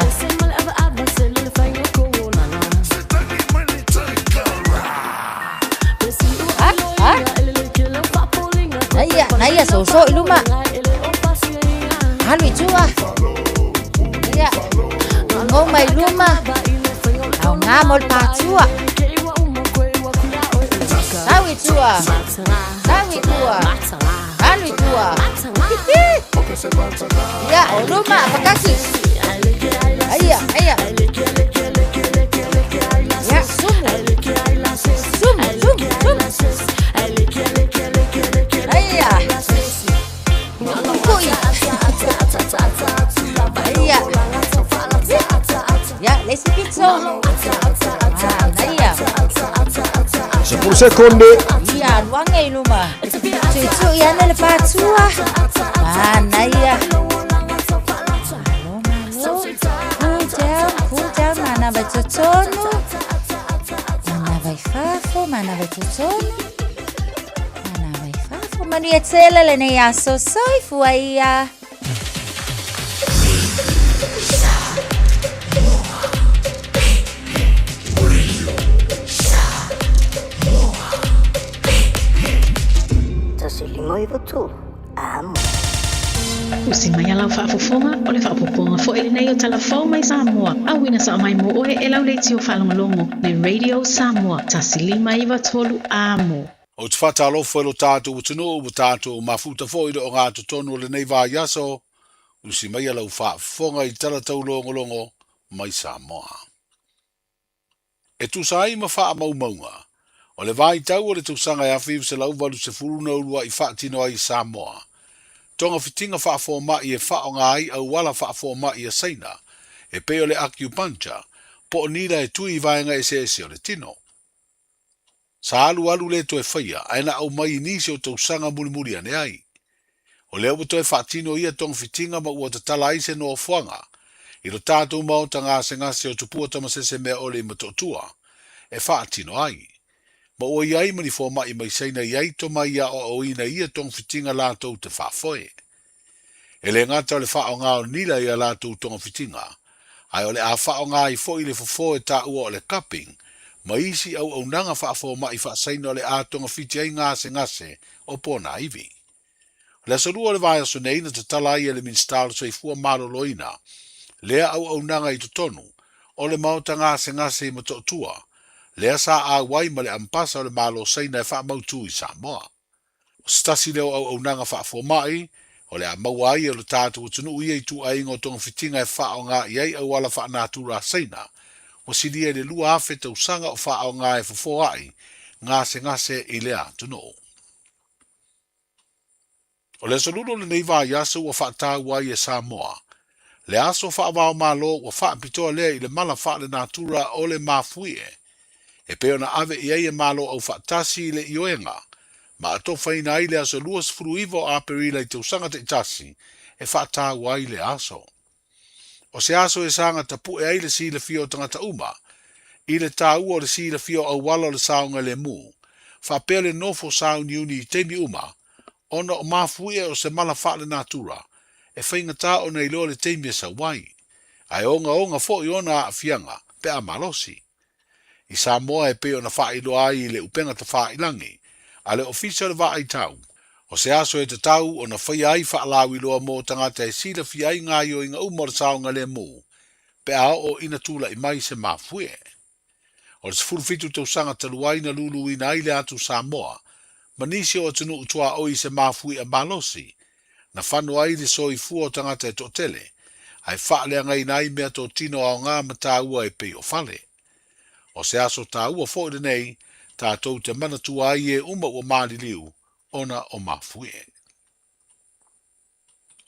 Naya so iluma. Halwi tua. Iya. Ngau mai luma. Au ngamol patua. Sawi tua. Halwi tua. Ya, luma pakaki. Ayah. Ya, sumu. Ya, let's speak so. Iya. 10 sekunde. Iya, luangnya iluma. Cucu ya le patua. Mana ya? Cool down, mana betotonu. Mana vai fafo, mana betotonu. Maria Tela le ne aso soi fuaia. Moi votu. Amo. Usi mai ala whaafofonga o le whaapoponga fo ele nei o talafau mai Samoa. Awina sa mai mo oe e lau leiti o whalongolongo le Radio Samoa. Tasilima iwa tolu amo. O te whatalofo e lo tātou o tino o tātou o mafuta fo i o ngātou tonu o le nei vā yaso usi mai alau whaafonga I tala tau longo mai Samoa. E tu sai ma wha maunga, o le vai tau o le tausanga e awhi se lau walu se furu na urua I whaatino ai Samoa. Tonga fitinga whaafoma I e whaonga ai au wala whaafoma I a seina, e peo le acupuncture, po o nira e tui vaenga e se o le tino. Sa alu le to e whaia, aina au mai nisi o tausanga muri ane ai. O leo to e whaatino ia tonga fitinga ma ua tatala ai se no fuanga, I lo tātou mau ta ngase o tupua tamasese mea ole I matotua, e whaatino ai. Ma ua iai mani fōma I mai seina iai to mai ia o ina ia tonga fitinga lātou te whaafoe. E le ngata o le whao ngā o nila ia lātou tonga fitinga, ai o le a whao ngā I fo I le fofo e tā ua o le cupping, ma isi au nanga whaafoma I whaasaina o le a tonga fiti ai ngase o pōna iwi. Le sarua le vai aso nei na te tala I le minstalo so I fua malo loina, lea au nanga I totonu, o le mauta ngase I matotua, lea sa a wai ma le ampasa o le malo seina e wha mautu I Samoa. O stasi leo au nanga whaafomai, o le a mauai o le tātou tunu ia I tu aingo tonga fitinga e wha o ngā iai au wala wha nātura seina, o sidia le lua afe tau sanga o wha o ngā e fofo ai, ngase I lea tunu. O le saludo le neiva yasu o wha tā wai e Samoa, le aso wha wao malo o wha pitoa lea I le mala wha le nātura o le mafuie, e peo na ave I e malo au wha tasi I le ioenga, ma ato whaina I le aso luas fruivo a perila I tausanga te tasi, e wha tā wai le aso. O se aso e sanga tapu e ai le si le fio tangata uma, I le tā ua le si le fio au wala le saunga le mu, wha pea le nofo saun yuni I temi uma, ona o mafuie o se mala wha le nātura, e whaingata o nei loa le teimia sa wai. Ai onga fo I ona a fianga, pe a malosi. I Samoa e peo na wha ilo ai le upenga ta wha ilangi, a le ofisa le wa ai tau. O se aso e te tau o na whai ai wha alawi loa mō tangata e sila fi ai ngā yo inga umar saonga le mū, pe a o ina tula I mai se mafue. O le sifuru fitu tau sanga taluai na lulu ina ai le atu Samoa, manisi o tunu utua oi se mafui a malosi, na whanu ai le soi fua tangata e totele, ai whaalea ngai nai mea tō tino ao ngā mata ua e pei o whale. O se aso tā ua fo I nei, tā tau te manatua ai e uma ua maali liu, ona o mafue.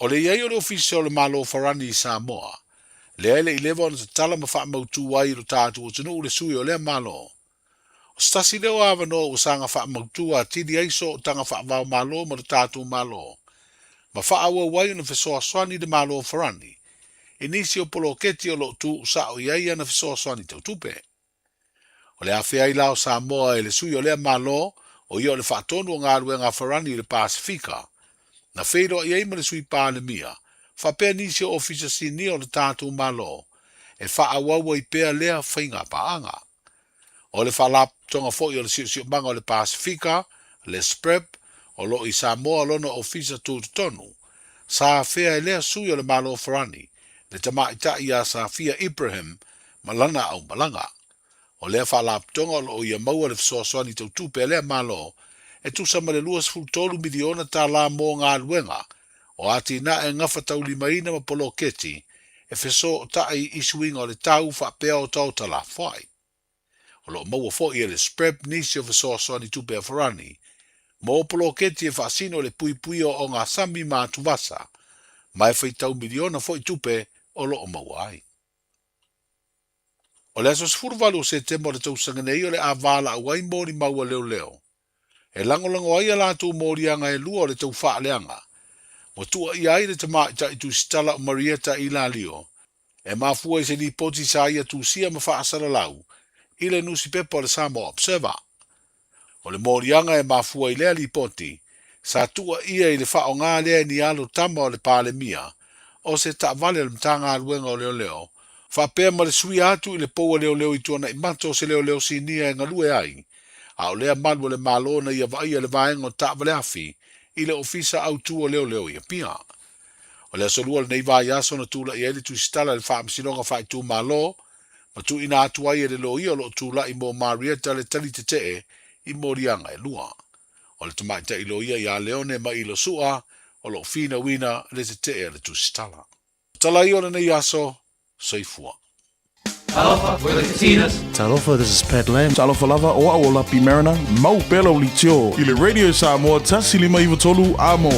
O le iei o le ofisi o le malo farani I Samoa, le ele I lewa ona te tala ma wha mautu ai ro tātu o tunu le sui o le malo. O stasi leo awa no o sanga wha mautu a tidi aiso o tanga wha wau malo ma ro tātu malo. Ma wha awa wai ona fesoa swani de malo farani, inisi o polo keti o lo tu sa o iei ana fesoa swani tau tupe. O le awhi ai lao Samoa e le sui o le malo, o ia o le whaatonu o ngā rue ngā wharani le Pasifika, na whero I eima le sui pālemia, whapea nisi o ofisa sini o le tātou malo, e whaawawa I pēa lea whainga paanga. O le whalap tonga fo I o le siu manga o le Pasifika, le SPREP, o lo I Samoa lono ofisa tūtonu, sa whea e lea sui o le malo wharani, le tamaita I a sa fia Ibrahim, malana au malanga. O lea whalap tonga o ia maua le fsoaswani tau tupe lea malo, e tu sama le luas fultolu miliona tā la mō ngā luenga, o ati na e ngafa tau limaina ma polo keti, e feso ta I isuinga o le tau whapea o tau tala whai. O lo maua fo I le SPREP nisi o fsoaswani tupe a wharani, mo polo keti e whaasino le pui o ngā sami mā tuvasa, mai whai tau miliona fo I tupe o lo o maua ai. O le aso sfurvalu se temo le tausanga nei o le avala a wai mori maua leo. E langolango ai ala tu mori anga e lua o le tau wha leanga. Mo tua I ai le tamaita I tu stala o Marieta I la lio. E mafua I se li poti sa ia tu sia ma wha asara lau. I le nusi pepa o le Samoa Observer. O le mori anga e mafua I lea li poti. Sa tua ia I le wha o ngā lea ni alo tama o le pāle mia. O se ta vale le mtanga aluenga o leo. Whapea ma le sui atu I le poua leo I tuana I mato se leo si nia e ngalue ai. A o lea malu le malona I a vai le vaenga o ta vale afi I le ofisa au tua leo I a pia. O lea solua le nei vai aso na tula I ele tu stala le whaamsinonga whai tu malo, ma tu ina atu ai le lo I o lo tula I mo Marieta le tali te te I morianga e lua. O le tamaita I lo ia I a leone ma I lo sua, o lo fina wina le te le tu stala. Tala i o nei aso, soifua. Talofa, this is Pat Lam. Talofa lava o awola pi marina. Mau pelo li tio. I le Radio Samoa tasi lima iwa tolu amo.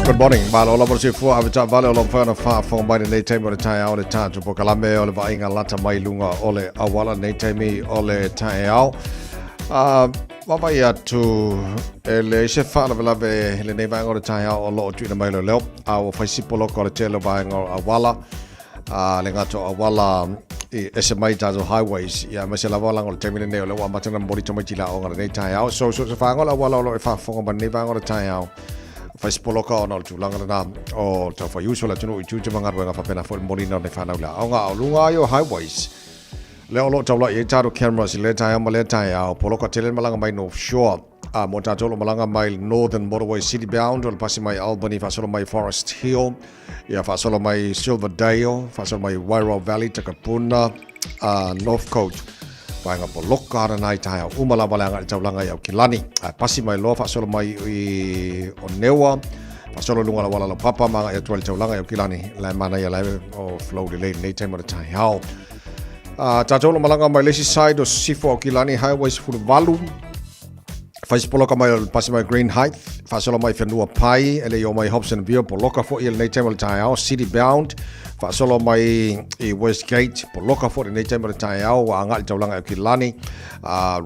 Good morning. Malo la borsi fu avita vale o lomfa fa fo mai nei time o le tai ao le tatu po kalame o le vainga lata mai lunga o le awala nei time o le tai ao. Wapa ia tu le se fa la vela le nei vainga o le tai ao o lo tu na mai lo leo. Au fa si polo ko le tele vainga o awala. Le ngato awala e se mai tazo highways ia ma se la wala ngol time nei o le wa matana mori to mai tila o nei tai ao. So fa ngol awala o le fa fo mai nei vainga o le tai ao. Fais poloka o nol tulanga na o ta fa usual la tunu i manga wenga fa pena fo molina ne fa naula o lunga yo highways le o lo tawla e taro cameras le ta ma le ta ya poloka tele malanga mai no shore mo ta tolo malanga mai northern motorway city bound o pasi mai Albany fa solo mai Forest Hill ya fa solo mai Silverdale fa solo mai Wairau Valley Takapuna North Coast Painga po loka ara nai taia umala balanga taulanga ia kilani pasi mai lo fa solo mai o newa fa solo lunga wala lo papa manga ia tual taulanga ia kilani la mana ia la o flow delay nei time o tai hao ta tolo malanga mai lesi side o sifo kilani highways full valu fa poloka mai pasi mai Green Height fa solo mai fenua pai ele yo mai Hobson View poloka fo il nei time o tai hao city bound fa solo mai i Westgate poloka fo nei time o tai hao wa ngal taulanga kilani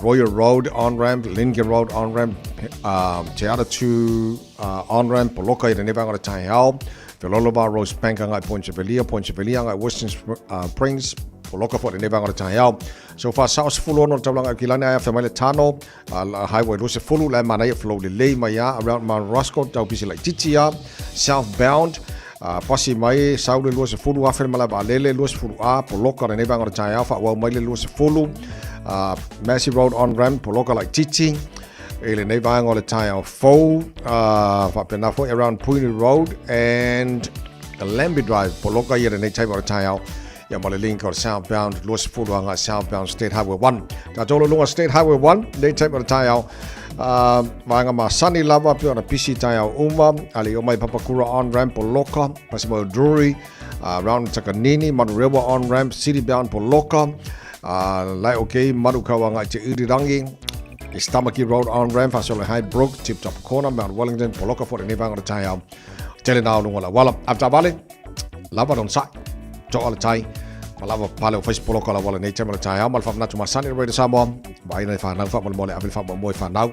Royal Road on ramp Lincoln Road on ramp te other two on ramp poloka i nei bang o tai hao Velolova Rose Bank ngai Point Sevelia ngai Western Springs poloka fo nei bang o tai hao so far south full on taulanga kilani ai family tano highway rose full la mana flow le maya around Mount Roscoe tau pisi like titia southbound pasi mai saule luas fulu afer mala balele luas fulu a poloka nei bang o tai hao fa wa mai le luas fulu Massey Road on ramp poloka like titi ele nei bang o tai hao fo fa pena fo around Puni Road and Lambie Drive poloka ia nei tai o tai hao ya mole link or southbound luas fulu anga southbound State Highway 1 ta tolo lunga State Highway 1 nei tai o tai hao vanga ma Sunny Lava pe ona pisi tai au uma ali o mai Papakura on ramp poloka pasimo Drury around Takanini Manurewa on ramp city bound poloka lai okay Marukawa ngai te irirangi Stamaki Road on ramp fasole High Brook Tip Top Corner Mount Wellington poloka for ni vanga tai au tele na lunga wala after vale lava don sa to all tai malava pale o Facebook poloka la wala nei tema tai au mal fa na tuma Sunny Radio Samoa vai nei fa na fa mole afil fa mo fa nau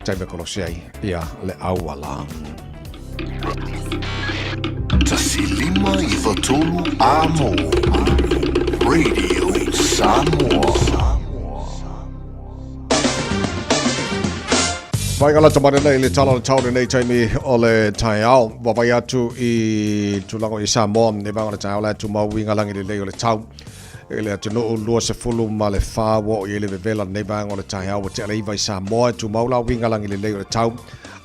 tai me kolosiai ia le au wala Tasilima iwa tolu amo Radio Samoa vai gala tamane nei le tala tau nei taimi o le tai au wa vai atu i tulango i Samoa ne banga tai au la tu mau winga langi le o le tau ele atu no lua se fulu ma le fa wo i le vela nei banga o le tai au te le vai Samoa tu mau la winga langi le o le tau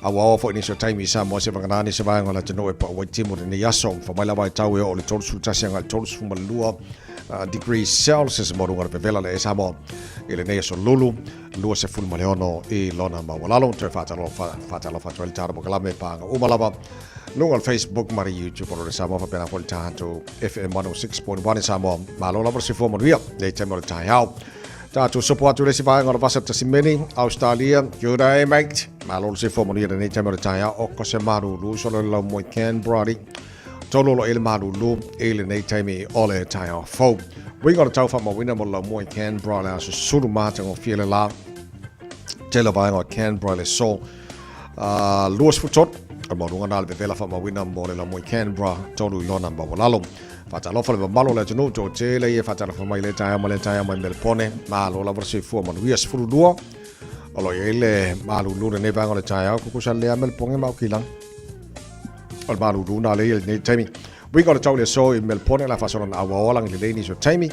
awa fo ni so taimi Samoa se banga ni se banga la no e pa wa timo ni yaso fa mai la vai tau e o le tolu su tasi anga tolu su malua degrees Celsius mo runga vela le Samoa ele nei so lulu lua se fulu maleono i lona ma walalo te fatalo il taro mo kalame panga umalava no on Facebook mari YouTube o le Samoa fa pena fo tanto FM 106.1 Samoa ma lo la se fo mo via le temo le tai hao ta tu support le si vai ngora pasa ta simeni Australia good mate ma lo se fo mo via le temo le tai hao o ko se maru lu so lo mo Canberra tolo lo ele maru lu ele nei taimi ole tai hao fo we got to tau fa mo wina mo lo mo Canberra la so suru mata ngo fiele la tele vai ngo Canberra le so luas futot mo runga na le vela fa mo wina mo le mo Canberra tolu lona ba walalo fata lo fa le malo le tunu to tele e fata fa mai le tai mo Melbourne ma lo la versi fu mo wies fu dua olo ele malu lu ne va ngo le tai ku sa le Melbourne ma kilang al malu lu na le ne taimi we got to tell you so in Melbourne la fa so na awalang le ni so taimi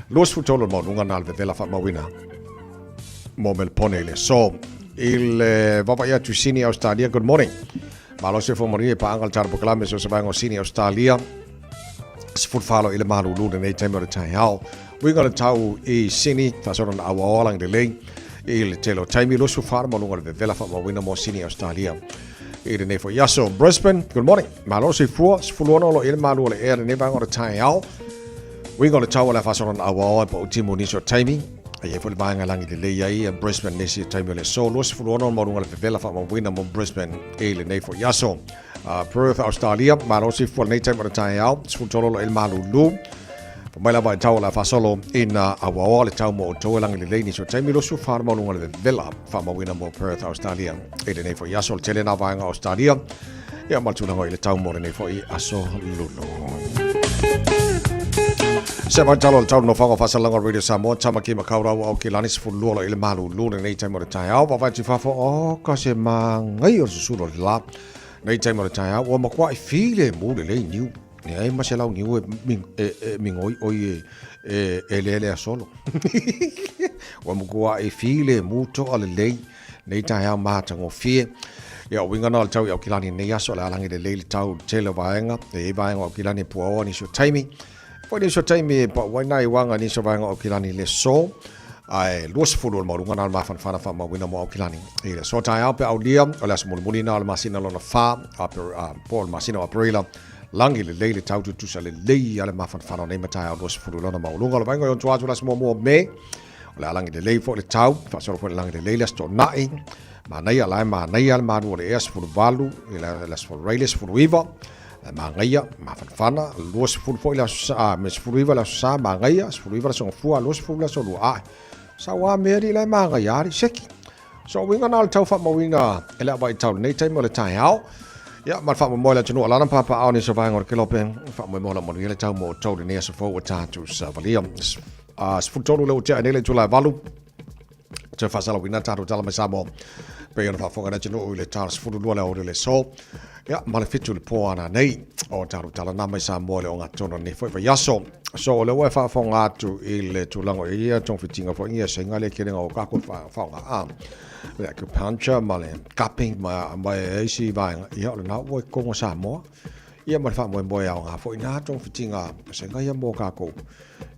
luas fu tolo mo runga na le vela fa mo wina mo Melbourne le so il va vai a Tusini Australia good morning Malo se fo mori pa angal tar proklame so sabango sini Australia. Sfut falo ile malu lu de nei time o tai hao. We got a tau e sini ta so na awa lang de lei. Il telo time lo su far mo lunga de vela fa mo wina mo sini Australia. E de nei fo yaso Brisbane. Good morning. Malo se fo sfuluono lo ile malu le e ne bango de tai hao. We got a tau la fa so na awa po timo ni so time. Ia fo le banga langi de lei ai Brisbane nesi time le so lo sfuluono mo lunga de vela fa mo wina mo Brisbane e le nei fo yaso. Perth, Australia, malo si full nei time o tai au, sfutolo il malu lu. Pamela ba tau la fasolo in awa le tau mo to lang le ni so time lo su farma lunga le vela fa mo wina mo Perth, Australia. E nei fo yasol tele na va Australia. Ia mal tu le tau mo nei fo I aso lulu. Se va talo tau no fa fa salanga radio Samoa tama ki makaura o ki lani sfu lu le malu lu nei time o tai au, va ti fa fo o ka se ma ngai o su lo la. Nei time o tai au, o ma kwa file mo le niu. Nei ma se lau niu ming oi le solo. O ma kwa file mo to ale le nei tai au ma tango fie. Ya winga no tau ya kilani nei aso la langi de le tau tele vaenga e vaenga o kilani puo ni so time. Po ni so time pa wina I wanga ni so vaenga o kilani le so. Ai los fulu mo lunga na ma fan fana fa ma wina mo o kilani. E so tai au pe au dia o la mo muni na masina lo na fa por masina operila langi le tau tu sa le ale ma fan fana nei matai au los fulu lo na mo lunga lo vaenga on tua las mo me. O la langi le fo le tau fa so fo langi le sto nai. Ma nei ala ma nei al ma no le es fulu valu e las fo railes fulu iva. Ma ngaia ma fana los fulu fo la sa mes fulu iva la sa ma ngaia fulu iva so fu los fulu la so lu a. Sa wa meri le ma ngaia ri seki. So winga na tau fa mo winga ele ba tau nei time le tai hao. Ya ma fa mo le tunu ala na papa au ni so va ngor ke lopen fa mo la mo le tau mo tau ni so fo ta tu sa valia. Sfutolo le te nele tu la valu. Te fa sala winga ta tala me sa mo. Pe ona fa fonga na tunu le ta sfutu lo le o le so. Ya ma le fitu le po ana nei o ta tala na me sa mo le o nga tono ni fo yaso. So le wa fa fonga tu ile tu lango ia tong fitinga fo ia senga le kere o ka ko fa fonga a. Le ku pancha male capping ma e si va ia le na wo ko sa mo. Ia ma fa mo ya nga fo ina tong fitinga senga ia mo ka ko.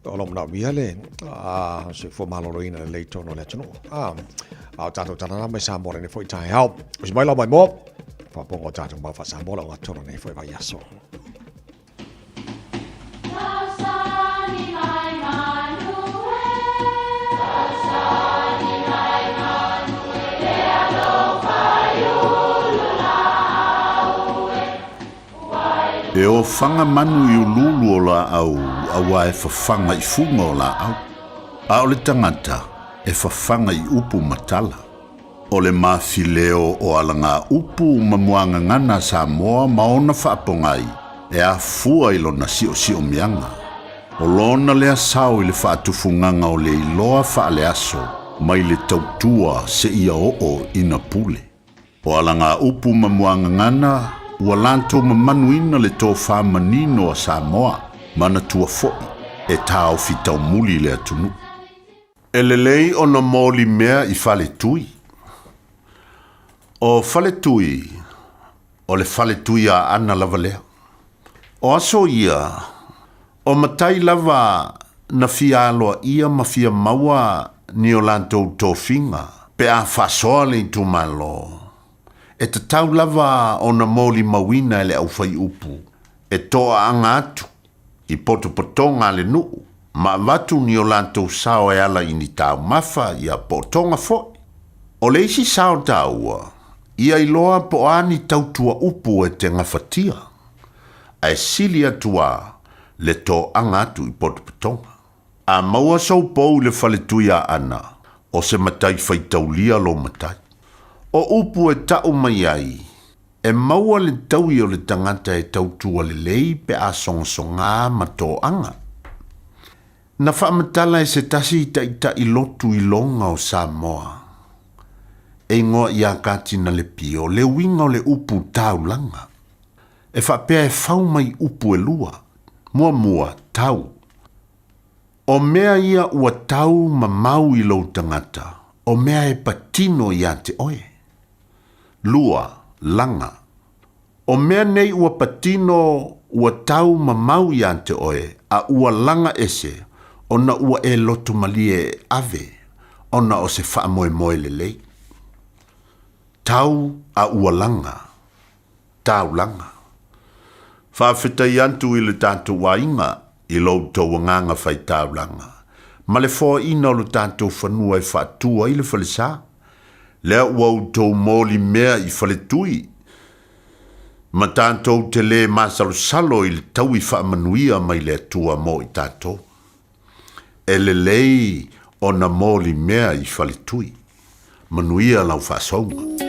O lo na via le se fo malo ina le tono le tono. Au ta na me sa mo ne fo tai help. Is mai la mai mo. Fa pongo ta tong ba fa sa mo la nga tono ne fo va yaso. E o fanga manu I ululu o la au, awa e fafanga I funga o la au. A o le tangata, e fafanga I upu matala. O le mafileo o alanga upu mamuanga ngana Samoa maona whaapongai, e a fua I lona sio mianga. O lona lea sao I le whaatufunganga o le iloa whaale aso, mai le tautua se ia o ina pule. O alanga upu mamuanga ngana, ua lantou mamanuina le tō whamanino a Samoa, mana tua fo'i, e tāo fitau muli le atunu. E lelei o na mōli mea I whale tui. O whale tui, o le whale tui a ana lava lea. O aso ia, o matai lava na fia aloa ia ma fia maua ni o lantou tō finga, pe a whasoa le tu malo. E te tau lava o na mōli mawina le au whai upu. E toa anga atu. I poto potonga le nuu. Ma watu ni o lantou sao e ala ini tau mafa I a potonga foi. O le isi sao taua. Ia iloa po ani tau tua upu e te ngawhatia. A e sili atua le to anga atu I poto potonga. A maua sau pou le whaletuia ana. O se matai whaitaulia lo matai. O upu e tau mai ai, e maua le taui o le tangata e tautua le lei pe a songa ma tō anga. Na whaamatala e se tasi I lotu I longa o Samoa. E ngoa I a katina le pio, le winga o le upu tau langa. E whapea e whau mai upu e lua, mua tau. O mea ia ua tau ma mau I lo tangata, o mea e patino I a te oe. Lua, langa, O mea nei ua patino ua tau mamau i ante oe, a ua langa ese, ona ua e lotu malie ave, ona o se wha moe moe lelei. Tau a ua langa, tau langa. Whawhitai antu i le tātou wainga, i lau tau nganga whai tau langa. Ma le fōa ina o le tātou whanua e whaatua i le whalesa. Lea ua tau mōli mea i whaletui. Ma tātou te le māsalo salo i le tau i whaamanuia mai le atua mō i tātou. E le lei o na mōli mea i whaletui. Manuia lau whaasonga.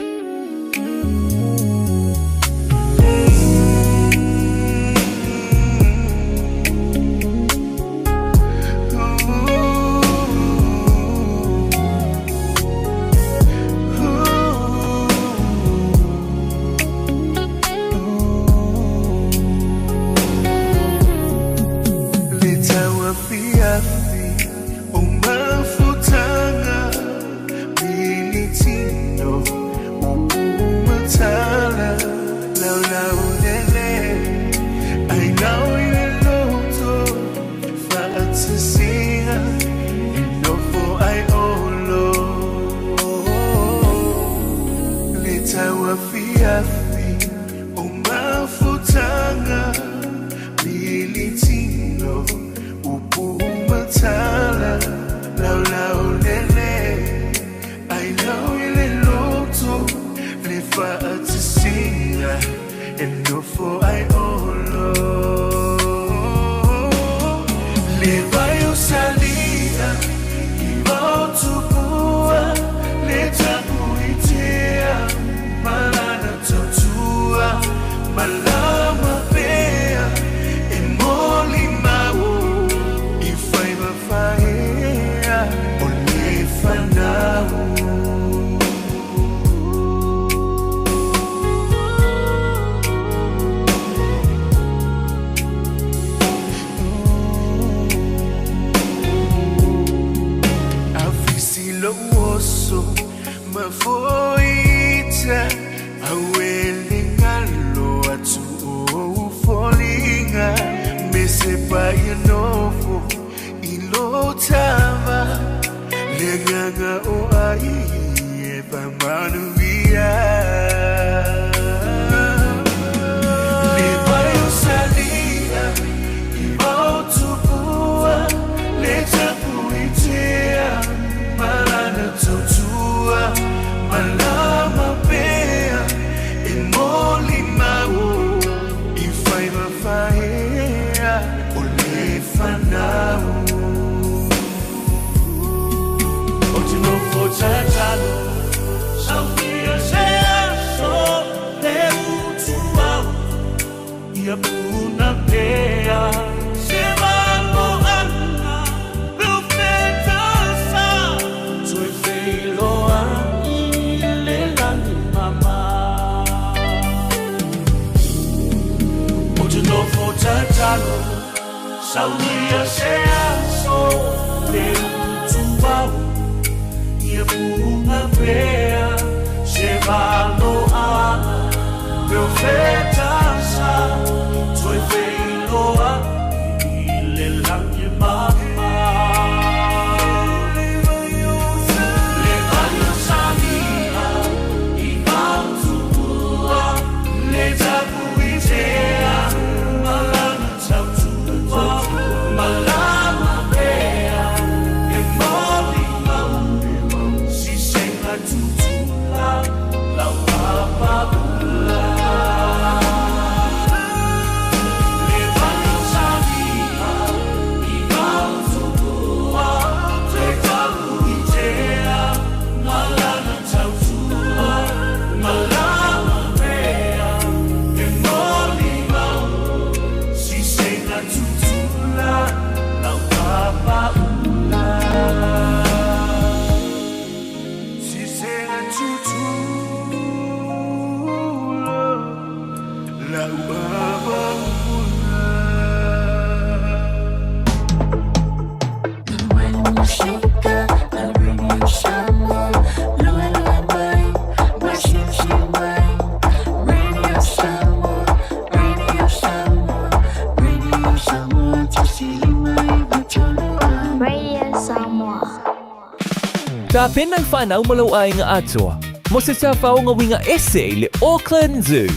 Ka penang whanau malau ai ngā atoa. Mo se tā whaonga winga ese le Auckland Zoo.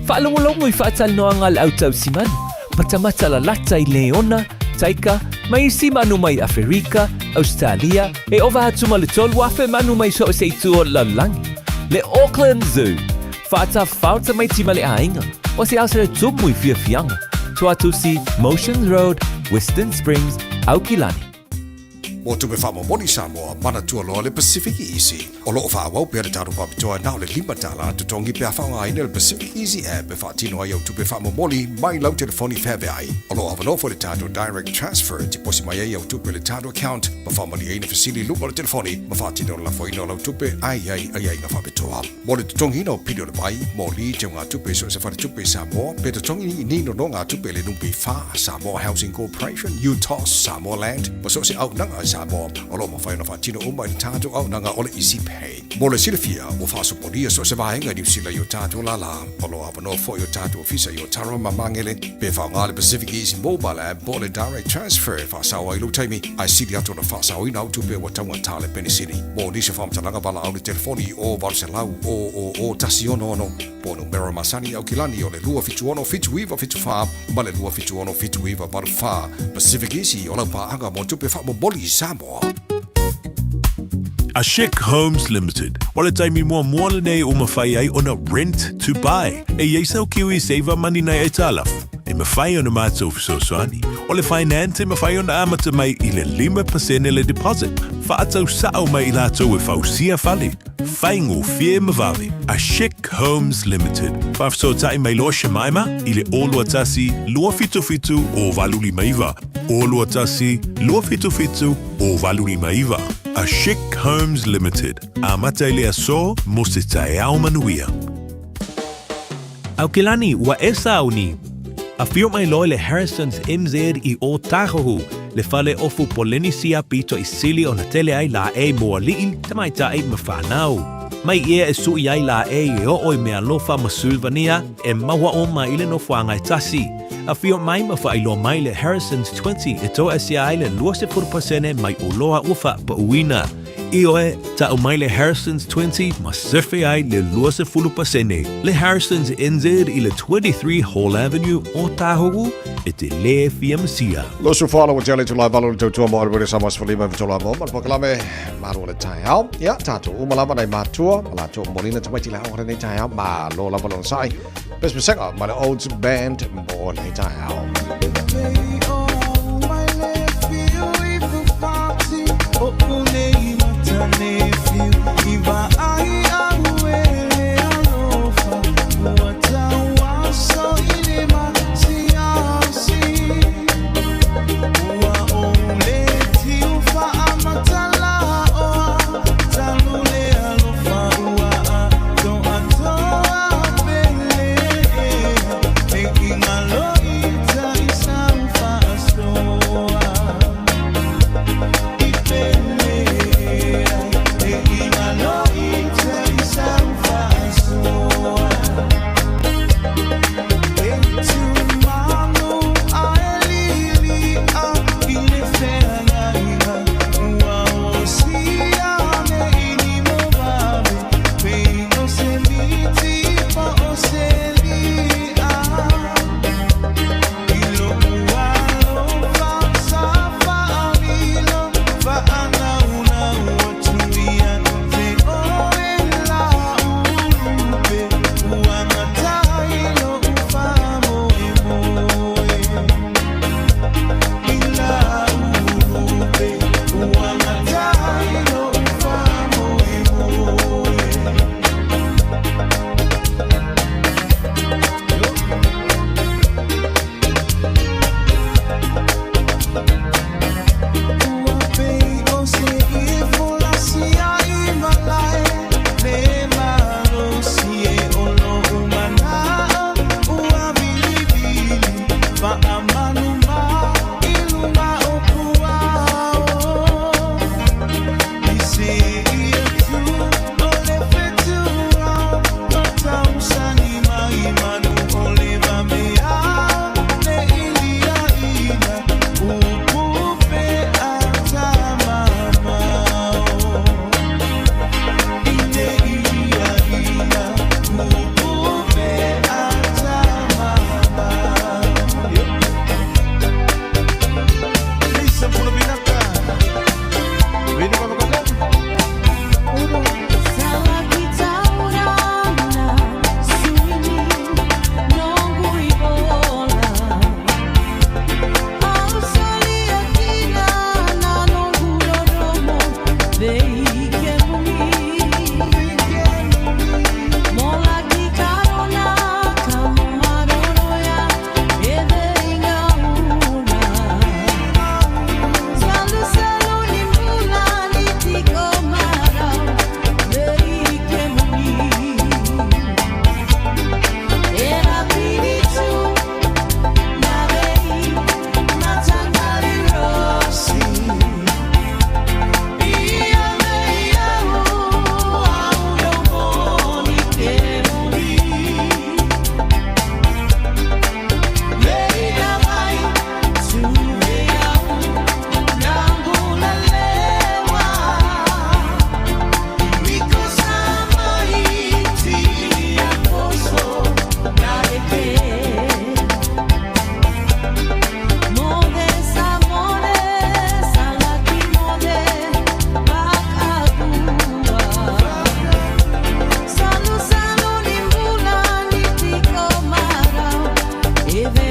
Whaalongolongo I whaatalnoa ngā le autau simanu. Matamata la lata I Leona, Taika, mai si manu mai Afrika, Australia, e ova hatu ma le tolu wafe manu mai so se itua lalangi. Le Auckland Zoo. Whaata whauta mai tima le ainga. O se asa le tumu I fia fianga. Tuatu si Motions Road, Western Springs, Aukilani. Mo tupe wha moni Samoa, mana tua loa le Pacific Easy. O loo wha wau pia le tāru papitoa nao le limatala tu tongi pia whaunga aina le Pacific Easy app e wha tino ai au tupe wha moni mai lau telefoni whebe ai. O loo awanofo le tāru direct transfer ti posi mai ai au tupe le tāru account ma wha mani aina fasili lupa le telefoni ma wha tino la foino lau tupe ai ngā whapitoa. Mo le tutongi no pidio le vai, mo li te ngā tupe so se whare tupe Samoa, pe tutongi ni no ngā tupe le numpi wha Samoa Housing Corporation, UTOS, Samoa Land, ma so se au nanga Samoa, o lo mawhaina whatino uma I tātou au nanga ole Easy Pay. Mo le silafia, o whaasoporia so se vahenga New Zealand yo tātou la la, o lo awano fo yo tātou ofisa yo tara mamangele, pe whaunga le Pacific Easy Mobile app, bo le direct transfer, whaasawa I lo taimi, ai siri ato na whaasawa I nau tupe wa taunga tāle penisini. Mo nisi whamtalanga wala au le telefoni o valse lau o tasi ono, po numero masani au kilani o le lua fitu ono fitu iwa fitu wha, ma le lua fitu ono fitu iwa baru wha. Pacific Easy o lau paanga mo tupe wha mo boli Samoa. Ashik Homes Limited. Wala taimi mua moana nei o mawhai ai ona rent to buy. E yeisau kiwi save money nei e talafu. E mawhai ona mātou fisosoani. O le finance e mawhai ona amata mai I le 5% le deposit. Whaatau sao mai I lātou e whausia whale. Whaingo fie mawave. Ashik Homes Limited. Whafso tai mai loa Shemaima I le olua tasi lua fitu o valuli maiva. Olua tasi lua fitu o valuli maiva. Ashik Homes Limited. Amata ile aso mo se tae au manuia. Aukilani wa esa auni. A fio mai loa le Harrison's MZ I o Tahohu. Le fale ofu polenisia pito I sili o na tele ai la e moa liin tamai tae mawhanau. Mai ia e sui ai la e o oi mea lofa masulvania e maua o mai ile no whangai tasi. A fio mai mawha ilo mai le Harrison's 20 e toa sia ai le 20% mai o loa ufa pa uina. I oe, ta o mai le Harrison's 20 ma surfe ai le 20%. Le Harrison's NZ I le 23 Hall Avenue o Tahogu e te le fiamsia. Lo su follow with jelly to live value to tour more with some for lima to live moment pokalame maru le tai hao. Ya tatu umalama dai matua, la to molina to mai la ora nei tai hao ma lo la balon sai. Best singer my old band more nei tai hao.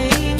Yeah.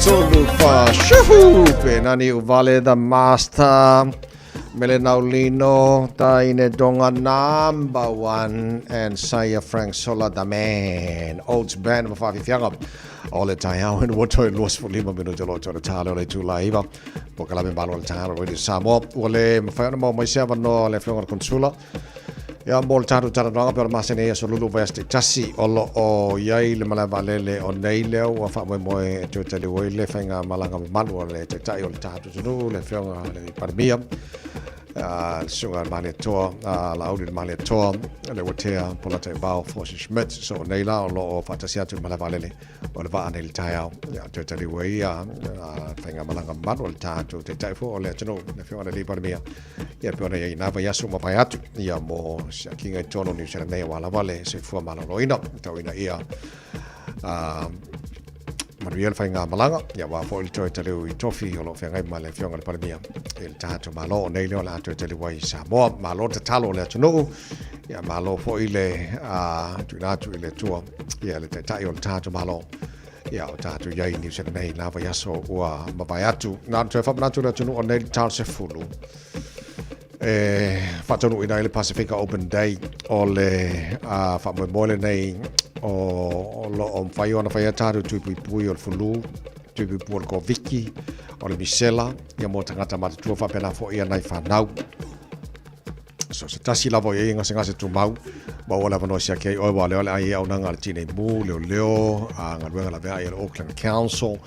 tolu fa shuhu pe nani uvale the master Mele Naulino taine donga number 1 and Saya Frank Sola the man Olds band of Fafi Fianga all the time and what toy lost for Lima Minuto to the Talo to Laiva Bocala Balo Taro with Samo Wale Mfano myself no le Fianga Consula Ya mol tatu tarananga per masene so lulu vesti tasi olo o yai le malavalele o neile o fa mo to tele o le fenga malanga malu le tai o tatu so le fenga le parmia sunga mane to la audit mane to le wotea polate bao force schmidt so neila o fantasia tu malavalele o le va anel taiao ya to tele o ya fenga malanga malu le tatu te tai fo le tino le fenga le parmia ya pone ya na va ya suma paiatu ya mo Kinga tono ni sera nei wala vale se fu mala loina tawina ia Manuel fainga malanga ya wa fo il to tele u tofi o lo fenga male fionga para mia il tato malo nei lo la to tele wai sa mo malo te talo le tuno ya malo fo ile tu na tu ile tu ya le tayo il tato malo ya o tato ya ni sera nei la va yaso wa mabaiatu na to fa na tu le tuno nei tal se fulu fatonu ina ile Pacifica Open Day o le fa mo mole nei o lo on fai ona fai taru tu pui o fulu tu pui ko Vicky o le Misela ya mo tangata mata tu fa pena fo ia nai fa nau so se tasi lavo e nga se tu mau ba ola vano sia ke o ba le ai au nanga le tine mu leo nga luenga la vea o Auckland Council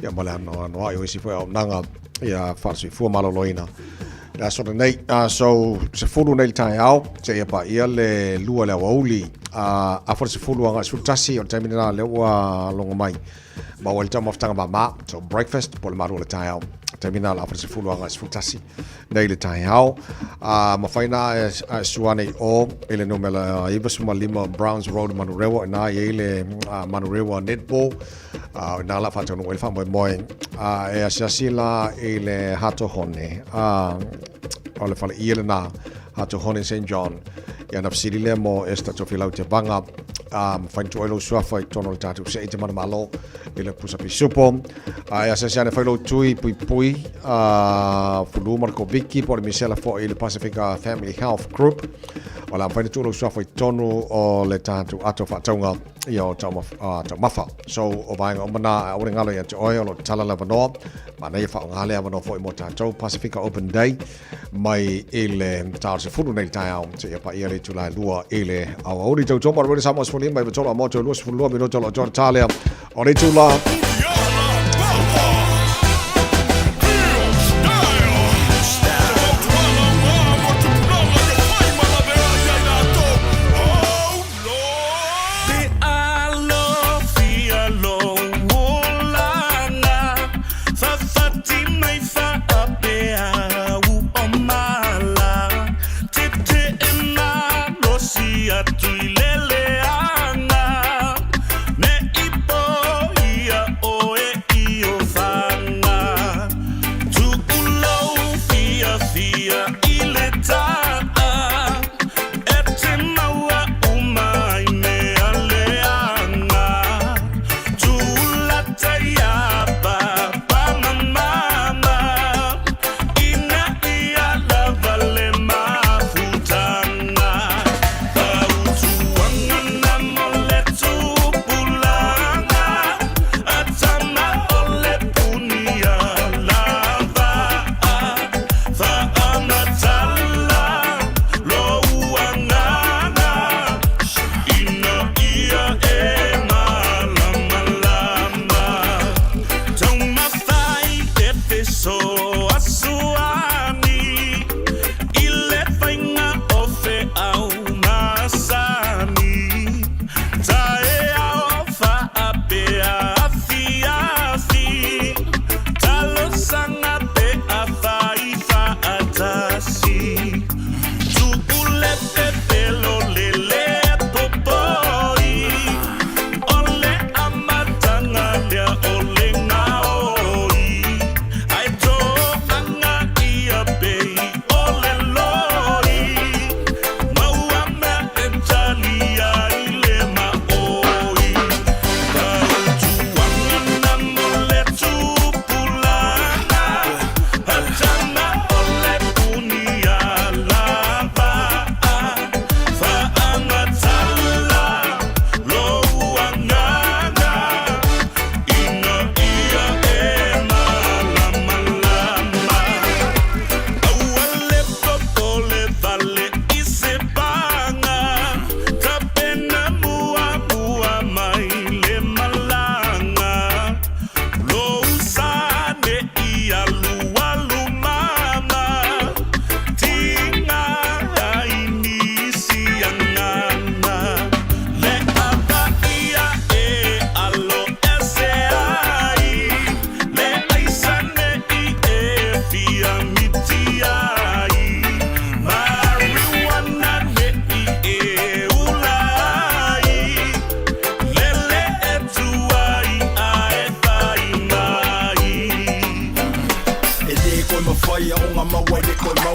ya mala no ai o si foi au nanga ya fa si fu malo loina Da so nei so se fulu nei tai au se ia pa ia le lua le wauli a for se fulu anga sultasi o termina le wa longo mai ba wel tam of tanga ma so breakfast por maru le tai au terminal a for se fulu anga sultasi nei le tai au ma faina suane o ele no mela iba suma lima Browns Road Manurewa na ele Manurewa netball na la fa no wel fa mo e asila ele hato hone o le fale ia na hato hone St. John ia na fsili le mo esta to filau te banga fain tu elo suafa i tono le tatu se ite mana malo ile pusa pisupo ia se siane failo tui pui fulu Marco Vicky por Misela fo ile Pacifica Family Health Group o la fain tu elo suafa i tono o le tatu ato fatonga ia o tau mafa so o vaenga o mana o ngalo ia te oio lo tala lava no mana ia whao ngale avano fo i mo tātou Pacifica Open Day mai ile tāo se furu nei tāo te ia pa ia le tulai lua ile au auri tau toma rwere samos funi mai vitola moto lua se furu lua mino tolo John Talia o le tula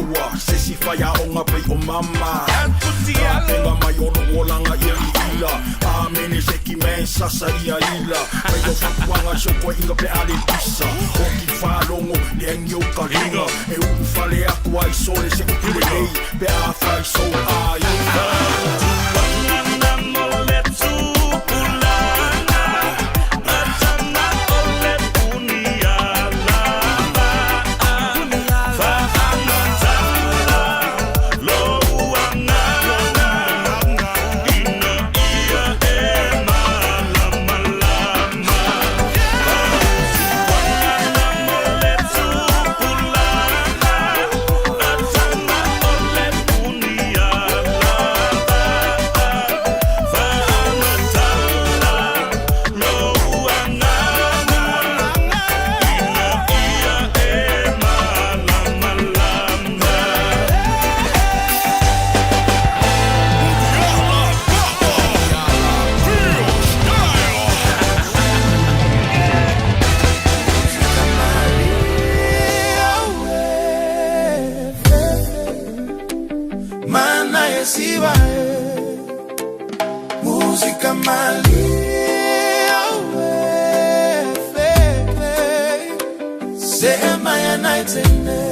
ua Se si whai a onga pei o mama Tenga mai ono o langa ia i ila A mene se ki men sasa ia ila Pei o whakuanga so koe inga pe ale pisa O ki whalongo le engi o ka ringa E uu whale aku ai sole se kukule nei Pe a whai so a ia Música malia, say my night in there.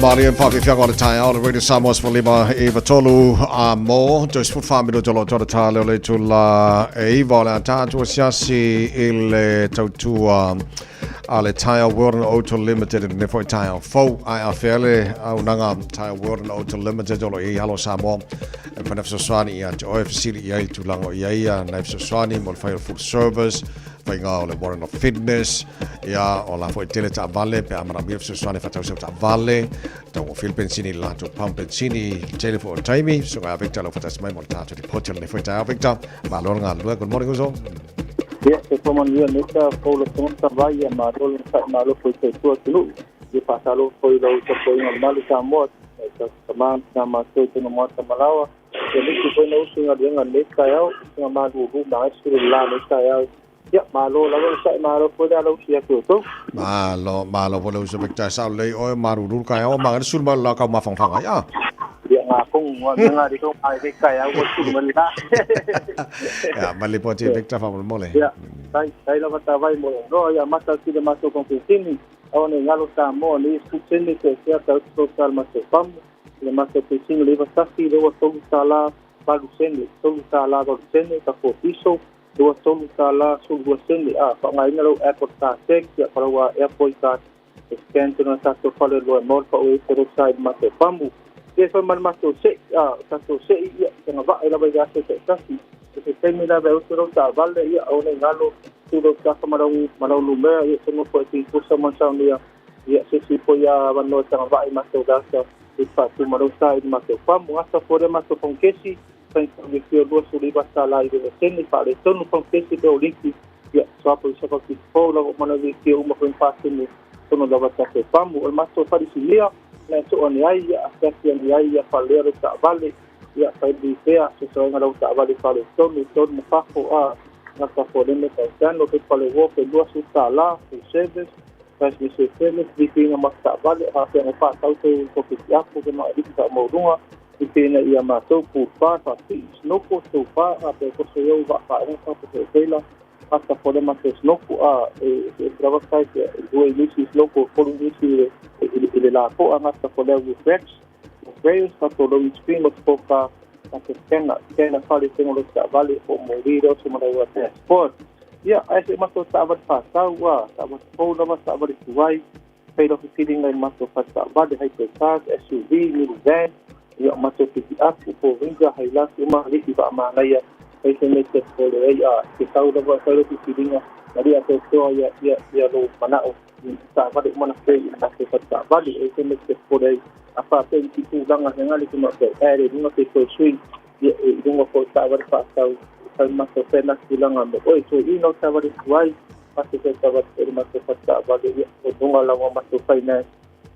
Mali and Papi Fiang on the tie out of Radio Samos for Lima Eva Tolu Mo just put family to lo to tale le to la Eva la ta to siasi il tautua Ale Tire World and Auto Limited ne foi tire fo ai afele au nanga Tire World and Auto Limited lo I halo Samoa fa nafso swani ya o facility ya tulango ya nafso swani mo fa full service fa nga ole Warren of Fitness ya ola foi tele ta vale pe amara bi nafso swani fa ta vale ta o fil pensini la to pump pensini telephone time so ga Victor lo fa ta mai mo ta to hotel ne foi ta Victor ma lo nga lo good morning so ya se como ni neta polo tonta vaya malo foi tu tu de pasalo foi lo que foi normal Samoa teman sama tu no mata malawa ele foi no uso dengan neta ya sama dulu mais sur la neta ya malo la sai malo foi da lo sia tu malo polo uso Victor sao le o maru dur ka ya ma sul ma la ka ma fang ya dia ngakung nga di kong ai kaya ko sumela ya mali po ti Victor fa mole ya sai la bata vai mo no ya mata ki de maso con fini o ne ngalo ta mo ni sucende que sea ta social maso pam le maso que sin le va sasi de so sala pa lucende so sala do sende ta ko piso do so sala so do sende pa ngai ngalo airport ta tek ya para wa airport ta scan to na so fale lo mo pa o pero side maso pamu dia foi masuk se satu se ia tengah ba ela baga se kasi se temi la veo suro ta vale ia one ngalo suro ka marau lume ia semua foi ti kursa mansang dia ia se foi ya vano tengah ba masuk dasa ipa tu marau sai masuk pam asa fore masuk pongkesi pen que do suri basta la ide seni pare tonu pongkesi do liki ia sapa sapa ki fola mana vi uma pen passe ni sono da basta pam o masuk fari silia na so on ai ya aspecto ni ai ya falero ta vale ya sai di sea so nga ta vale fale so mo fa na ta fole me ta no que fale wo que do su sala su service pas ni se tele di pinga ma ta vale ha se fa ta ko que ya ko ma di ta mo runga di pena ia ma so pu fa no ko so fa pe ko so yo va fa ko tela hasta podemos loco trabajar do início loco por início ele lá ko hasta poder refresh refresh hasta lo extreme foca hasta cena fale tengo los vale o morir o como la transport ya ese más estaba pasado estaba todo más estaba de suai pero que feeling en más pasado vale hay pesar SUV minivan ya más que up por vinga highlight uma liki ba manaya ese mes por ella que está una cosa que feeling Maria to ya lo manao sa vale mana pe na ke sa vale ese mes por ella apa pe tipo langa ngali kuma ke ere no te ko sui ya dungo ko sa vale pasado sai mas pena silanga mo oi so ino sa vale suai mas que sa vale mas sa vale ya dungo la mas finance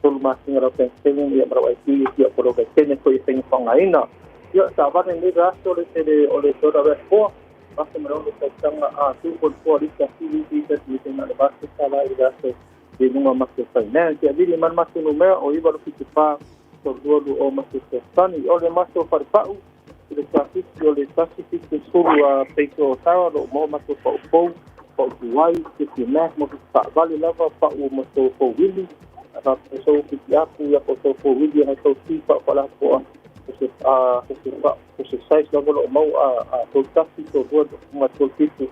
tul mas ngara pe tengen ya brawai ti ya por que tiene ko isen pangaina ya sa vale ni rasto le ole toda vez po basta me lo que tanga tu por esta actividad que tiene la base sala y gasto de dungo mas finance ya dile man mas número o iba lo que pa por do o mas que stani ole mas farpau le tráfico le tráfico solo a peito sábado mo mas po uai que tiene mo vale lava pa o mas po willy a pessoa que ya po willy na so tipo para po se sai logo lo mau a tráfico do uma tipo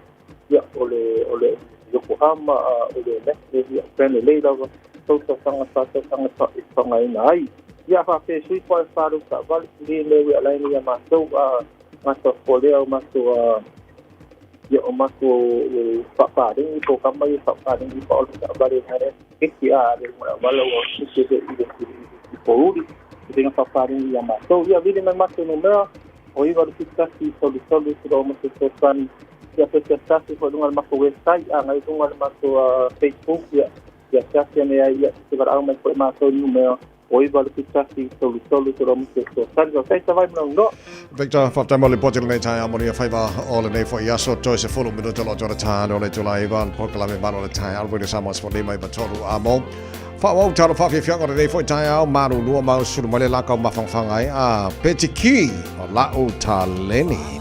ya ole Yokohama ole Mestre pene leila so sanga ina ya fa fe sui po faru ta vale ni le ala ni ya maso poleo maso ya o maso pa ring ko kamba ya pa ring po ta vale hare que de vale o se de por dengan pa ring ya maso ya vile maso número o iba a ficar si solo do maso san ya pe está si por un maso website ngai un maso Facebook ya se ya se va a aumentar por maso número Oi vale ficar si solo do maso san ya sai vai no Victor fatamo le potel nei tai amonia faiva all nei for yaso to se follow minuto lo jora ta no le tula ivan proclame mano le tai albo de samos for mai ba tolu amo fa wa talo fa fi fianga nei for tai au maru lu ma su male la ka ma fang fang ai petiki la o taleni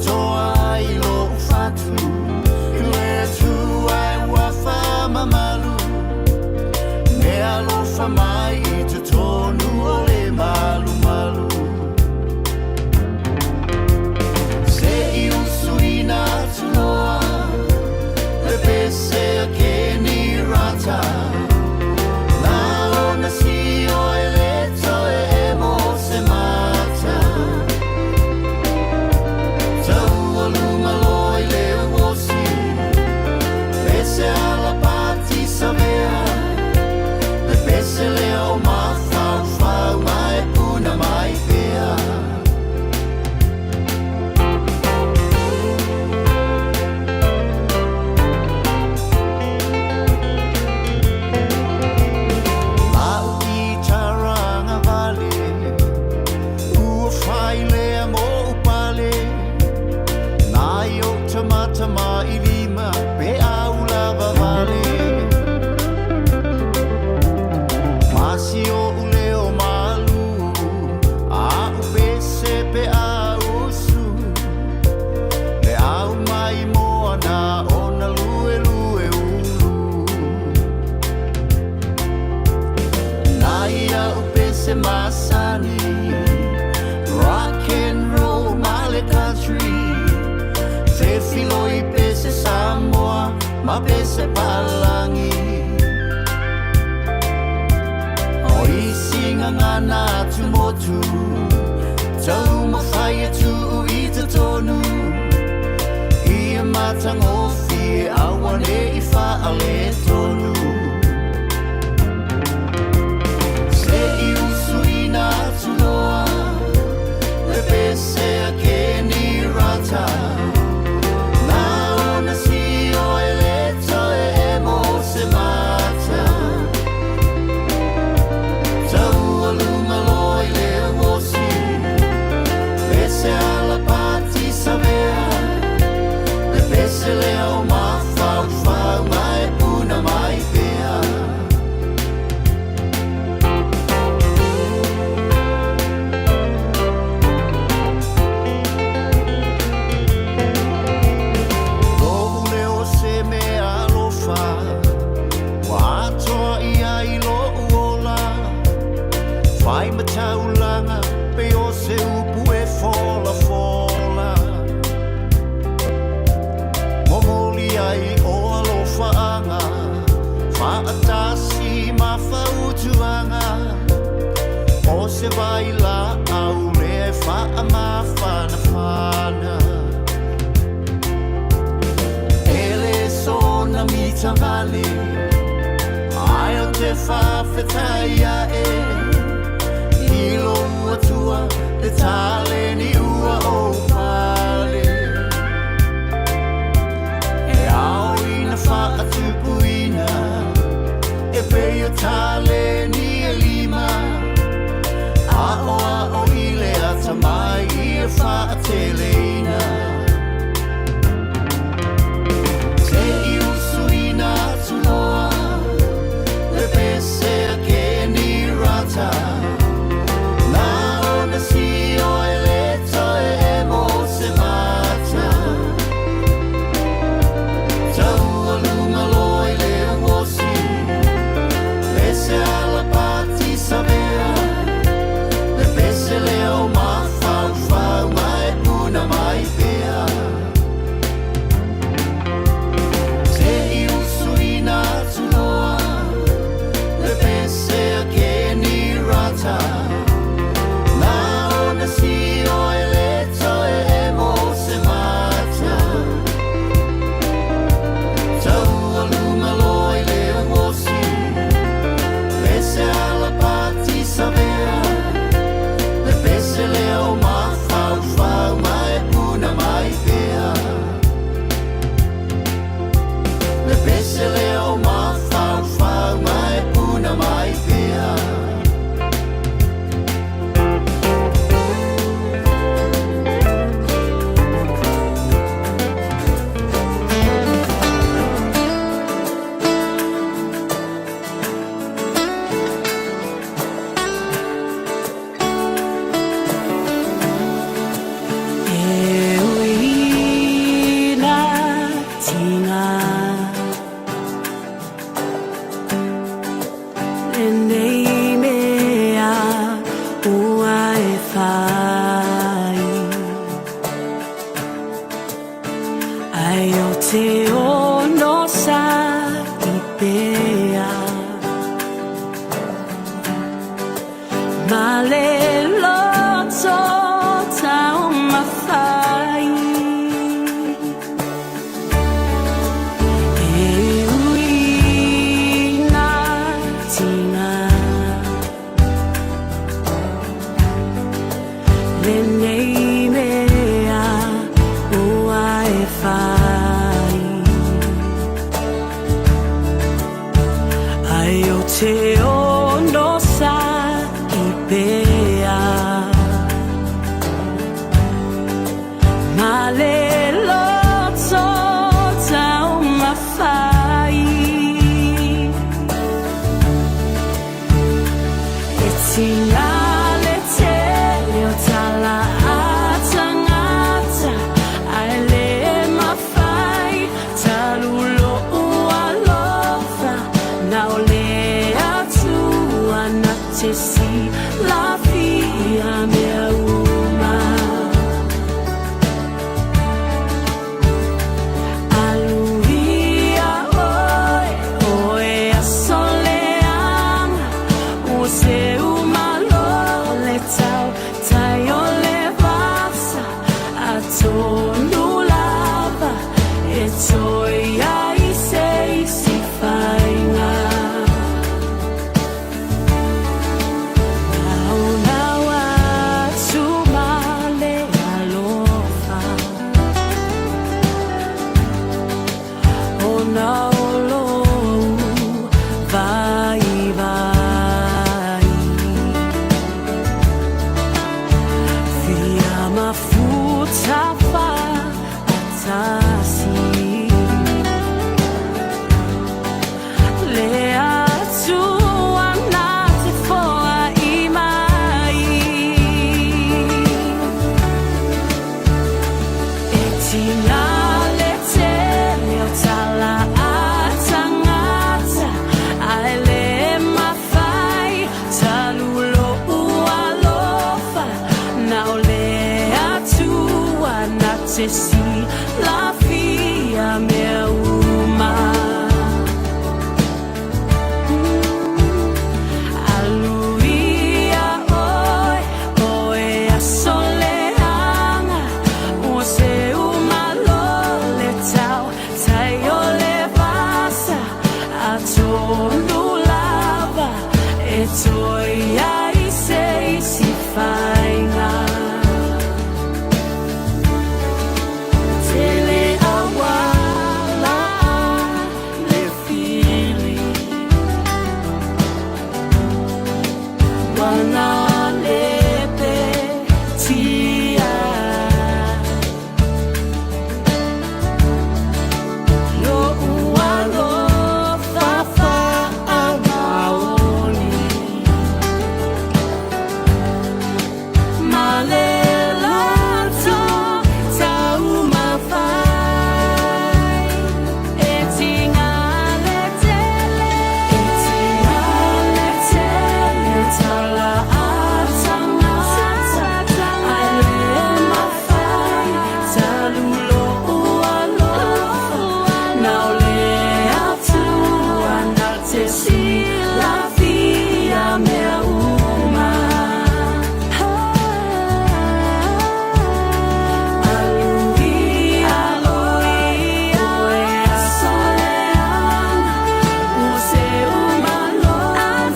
toa I lo fatu le tu ai wa fa mamalu me alo fa mai I te tonu o le malu malu se I usuina tunoa le pese ke ni rata na ona si o ele to e mo se mata tau aluma loi le uosi pese ala pati savea le pese le o ma fau fau mai puna mai pea Tama I lima pe aula vavale Masio uleo malu a upese pe ausu le au mai moana ona lue lue ulu Naia upese masani rock and roll male country Te filo I pese Samoa, ma pese palangi O I singa ngana tu motu Tau mawhai tu I te tonu I matangofi awane I whaale tonu Se I usuina tunoa Le pese a keni rata Leo ma fau fau mai puna mai pea Lohu leo se me alofa Wa atoa ia I lo uola Fai mataulanga pe o se upu e fola fola Momoli ai o alofaanga Whaatasi ma whautuanga O se waila au le wha ma whana whana Ele sona mi tangale Ai o te whawhetai a e Ilo uatua e tale ni ua o pale Aoina whaatupuina E peo tale ni e lima Aoa o ile atamai I e whaateleina Te I usuina tunoa Le pese a keni rata Na ona si o ele to e mo Ai o te ono sa I pea Ma le loto tau mawhai E ui nā tina Le nei mea ua e whai Ai o te ono sa I pea Ma le loto tau mawhai E tina le te leo tala a tangata Ai le mawhai talulo ua lofa Na o le atua na te si la fia mea uma Aluia oe, oe a soleanga O se umalo le tau, tai o le vasa A tonu lava, e toi ai se isi whainga Nau nau atu male alofa O nau lou vai vai Fia mafuta fa atasi Le atua na te foa I mai E tina le te leo tala a tangata Ai le mawhai talulo ua lofa Na o le atua na te si la fia mea uma Aluia oe, oe a soleanga O se umalo le tau, tai o le vasa A tonu lava, e toi ai se isi whainga Tele awala le fili Wana lepe tia Lo ua lo fafa a maoli Ma le lato tau mawhai E tinga le tele E tinga le tele Tala a tangata Ai le mawhai Talulo ua lofa Na o le atua na te si la fia mea uma Aluia oe, oe a soleanga O se umalo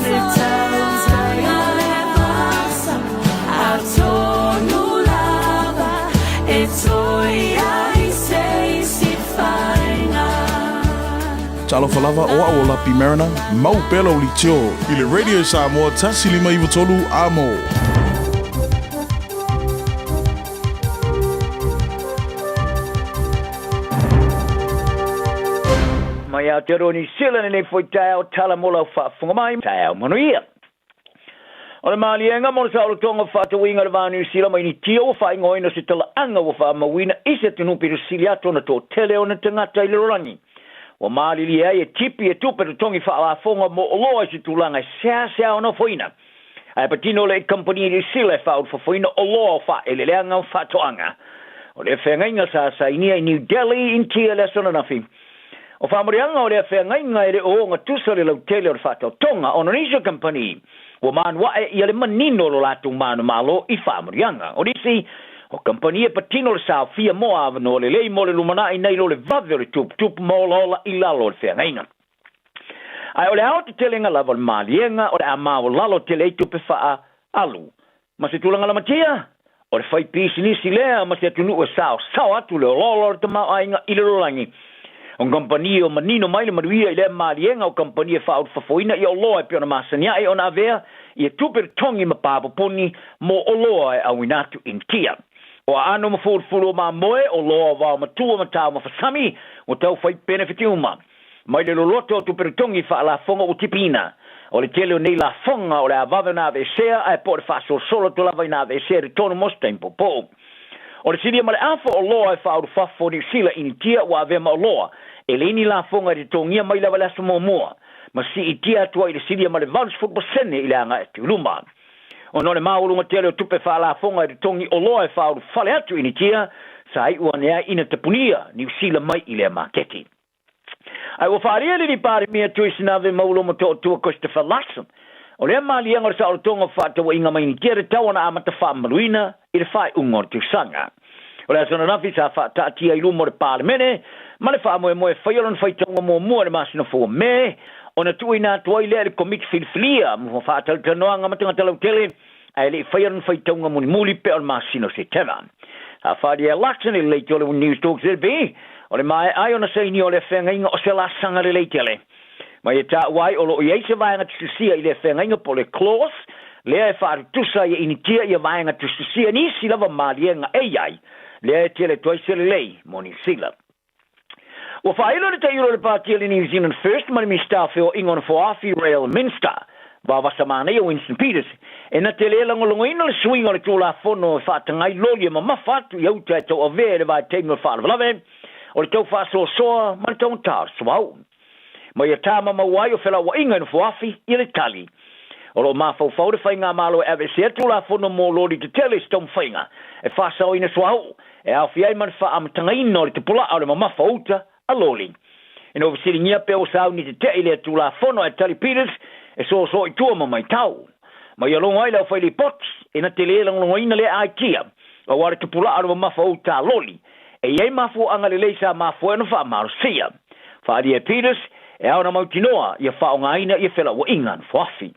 le tau, tai o le vasa A tonu lava, e toi ai se isi whainga Talofa lava o aola pi Mariner, mau pela o li tio. I le Radio Samoa tasi lima iwa tolu amo. Mai Aotearoa Sila nei foi tau tala mola whaafunga mai tau manuia. O le maalienga mo le saulotonga whaatawinga le New Zealand mai ni tio whai ngoina se tala anga wa whaamawina isa tunupi le siliato na tō tele o na tangata I le rorangi. Wa maali ai e tipi e tupe te tongi whaafonga mo o loa se tulanga sea ona foina. Ai patino le company le sila whaud whafoina o loa wha e le leanga whaatoanga. O le whengainga sa inia I New Delhi in tia le sona nafi. O whamurianga o le whengainga le o ngā tusa le lau tele o le whātau tonga o Indonesia Company. O manwa I le manino lo lātung manu malo I whamurianga. O risi, o company patino le sao fia mo avano le lei mo le lumana I nei lo le vave o le tup mo lola I lalo le whengainga. Ai o le au te telenga lava le malienga o le amao lalo tele tupe wha alu. Ma se tulanga la matia, o le whai pisi nisi lea ma se atunu e sao atu le lolo le tamau ainga I le rolangi. O company o manino mai le maruia I le malienga o company e wha fafoina I o loa e piona masania e o na vea I e tupe tongi ma papaponi mo o loa e awinatu in tia. O ano ma fulu ma moe o loa wao matua ma tau ma fasami o tau whai benefiti uma. Mai le loloto tupe tongi wha la fonga o tipina. O le tele o nei la fonga o le avave na vesea ai po le faso solo to lava na vesea de tono mos tempo po. O le sidia male afo o loa e wha fafo ni sila in tia wa ave ma o loa. E le ini la fonga de tongia mai lava lasa mo mua. Ma si I tia tua I le sidia male valus futbosene I le anga e tuluma. O no le maulunga tele o tupe wha la fonga de tongi o loa e wha fale atu in tia sa I ua nea ina tapunia ni usila mai I le marketi. Ai wa faria le ni pare mia tu sinave maulo mo to Christopher Larson. O le mali ngor sa o tonga fa to inga mai ni kere tawana amata fa maluina I le fai ungor tu sanga. O le sona na fisa fa ta ti ai lumo le parlemene, ma le fa mo fai lon fai tonga mo le masino fo me, ona tu ina to ile le comic filflia mo fa ta no anga mata tele tele, ai le fai lon fai tonga mo muli pe o masino se tema. A fa dia Larson le tole news talks be. O le mai ai ona sei ni o le whengainga o se la sanga le leitele. Mai e ta wai o lo i eise vaenga tusia I le whengainga po le clause, lea e whaare tusa I initia I vaenga tusia ni sila wa malienga e ai, lea e tele toise le lei, moni sila. O whaelo le tairo le pātia le New Zealand First, mani mi stafe o ingona Foafi Rail Minster, wa wasamane o Winston Peters, e na te lea langolongo ina le swing o le tūla fono e whātangai loli e ma mawhatu I auta e tau a vea le vai teimio whaalawalawe, o le tau whaaso soa, ma le tau ntar swau. Ma ia tāma mawai o whela wa inga ina Foafi I le tali. O lo mawhau whaure whainga malo e awe se atu la fono mo lori te tele stone whainga, e whaasau ina swau, e au fiai man wha amatanga ina o le te pula au le mamawha uta a loli. Ina o visiri ngia pe o sau ni te te ile atu la fono e tali Peters, e so I tua ma mai tau. Ma ia longa ila o whaili pots, e na te le longa ina le aikia, o ware te pula au le mamawha uta a loli. E iei mafu anga le leisa mafu ena wha marusia. Whaari e Peters, e au na mautinoa, ia wha o ngaina, ia whela wa ingan, Foafi.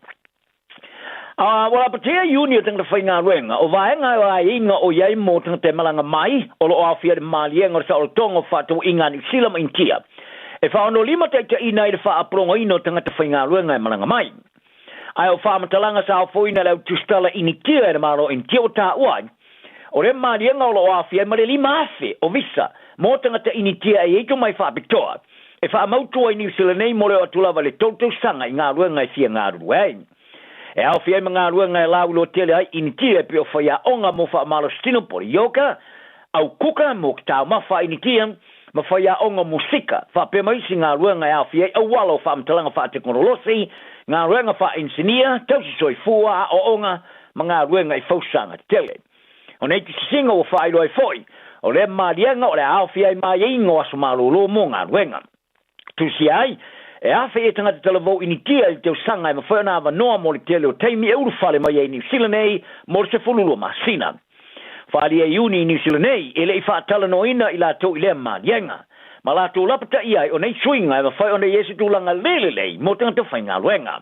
Wala patea Union tanga whainga ruenga, o vaenga o ai inga o iei mo tanga te malanga mai, o lo awhia de malienga sa o tonga whatu inga ni silam intia. E wha ono lima teita ina I le wha apronga ino tanga te whainga ruenga e malanga mai. Ai o wha matalanga sa o foina lau tustala initia e malo intia o ta uai, o le malienga o lo awhia ma le lima afe o visa, mo tanga te initia e eito mai wha pitoa. E wha mautua I New Zealand nei mo le o tulava le tautou sanga I ngā ruenga e fia ngā ruenga. E au fia ma ngā ruenga e lau lo tele ai initia pe o whaia onga mo wha malo stino pori yoka, au kuka mo kitau ma wha initia, ma whaia onga musika, wha pe maisi ngā ruenga e au fia au walo wha mtalanga wha te konolosi, ngā ruenga wha insinia, tausi soi fua o onga, ma ngā ruenga I fausanga tele. O nei te singa o wha ilo e foi, o le marianga o le au fia I mai ingo aso malolo mo ngā ruenga. Tusi ai, e awhi e tangata talavou initia I teo sanga I mawhana awa noa mo le tele o teimi e uru whale mai e New Zealand nei mo le se fululu masina. Whali e uni New Zealand nei e le I whaatala no ina I la tau I lea marianga. Ma la tau lapata I ai o nei swinga e mawhai o nei esi tūlanga lelelei mo tangata whainga luenga.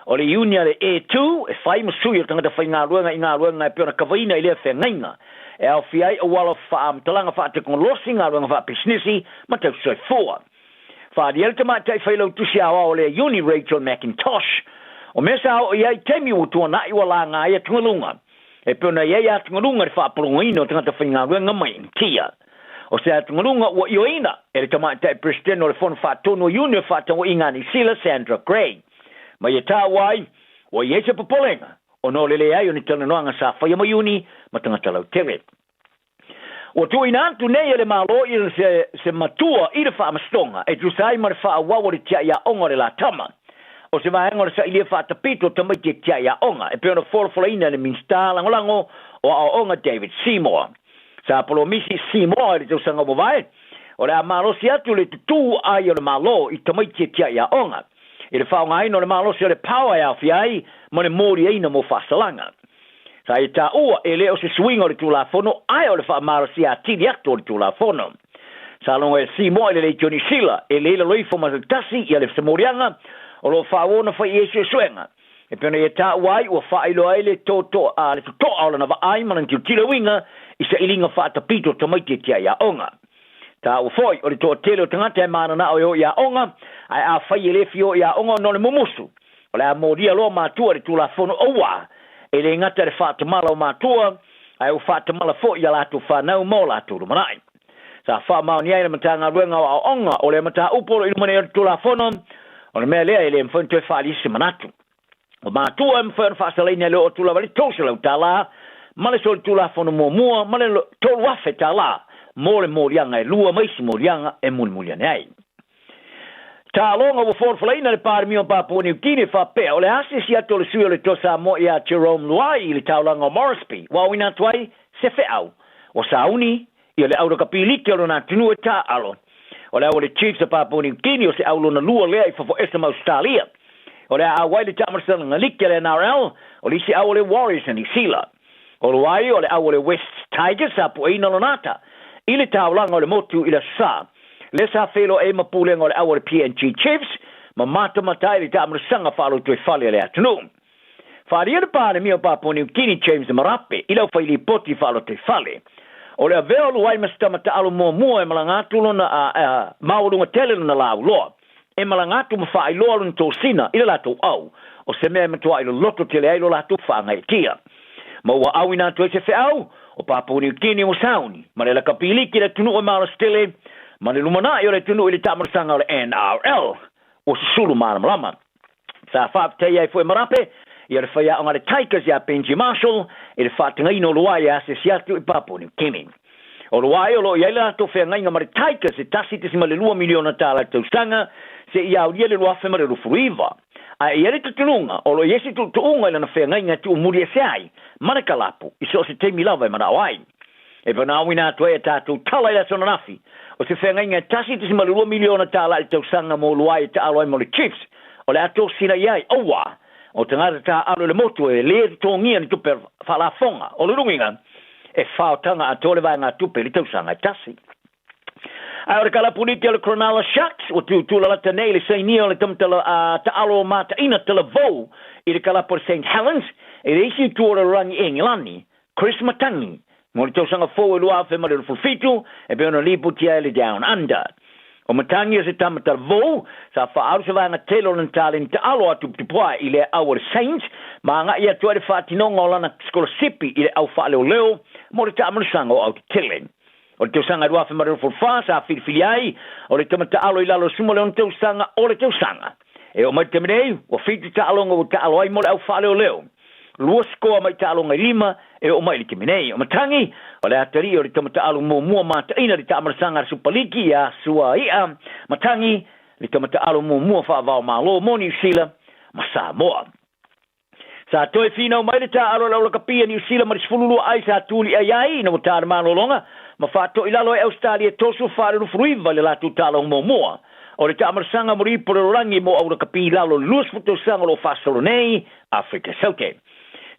O le unia le E2 e whai masui o tangata whainga luenga I ngā luenga e piona kawaina I lea whengainga. E au fiai o wala talanga wha te kongolosi ngā luenga wha pisnisi ma tau soi fua. Whaari elta mai tai whailau tusi awa o le uni Rachel McIntosh. O mesa o iai teimi o tua nai wala ngā ia tungalunga. E piona iai a tungalunga re whaapulunga ino tangata whainga luenga mai intia. O se a tungalunga ua ioina e le tamai tai president o le whonu whaatono uni whaatau inga ni Sila Sandra Gray. Mai e tā wai, o iai se papolenga. O no lele ai o ni tana noanga sa whaia mai uni ma tangata lau tere. O tu inantu nei ele malo I se matua I le whaamastonga e tu sai ma le whaawawa le tia ia onga le la tama. O se vaenga le sa ilia whaatapito tamai te tia ia onga e peona wholofola ina le minsta langolango o a onga David Seymour. sa polo misi simo le tau sanga mo vai o le malo si atu le tu ai o le malo I tamai tia ia onga I le whaonga ino le malo si o le power au fiai mo le mori eina mo whasalanga sa I ta ua e leo se swing o le tulafono ai o le wha malo si atiri atu o le tulafono sa longa e simo le Johnny Sila e le loifo ma tasi ia le semorianga o lo whaona whai e suenga e pena e ta wai o whailo ai le toto a le toto au na va ai mana tiu tira winga I se ilinga whaata pito tamai tia ia onga ta o foi o le to tele o tangata e mana na o ia onga ai a whai le fio ia onga no le mumusu o le a moria lo matua le tulafono owa e le ngata le whaata mala o matua ai o whaata mala fo ia latu whanau mo latu rumanai sa wha mao ni aina matanga ruenga o onga o le mata uporo ilumane o le tulafono o le mea lea e le mfonto e whaalisi manatu o matua mfern fasalina le o tula vali tosela utala male sol tula fono mo male tolu wafe tala mole molianga e lua maisi molianga e mulmuliane ai ta longa o for flaina le par mio pa poni kini fa pe o le asi sia tole sui le tosa mo ia Jerome Luai le taulanga Moresby wa wina twai se fe au o sauni ia le auto kapili ke ona tunu ta alo o le chiefs pa poni kini o se aulo na lua le fa fo esta Australia o le a waile tamarsan ngalike le NRL o le si awole Warriors ni sila o le wai o le awole West Tigers apo ina lonata ile taulanga o le motu ila sa le sa felo e mapulenga o le awole PNG Chiefs ma mata matai le tamarsan falo to fale le atunu fali le pane mio papo ni kini James Marape ila faili poti falo to fale o le veo lo wai mastamata alo mo e malanga tulona a maulunga tele na lo e malangatu mawha I loa lun tō sina ila lato au o se mea matua ilo loto tele ai lo lato whaangai tia ma ua au ina tu e se au o papuni kini o sauni ma le la kapili ki le tunu o mara stele ma le lumana I o le tunu ili tamarasanga o le NRL o se sulu mara malama sa whaaptei ai fwe marape I le whaia anga le Tigers ia Benji Marshall I le whaatinga ino loa ia se siatu I papuni kini o loa I o lo ia ila lato whaangai nga ma le Tigers e tasi te sima le 2 miliona tala tausanga se ia ulia le loafe ma le rufuiva a ia le tutunga o lo yesi tutunga ila na whenga inga tu umuri e seai mana kalapu iso se te milawa e mana wai e pana awina atu e tatu tala ila sona nafi o se whenga inga tasi te sima le 2 miliona tala il tausanga mo luai ta aloai mo le Chiefs o le ato sina iai owa o tangata ta alo le motu e le tongia ni tupe whalafonga o le runginga e whaotanga ato le vai ngā tupe li tausanga e tasi ai ora kala puniti le Cronulla Sharks o tu la tanei le sainio le tamtala ta alo mata ina tala vo I le kala por St Helens e le isi tu ora rangi Englani Chris Matangi mo le tosanga fo e lua fe ma le fulfitu e be ona lipu tia le down under o Matangi se tamtala vo sa fa au se vanga telo le talent ta alo atu tupua I le our Saints ma nga ia tu le fatinonga o lana scholarship I le au fa leo mo le tamarasanga o au telen o le teusanga rua whamare for fasa a whirwhiri o le tamata alo I lalo sumo le on teusanga o le teusanga. E o mai temenei, o whitu ta alonga o ta alo ai mo le au whale o leo. Lua skoa mai ta alonga I 5 e o mai le temenei. O matangi, o le atari o le tamata alo mo mua mata ina le ta amarasanga supaliki a sua ia. Matangi, le tamata alo mo mua whaavao malo mo New Zealand, ma Samoa. Sa toi fina o mai le ta alo lau kapia New Zealand marisfululu ai sa tuli ai ai na mo ta armano longa. Ma fato I lalo e Australia tosu whare no fruiva le latu tala mo moa. O le tamarasanga mori por rangi mo aura kapi lalo lus puto sanga lo fasolo nei Africa Saute.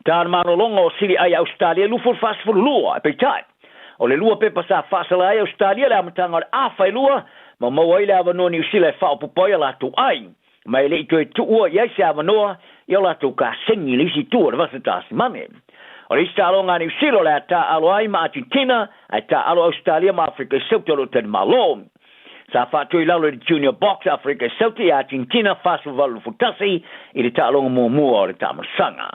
Tāna mano longa o siri ai Australia lufu fasfo lua pe tai. O le lua pe pasa fasala ai Australia le amatanga o awhai lua ma maua ile avanoa New Zealand whao pupoia latu ai. Ma ele I toi tuua iai se avanoa I o latu ka sengi lisi tua le vasatasi mame. O le ista alonga New Zealand le ta alo ai ma Argentina, ai ta alo Australia ma Africa Sauti o ten malo. Sa fatu I lalo le Junior Box Africa Sauti Argentina fasu valu futasi I le ta alonga mua o le tamarasanga.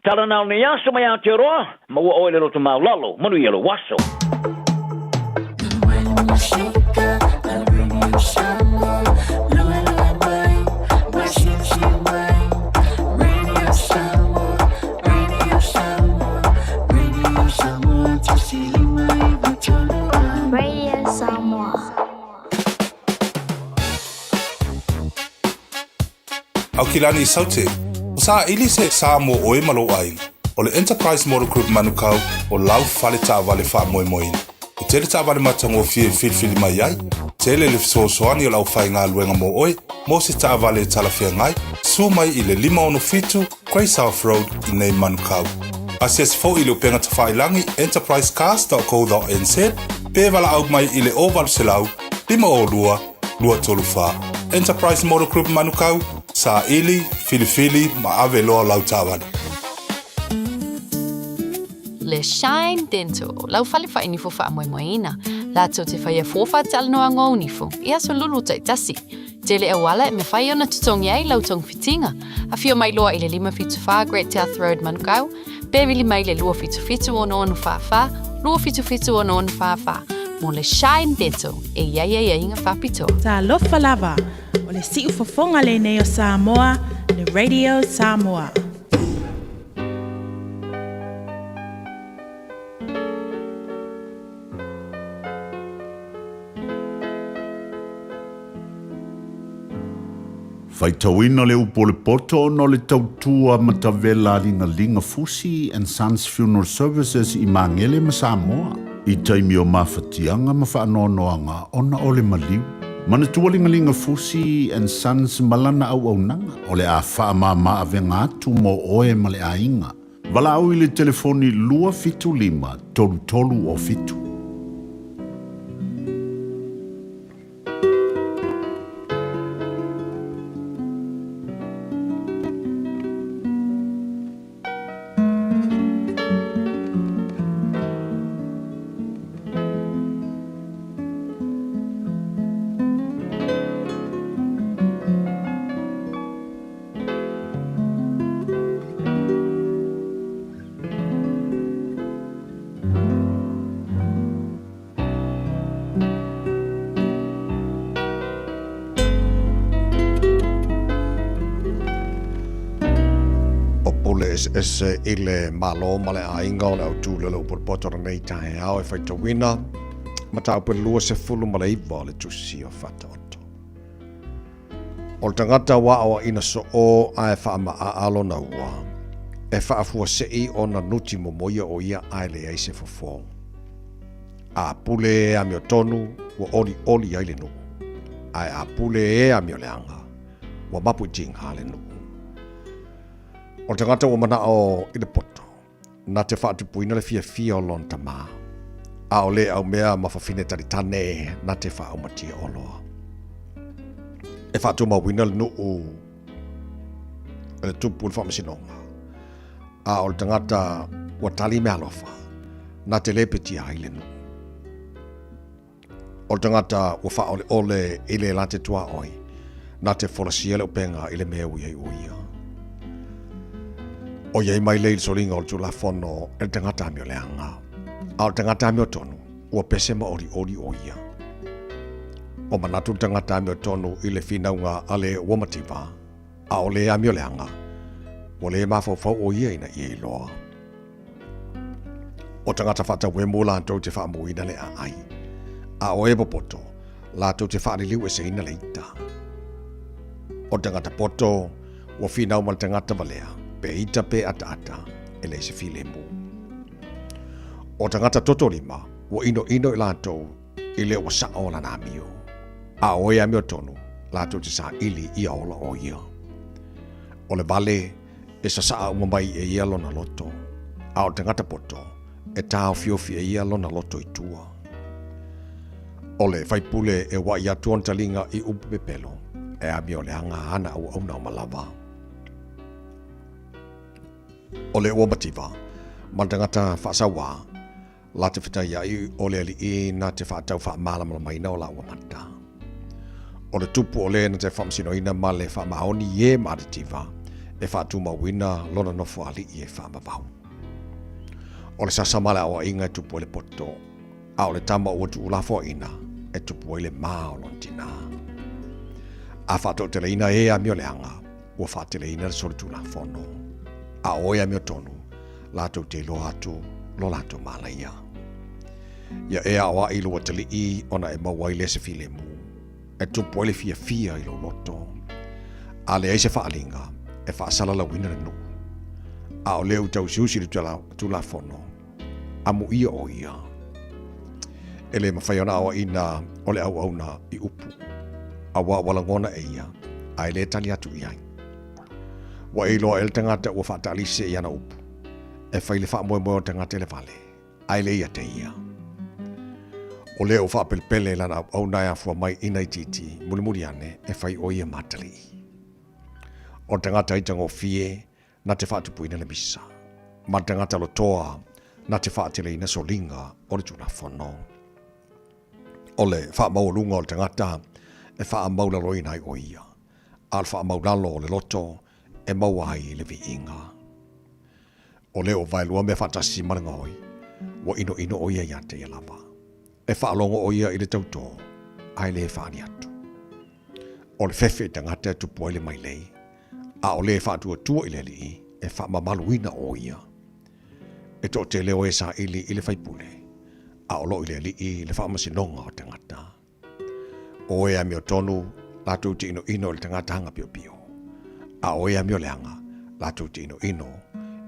Tala nao ne yaso mai Aotearoa, ma ua oile loto mau lalo, manu yelo waso. Au kilani I saute, o sa ili se Samoa oe malo ai, o le Enterprise Motor Group manukau o lau fale ta vale wha moe moe. Tele tāwale matango fili mai ai, tele le fisoasoani o lau whainga luenga mo oe, mo se tāwale talafia ngai, su mai i le 5 Grey South Road i nei Manukau. Asia se fo i le upenga tawhailangi enterprisecast.co.nz, pe wala au mai i le ovalu se lau, 5 lua tolufa. Enterprise Motor Group Manukau, sa ili, fili, ma ave loa lau tāwale. Le Shine Dental, lau fale fa inifo fa moina. La to te fa ia fofa tal no ngo unifo. Ia so lulu tai tasi. Tele e wala me fa ona tutongi ai lau tong fitinga. A fio mai loa ile 5 Great South Road Manukau. Bevili mai le lua fitu ono fa. Lua fitu ono fa. Mo le Shine Dental e ia inga fa pito. Ta lofa lava. O le siu fofonga le neo Samoa, le Radio Samoa. Faitauina le upo le poto no le tautua matavela linga Fusi and Sons Funeral Services i Mangele ma Samoa. I taimi o mawhatianga ma whaanoanoanga ona o le maliu. Mana tua linga Fusi and Sons malana au nanga o le a whaamama avenga atu mo oe ma le ainga. Wala au i le telefoni 255 tolu o fitu. Ese ile malo male ainga o le autule le upur potoro nei tae au e whaitawina ma tau pe lua se fulu male iwa le tusi o whata oto. O le tangata wa o ina so o a e whaama a alo na ua e whaafua sei o na nuti momoia o ia ai le eise fofo. A pule e amio tonu wa oli ai le nu. Ai a pule e amio le anga wa mapu jingha le nu. O te ngata o mana o i le poto, na te whaatupuina le fia o lon tama. A o le au mea mawhawhine taritane na te whaaumatia o loa. E whaatu mawina le nuu le tupu le whamasinonga. A o le tangata wa tali mea lofa na te lepeti ai le nuu. O le tangata wa wha ole i le lante tua oi na te wholasia le upenga i le mea uia i uia. O iei mai leil solinga o tula fono e tangata amio leanga. A o tangata amio tonu, ua pese ma ori o ia. O manatu tangata amio tonu i le finaunga ale uamativa, a o le amio leanga, o le mafofau o ia ina i loa. O tangata fata wemu la antou te wha muina le a ai. A o ebo poto, la antou te wha liu e se ina leita. O tangata poto, ua finau mal tangata valea. Pe ita pe ata ele se file mu. O tangata totolima wo ino i lato ile o sa ola na mio. A oia mio tonu lato te sa ili i ola o ia. O le vale e sa umamai e ia lona loto. A o tangata poto e tau fiofi e ia lona loto i tua. O le faipule e wa ia tuon talinga i upu pepelo e a mio le anga ana au au na malava. O le uamativa, man tangata whaasawa, la te whitai ai o le ali i na te whaatau whaamala maina o la uamata. O le tupu o le na te whamsinoina ma le whaamaoni e maritiva, e whaatuma wina lona nofo ali i e whaamavau. O le sasamala o inga e tupu o le poto, a o le tama o tu ulafo ina, e tupu o le maa o lontina. A whaatou te leina e a mio leanga, ua whaate leina le sori tu la fono. A oia mio tonu, lato te lo atu, lo lato malaia. Ia ea oa i lua tali i ona e mawai le se file mu. E tupu ele fia i lo loto. A le eise whaalinga, e whaasala la wina le nu. A o leu tau siusi le tula fono. A mu ia o ia. Ele mawhai ona awa ina ole au na I upu. Awa walangona e ia. Ai le tali atu iai. Wa e loa el tangata ua whaatali se ia na upu. E whai le wha moe moe o tangata le vale. Ai le ia te ia. O leo whaapelpele lana au nai afua mai ina I titi. Mulimuri ane e whai o ia matali. O tangata I tango fie na te whaatupuina le misa. Ma tangata lo toa na te whaatele ina solinga o le tuna whono. O le wha maulunga o le tangata e wha maula roina I o ia. Al wha maulalo o le loto e mauai le vi inga. O leo vailua me whatasi marangoi wa ino o ia ia te lava. E wha alongo o ia I le tauto ai le whaani atu. O le fefe tangata tu poile mai lei. A o le whaatua tua I le li e wha mamaluina o ia. E to te leo e sa ili I le whaipule. A o lo I le li I le wha masinonga o tangata. O ea mio tonu latu te ino le tangata hanga pio pio. A o ea mio leanga latu te ino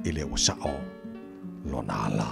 I le wasao lonala.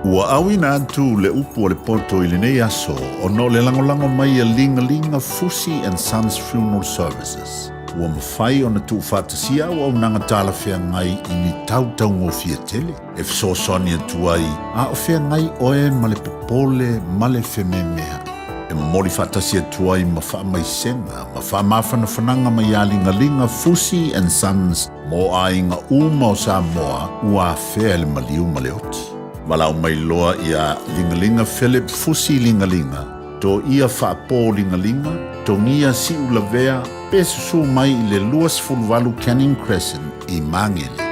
Ua awina atu le upu o le poto I le nei aso o no le langolango mai a linga Fusi and Sons Funeral Services. Ua mawhai o na tu whatasia o au nanga tala whea ngai I ni tautau ngō fia tele. E fso soni atu ai, a o whea ngai oe ma le popole ma le whememea. E mori whatasia atu ai ma wha mai senga, ma wha mawhana whananga mai a linga Fusi and Sons mo a inga uma o Samoa ua whea le maliu ma le oti. Walau mai loa ia lingalinga Philip Fusi lingalinga, to ia whaapō lingalinga, to ngia si ulavea, pesusu mai I le luas fulvalu Canning Crescent I Mangele.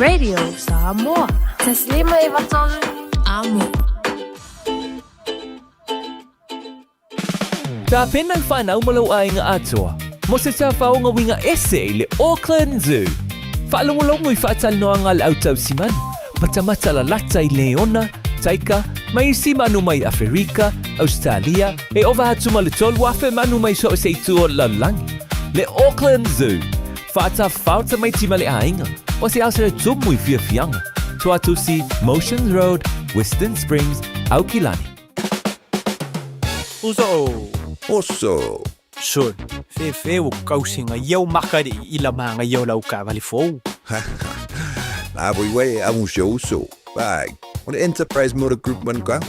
Radio Samoa. Taslima iwatolu amo. Tā pena whanau malau ai ngā atua. Mo se tā whaonga winga ese le Auckland Zoo. Whaalongolongo I whaatal noa ngā le autau simanu. Matamata la lata I Leona, Taika, mai si manu mai Afrika, Australia, e ova hatu ma le tolu wafe manu mai so se itua la langi. Le Auckland Zoo. Whaata whauta mai tima le ainga. O se asa le tumu I fia fianga. Tuatu si Motions Road, Western Springs, Aukilani. Oso. Son, fe o kausinga iau makari I la manga iau lau ka vali fou. La boi amu uso. Bag. O le Enterprise Motor Group man ka.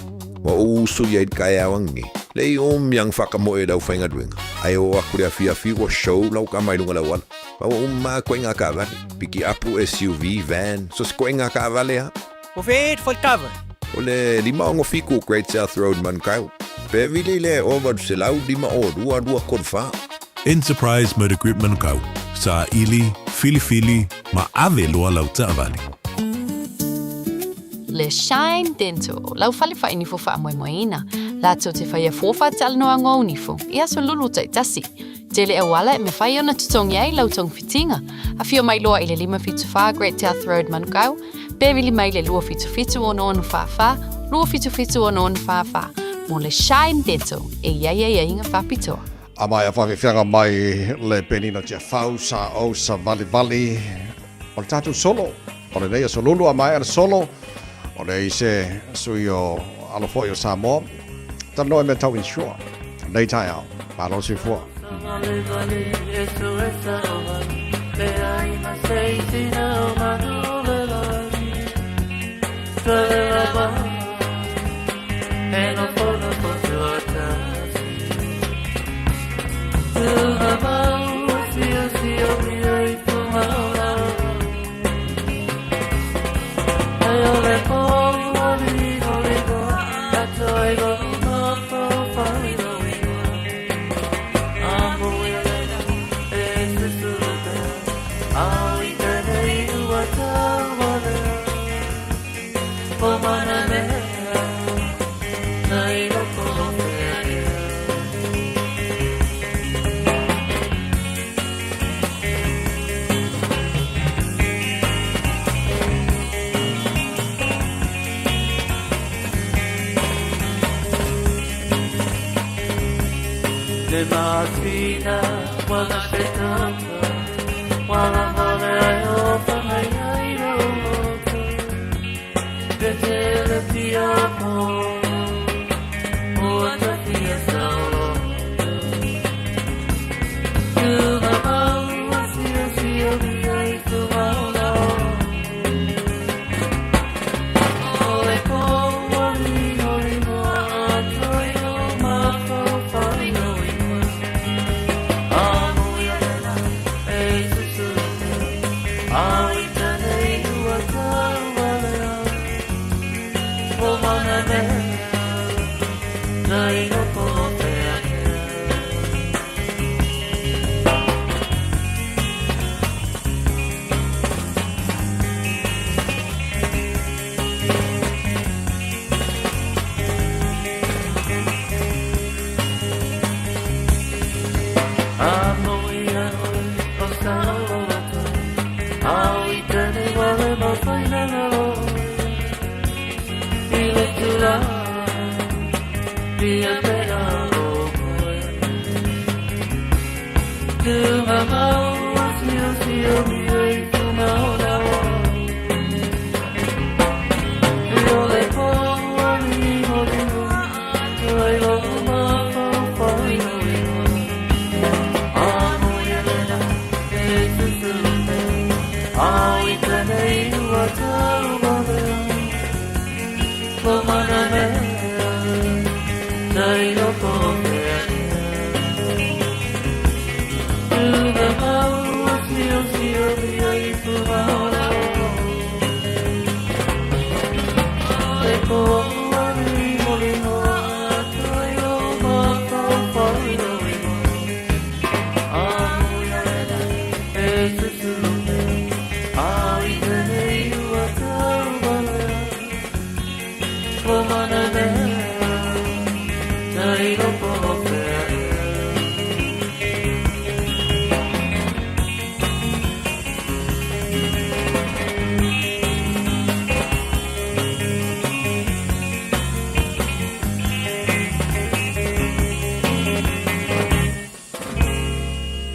Wa uso yaid kaya wangi. Le yang whakamoe lau whainga duenga. Ai o akure a fia o show lau ka mai lunga lau wala. Pa o koenga ka vale. Piki apu SUV, van. So koenga ka vale ha. O fe faltava. O le lima ongo fiku Great South Road man kau. Pe vile le over se lau lima o dua kodfa. Enterprise Motor Group Manukau. Sa ili, fili, ma ave loa lau taavali. Le Shine Dental, lau fale fa inifo fa moina. Lato te fa ia fofa tal no ango unifo. Ia so lulu tai tasi. Tele awala me fa ona tutongi ai lau tong fitinga. A fio mai loa ile lima fitu fa Great South Road Manukau. Bevili mai le lua fitu ono fa. Lua fitu ono fa. Mo le Shine Dental, e ia inga whapitoa. A mai a whawhiwhianga mai le penina tia whau sa o sa vali. O le tātou solo. O le neia solulu a mai ana solo. O le i se sui o alofoi o Samoa. Tano e me tau insua. Nei tai au. Palo si fua. Martina, wala petanga, wala mole ayo pangayo moto, detele tiamo, oata tia saolo. Tu mama, sio mia tu maula. Ole oli mo atoyo mafo fino.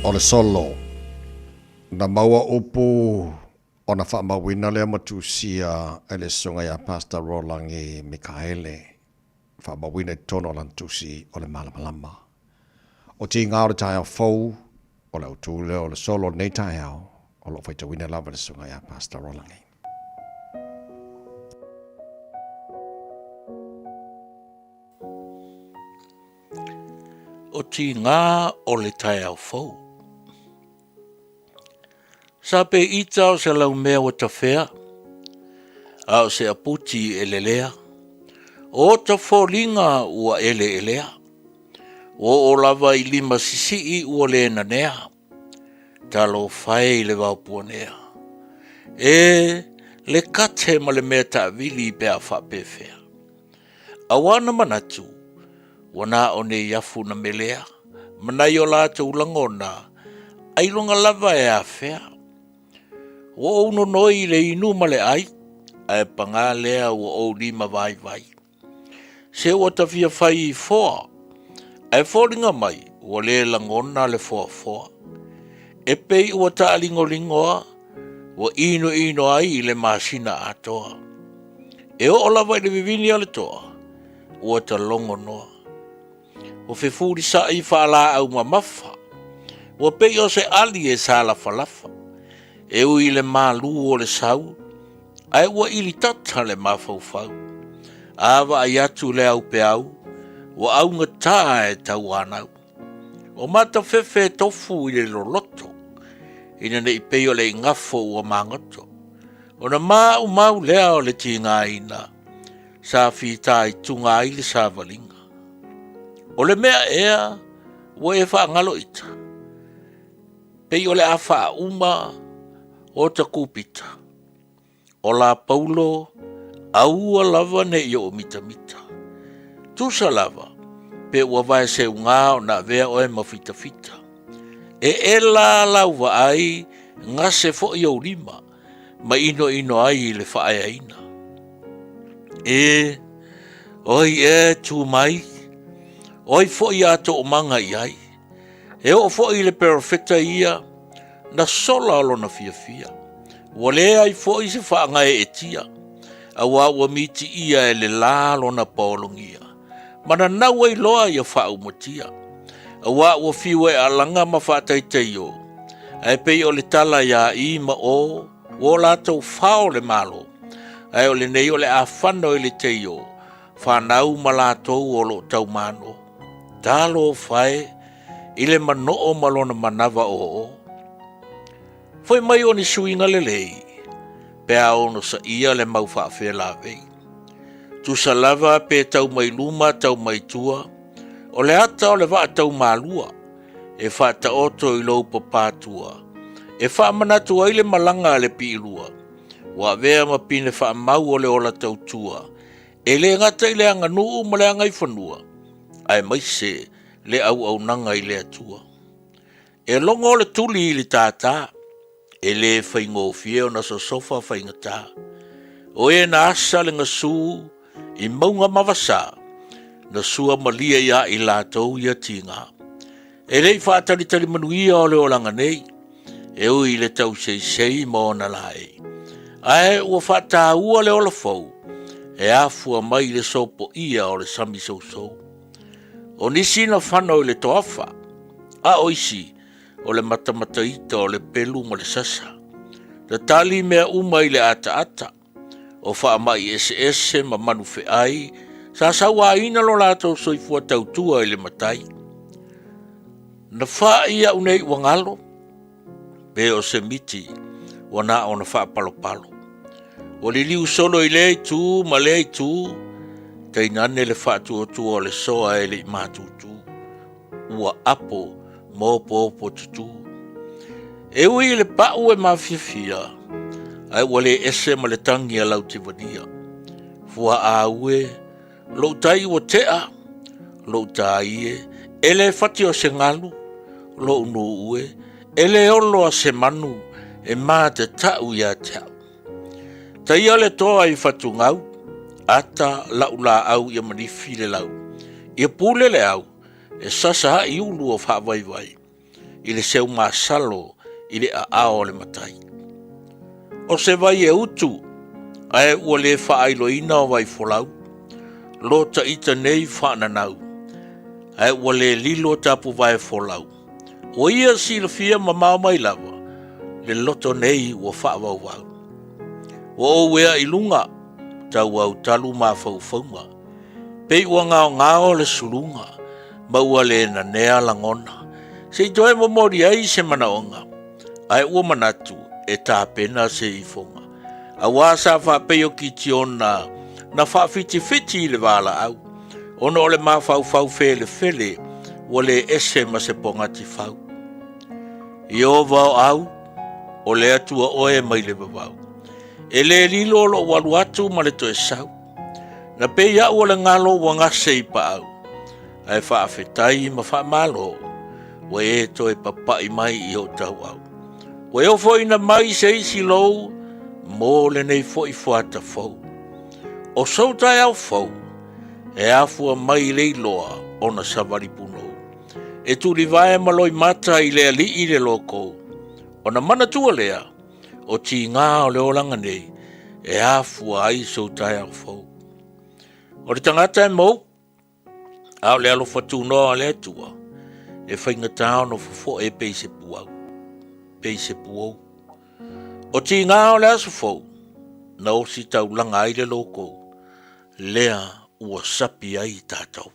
o le solo na maua upu o na whaamawina lea matusia e le sunga ya Pastor Rolangi Mikaele whaamawina tono lantusi o le malamalama. O ti ngā o le tai au fau o le utule o le solo nei tai au o lo whaita wina lava le sunga ya Pastor Rolangi. O ti ngā o le tai au fau. Sa pe ita o se lau mea o ta whea, a o se aputi e lelea, o ta wholinga ua ele elea, o lava i lima sisi ua le na nea, talo whae le waupuanea. E le kate ma le mea ta vili pea whapewhea. Awana manatu, wana o ne yafu na melea, manai o la te ulangona, ailonga lava e a whea. Wo uno noi le inu male ai, ai panga lea wo o lima vai vai. Se o ta fia fai foa, ai fōringa mai, wo le langona le foa foa. E pei ua ta alingo lingoa, wo ino ai le masina atoa. E o lava i le vivini ale toa, ua ta longo noa. Wo fe furi sa i whaala au mamafa, wo pei o se ali e sa la falafa. E ui le malu o le sau, ai ua ili tata le mafaufau. Awa ai atu le au pe au, wa au ngata e tau anau. O mata fefe tofu i le loloto, ina ne i peo le ngafo ua mangoto. O na mau lea o le tinga ina, sa fita i tunga i le savalinga. O le mea ea, ua e wha ngalo ita. Peo le afa uma, o ta kupita. O la paulo, aua lava ne i o mita mita. Tusa lava, pe ua vai se unga o na vea o e mawhita fita. E la lauva ai, ngase fo i o lima, ma ino ai le whaaya ina. Oi tu mai, oi fo i ato o manga i ai. E o fo i le perfecta ia, na sola alo na fia. Wale ai fo i se whaanga e tia. A ua miti ia e le lalo na paolongia. Mana nau ai loa ia whau motia. A ua fiwe a langa ma whātaitai o. Ai pei o le tala ia i ma o la tau whao le malo. Ai o le nei o le a whano i le tei o. Whanau ma la tau o lo tau mano. Talo whae i le mano o malona manawa o. Foi mai o ni suinga le lei, pea ono sa ia le mau whaafea la vei. Tu sa lava pe tau mai luma, tau mai tua, o le ata o le waa tau malua, e wha ta oto i lau papatua, e wha manatua i le malanga le piilua, wa vea ma pine wha mau o le ola tau tua, e le ngata i le anga nuu ma le anga i whanua, ai mai se le au nanga i le atua. E longo le tuli i le tātaa, e le whaingo fie o na so sofa whaingata. O e na asa le ngasu i maunga mawasa na sua malia ia i lātou ia tinga. E rei whaatari manuia o le olanga nei, e ui le tau sei mo na lae. Ae ua whaata ua le ola fau, e afua mai le sopo ia o le sami sousou. O nisi na whanau le toafa, a oisi, o le matamata ita o le pelu ma le sasa. Ta tali mea uma i le ata, o wha mai ese ma manu fe ai, sa sawa ina lo lato soifua tautua i le matai. Na wha ia unei wangalo, pe o se miti, wana o na wha palo. O li liu solo i le tu, ma le tu, te inane le wha tu o le soa e le matutu, ua apo, mo tutu. E ui le pau e mawhiawhia, ai wale ese ma le tangi a lau te vania. Fua a ue, lo tai o tea, lo tai e le fati o se ngalu, lo unu ue, e le olo a se manu, e mā te tau ia tau. Tai ale toa i fatu ngau, ata lau la au ia manifi le lau. Ia pule le au, e sasa i ulu o wha vai. i le seu masalo i le ao le matai. O se vai e utu, ae ua le whaailoina o vai folau, lo ta ita nei whaananau, ae ua le lilo tapu vai folau. O ia si le fia mamau mai lava, le loto nei ua whaavau vau. O wea ilunga, tau au talu ma faufaunga, pei ua ngao le sulunga, ma ua le na nea langona, se i toe momori ai se manaonga, ai ua manatu e tā pena se i fonga. A wasa whapeo ki tiona na whawhiti le wala au, ono ole ma fau fele fele, ua le ese ma se pongati fau. I o vau au, o le atua oe mai le vavau. E le lilo lo walu atu ma le toe sau. Na pe ia ua le ngalo wa ngase i pa au. Ai whaafetai ma whaamalo, wa e toe papai mai i o tau au. Wa e o foina mai se isi lou, mo le nei foi fuata fou. O sautai au fou, e afua mai le iloa o na savari puno. E turi vae maloi mata i le ali i le loko. O na mana tua lea, o ti ngā o le olanga nei, e afua ai sautai au fou. O le tangata e mou, au le alo fatu noa le tua, e whainga tau no fufo e peise puau. Peise puau. O ti ngā o le aso fou, na o si tau langa ai le loko, lea ua sapi ai tātou.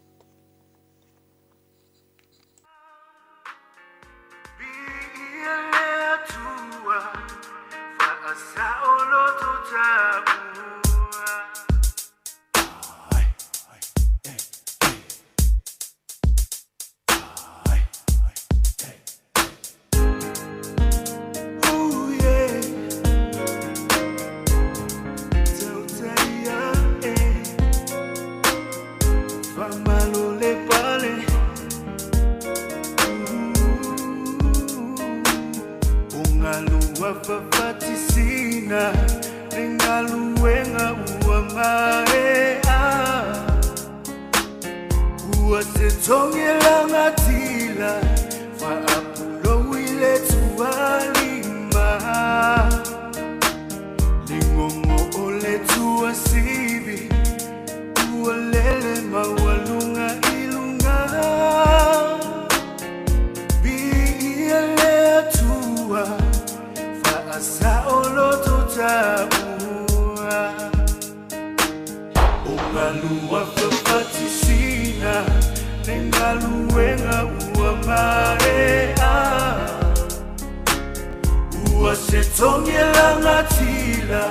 Fafatisina Ringaluenga uamaea Ua se tongela ngatila Fa apulo ile tualima Lingongo ole tua sibi Ua lele mawalunga ilunga Biia lea tua Asa oloto tabua Ungalua fafatisina Nengaluenga uamarea Ua setongela ngatila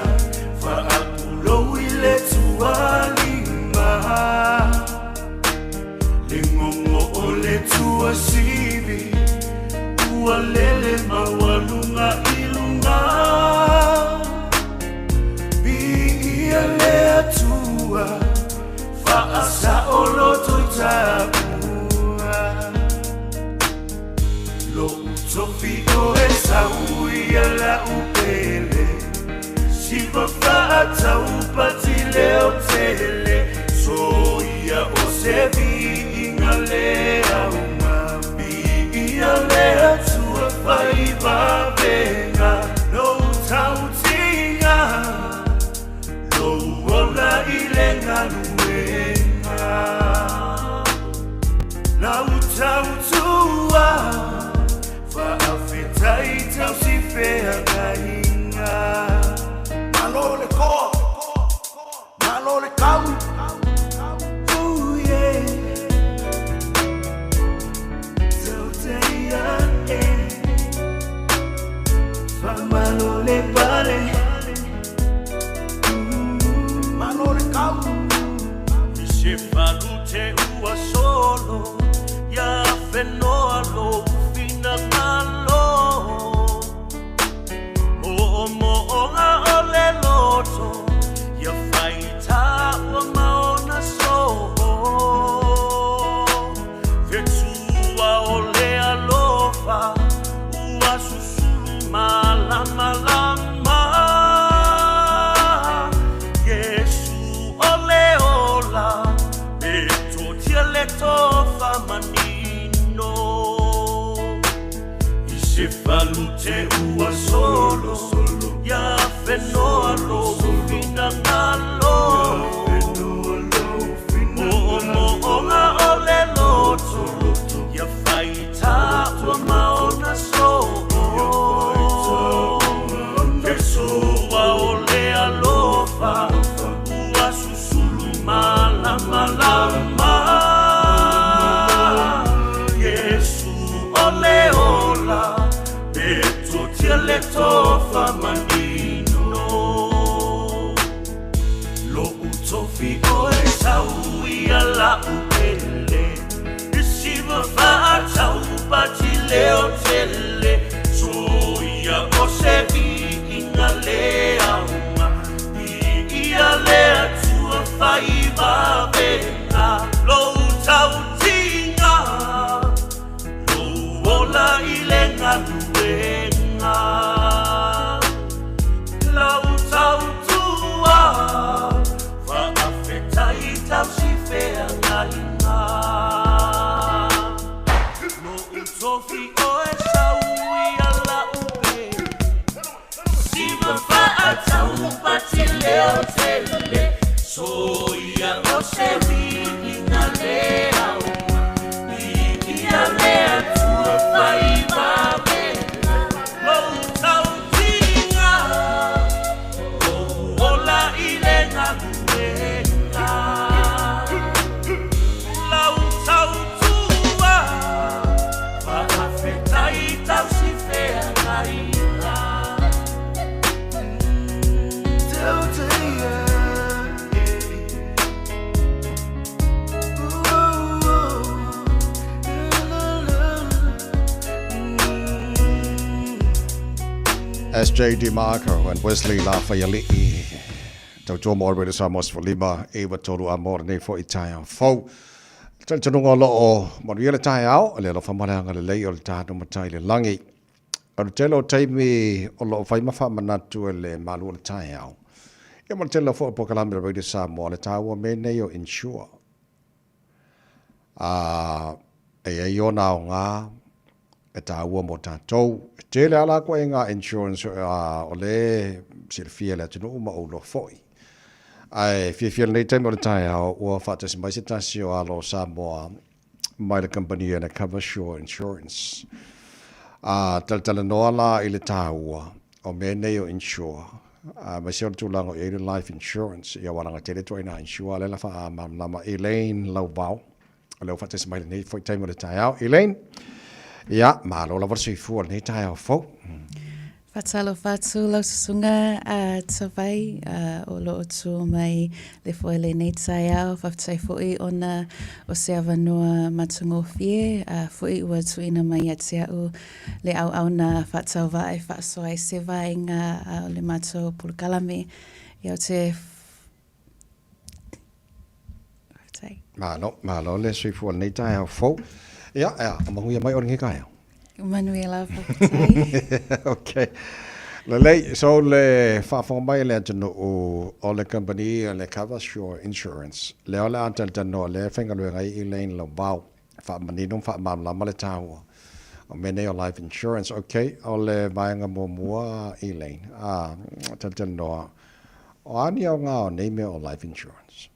Fa apulo ile tualima Lingongo ole tua sibi Ua lele mawalunga Biia lea tua Faasa oloto tabua Lo utofi o e sauia la upele Siva fata upati leo tele Soia o sebi inga lea uma Biia lea tua faiva venga No tautinga No ola ilenga luenga La utautua Fa afetai tau si fea gainga Malo le ko Malo le kau Ooh yeah Tauteia Se falu te ua solo Ya whenoa lo Fina ngalo O ngā ole loto Ya whaita ua maona so Ke soa ole alofa Ua susulu malama lama Yesu ole ola Beto tia le tofa manino Lo utofi oe saui ala upele Isiva faa tau pati leo tele Soia o se vi inga lea uma Ia lea tua faiva venga Lo tau tinga Lo ola ilenga luenga Lau tau tua Whaafeta I tau si whea ngainga Lo utofi oe saui ala upe Siva wha tau pati leo tele Soia o se ringa lea uma Ia lea tua whaiva venga Lo tau tinga Lo ola ilenga luenga Lau tau tua Whaafeta I tau si whea ngainga Tau te ia SJ DeMarco and Wesley Lafayette. Tau tō mō rere sa mos lima e wa tōru a mōra nei fo I tai au. Fau, tanu ngā lo o maria le tai au, le lo whamaranga le lei o le tātu matai le langi. Aru telo taimi o lo whai mawha manatu e le malu o le tai au. Ia mo telo fo pokalami le rere sa mō le tāu o me nei o insure. E o nā o ngā, e tāua mo tātou. Te le ala koe ngā insurance o le silfia le tunu uma o lo foi. Ai fia nei taimo le tai au ua whaatasi mai se tasi o alo Samoa mai le company and a cover sure insurance. Tala noa la I le tāua o me nei o insure. Mai se o le tūlanga o e life insurance. Ia waranga tele toi na insure le la wha lama Elaine Laubau. O leo whaatasi mai le nei foi taimo le tai au. Elaine? Ia, malo la warsi fuar nei tai au fau. Fatalo fatu lau susunga tawai o lo otu mai le foele nei tai au whaftai fui ona o se avanua matungo fie fui ua tuina mai atia u le au na fatau vai whaasoai se vai ngā le mato pulukalame iau te Malo le sui fuar nei tai au fau. Ia, mahuia mai oringi kai au. Manuela whakatai. Okay. Le lei, so le whaafonga mai le atano o le company le cover sure insurance. Le o le atano le whengalua ngai Elaine Laubau. Whaamanino whaamamlama le tāua. O mene o life insurance, okay. O le vaenga mua Elaine. Atano o ani au ngā o neime o life insurance.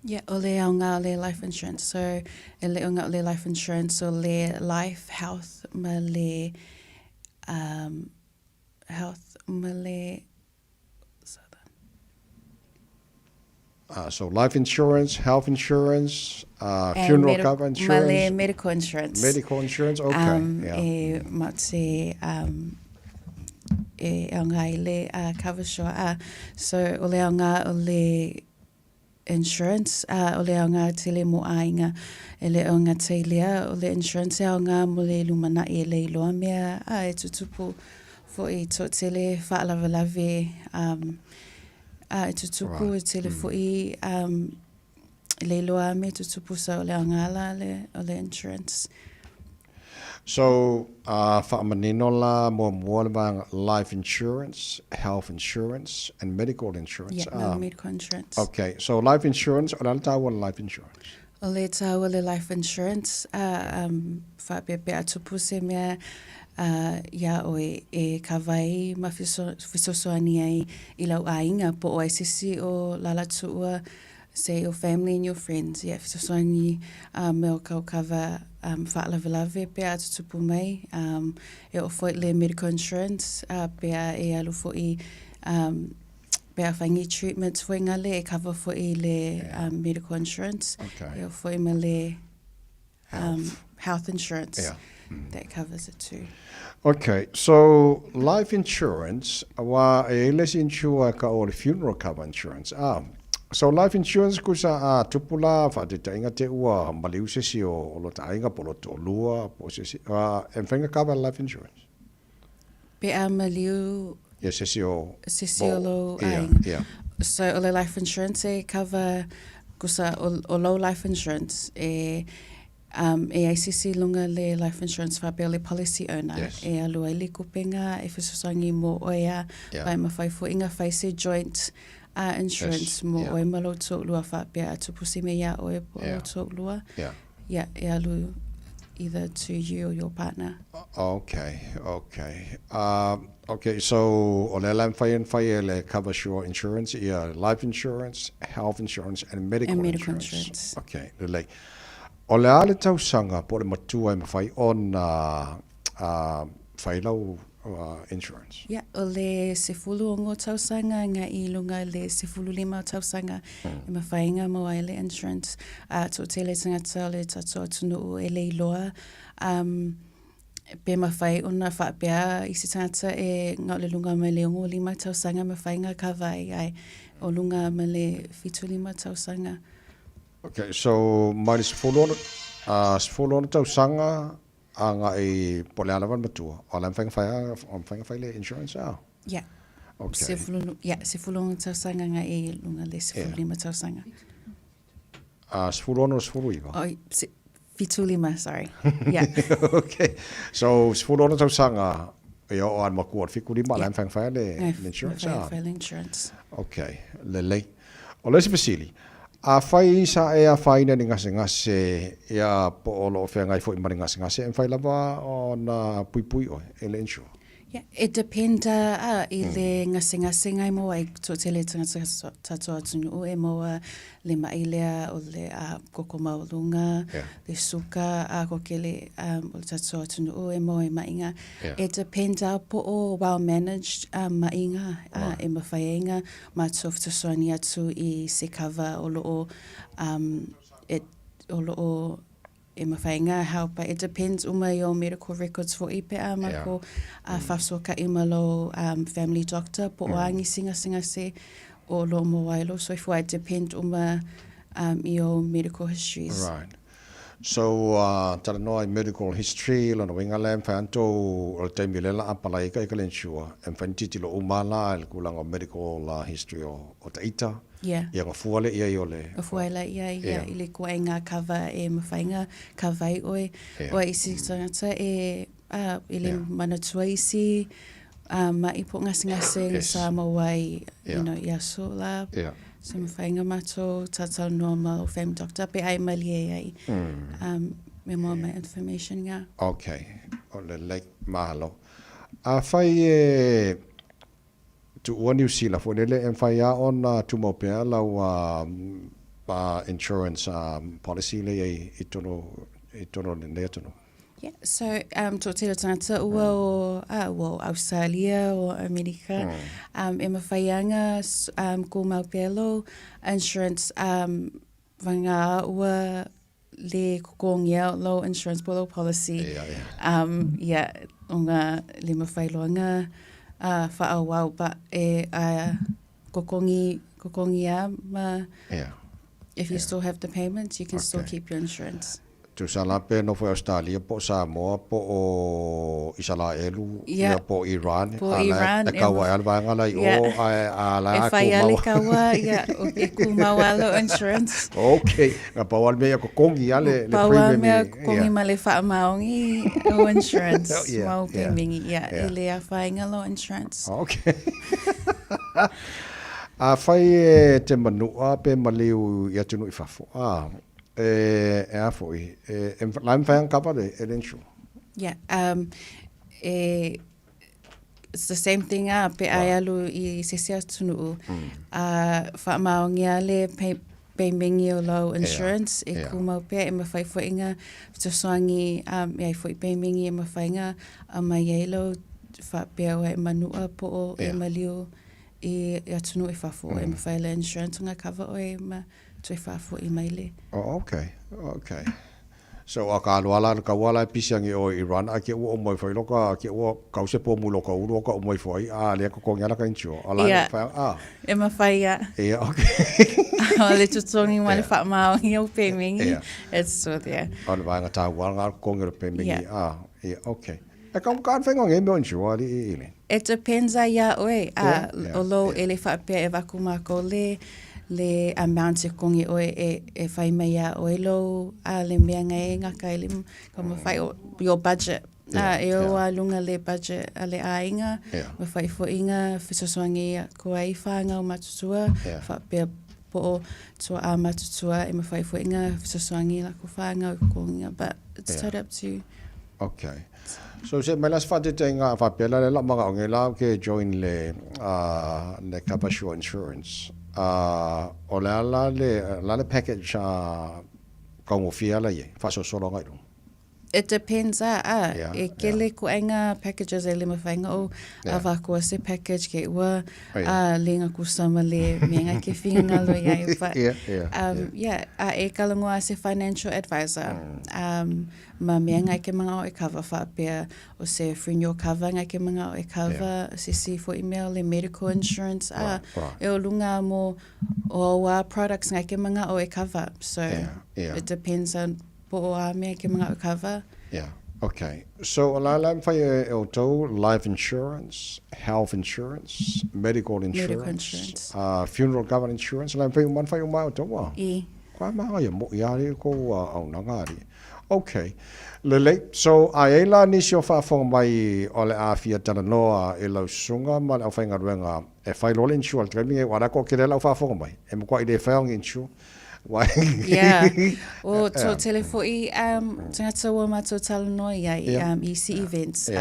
Yeah, o le au ngā o le life insurance. So, e le o ngā o le life insurance o le life, health, ma le health, ma le so life insurance, health insurance, funeral cover insurance. Ma le medical insurance. Medical insurance, okay. E mate e au ngā I le cover sure. So, o le au ngā o le insurance o le au ngā tele mo ainga e le au ngā teilia o le insurance au ngā mo le lumana e le iloa mea e tutupu fo I to tele whaalawa lave e tutupu e tele fo I le iloa mea tutupu sa o le au ngā la o le insurance. So, whaamanino la mua le life insurance, health insurance, and medical insurance. Yeah, medical insurance. Okay, so life insurance, o le taua life insurance? O le tau le life insurance, whapepe atu puse mea ia oe e kawai ma fisosoani ai I lau ainga po o sisi o lalatua, say your family and your friends. Ia fisosoani me o kau kawa whaalawelawe pea atu tupu mai. E o foi le medical insurance, pea e alu foi pea whaingi treatments foi ngale e kawa foi le medical insurance. Okay. E o foi ma le health insurance. Yeah. That covers it too. Okay, so life insurance, wa e les insure ka o le funeral cover insurance. So life insurance kusa tupula fa te tainga te ua maliu sesi o lo tainga polo to lua po sesi en whainga cover life insurance. Pe maliu sesi o lo yeah. So o le life insurance e cover kusa o low life insurance e AICC lunga le life insurance whapea le policy owner. Yes. E alua ili kupenga e fisosangi mo oia vai mawhai fo inga whaise joint insurance mo oe malo tō lua whapea atu pusi me ia oe po tō lua. Yeah, e alu either to you or your partner. Okay. Okay, so o le lam whai le cover sure insurance, life insurance, health insurance, and medical insurance. Okay, like o le ale tausanga po le matua I mawhai on whailau insurance. Yeah, o le sefulu o ngō tausanga ngā I lunga le sefulu lima o tausanga I mawhainga mo ai le insurance tō tele tangata o le tato atunu o e le iloa pe mawhai una whaapea I si tangata e ngā le lunga me le ongo lima tausanga mawhainga ka vai ai o lunga me le fitu lima tausanga. Okay, so mai sefulu tausanga anga I pole alawan matua. O lam whainga le insurance Yeah. Okay. Sefulu tausanga ngā e lunga le sefulu lima tausanga. Sefulu iwa? Fitu lima, sorry. Yeah. Okay. So sefulu tausanga e o an makua fiku lima lam whainga le insurance. Le insurance. Okay. Lele. O le spesili. A whai sa e a whaina ni ngase ia po o lo whengai fo I mari ngase en whai lava o na pui o e le insure. Yeah, it depends I le ngase ngai mo ai to tele tangata tato atunu o e moa le mailea o le koko maulunga le suka ko kele o tato atunu o e moa e mainga. It depends po o well managed mainga e mawhaienga ma tof to soani atu I se cover o lo o e mawhainga help, it depends umai o medical records for ipe mako whasoka imalo family doctor po oangi singa se o lo mo wailo, so if I depend I o medical histories. Right. So tala noa medical history lana winga lam whanto o taimi lela apala ika ika lensua en whantiti lo umala el kulang o medical history o taita. Yeah. Ia ngafuale ia I ole. Ngafuale ia I le kua ngā kawa e mawhainga kawai oe. Oe isi tangata e le manatua isi ma ipo ngase sa mawai ia so la. So mawhainga mato tatau normal o family doctor pe ai mali e ai. Me moa mai information ngā. Okay. O le like mahalo. A whai tu ua New Zealand fo nele en whai a on tu mopea lau insurance policy le I tono le tono. Yeah, so tō tira tangata ua o Australia o Amerika e mawhaianga ko Maupelo insurance wanga ua le kokongia low insurance polo policy. Yeah, o ngā le mawhailoanga whaawau ba e kokongia ma if you still have the payments you can still keep your insurance. Tu sala pe no fo Australia po Samoa po o Isala elu ia po Iran Iran e kawa alwa ngala o ala ko ma kawa e kumawalo insurance. Okay, nga pawal me ko kongi ale le premium me kongi male fa maungi o insurance mau pingi ile a fainga lo insurance. Okay. A fai te manua pe maliu ia tunu I fafo. a foi. Lá me fai capa de insure. Yeah. It's the same thing pe ai alu I se se tunu. Fa maongia le pay mingi o low insurance kuma pe ma fai fo inga to swangi ai fo pay mingi ma fainga ma yelo fa pe o manua po e malio I tunu fa fo ma fai le insurance nga cover o ma to fa fo I maile. Oh, okay. So aka wala ka wala pisangi o Iran ake o mo foi loka ke o ka se po mu loka o loka o mo foi le ko ngala ka incho ala fa e ma fai ya okay ale tu tongi wale fa ma o pe mingi it's so there on va ngata wala ko ngere pe mingi okay e kam kan fa ngong e mo incho ali ile it depends ya oe olo ele fa pe e va kuma ko le amount e kongi o e fai mai a o elo a le mea ngai ngaka ele kama fai your budget e o a lunga le budget a le ainga ma fai fo inga fisoswangi ko ai whanga o matutua fa pe po to a matutua e ma fai fo inga fisoswangi la ko whanga o kongi but it's totally up to you. Okay. So se melas fate tenga fa pela le la manga ngela ke join le Capasho Insurance. O le package kong ofia la ye fa so lo ngai. It depends e kele ko ainga packages e le mawhainga o awa ko se package ke ua lenga ku sama le menga ke whinga lo iai but e kalangoa se financial advisor ma menga ke mga o e cover wha pia o se funeral cover ngai ke mga o e cover se si for email le medical insurance e o lunga mo o products ngai ke mga o e cover so it depends on me ke mga cover. Yeah. Okay. So la fai auto life insurance, health insurance, medical insurance, funeral cover insurance. La fai man fai uma auto wa. Kwa ma ya mo ya ri ko au na ngari. Okay. Lele so aela ni sio fa fo mai ole afia tana noa e lo sunga ma au fai ngaruenga e fai lo insurance training e wala ko ke la fa fo mai. E mo ko ide fa on insure. Yeah. O to telefoi tangata wa mato talanoa iai EC events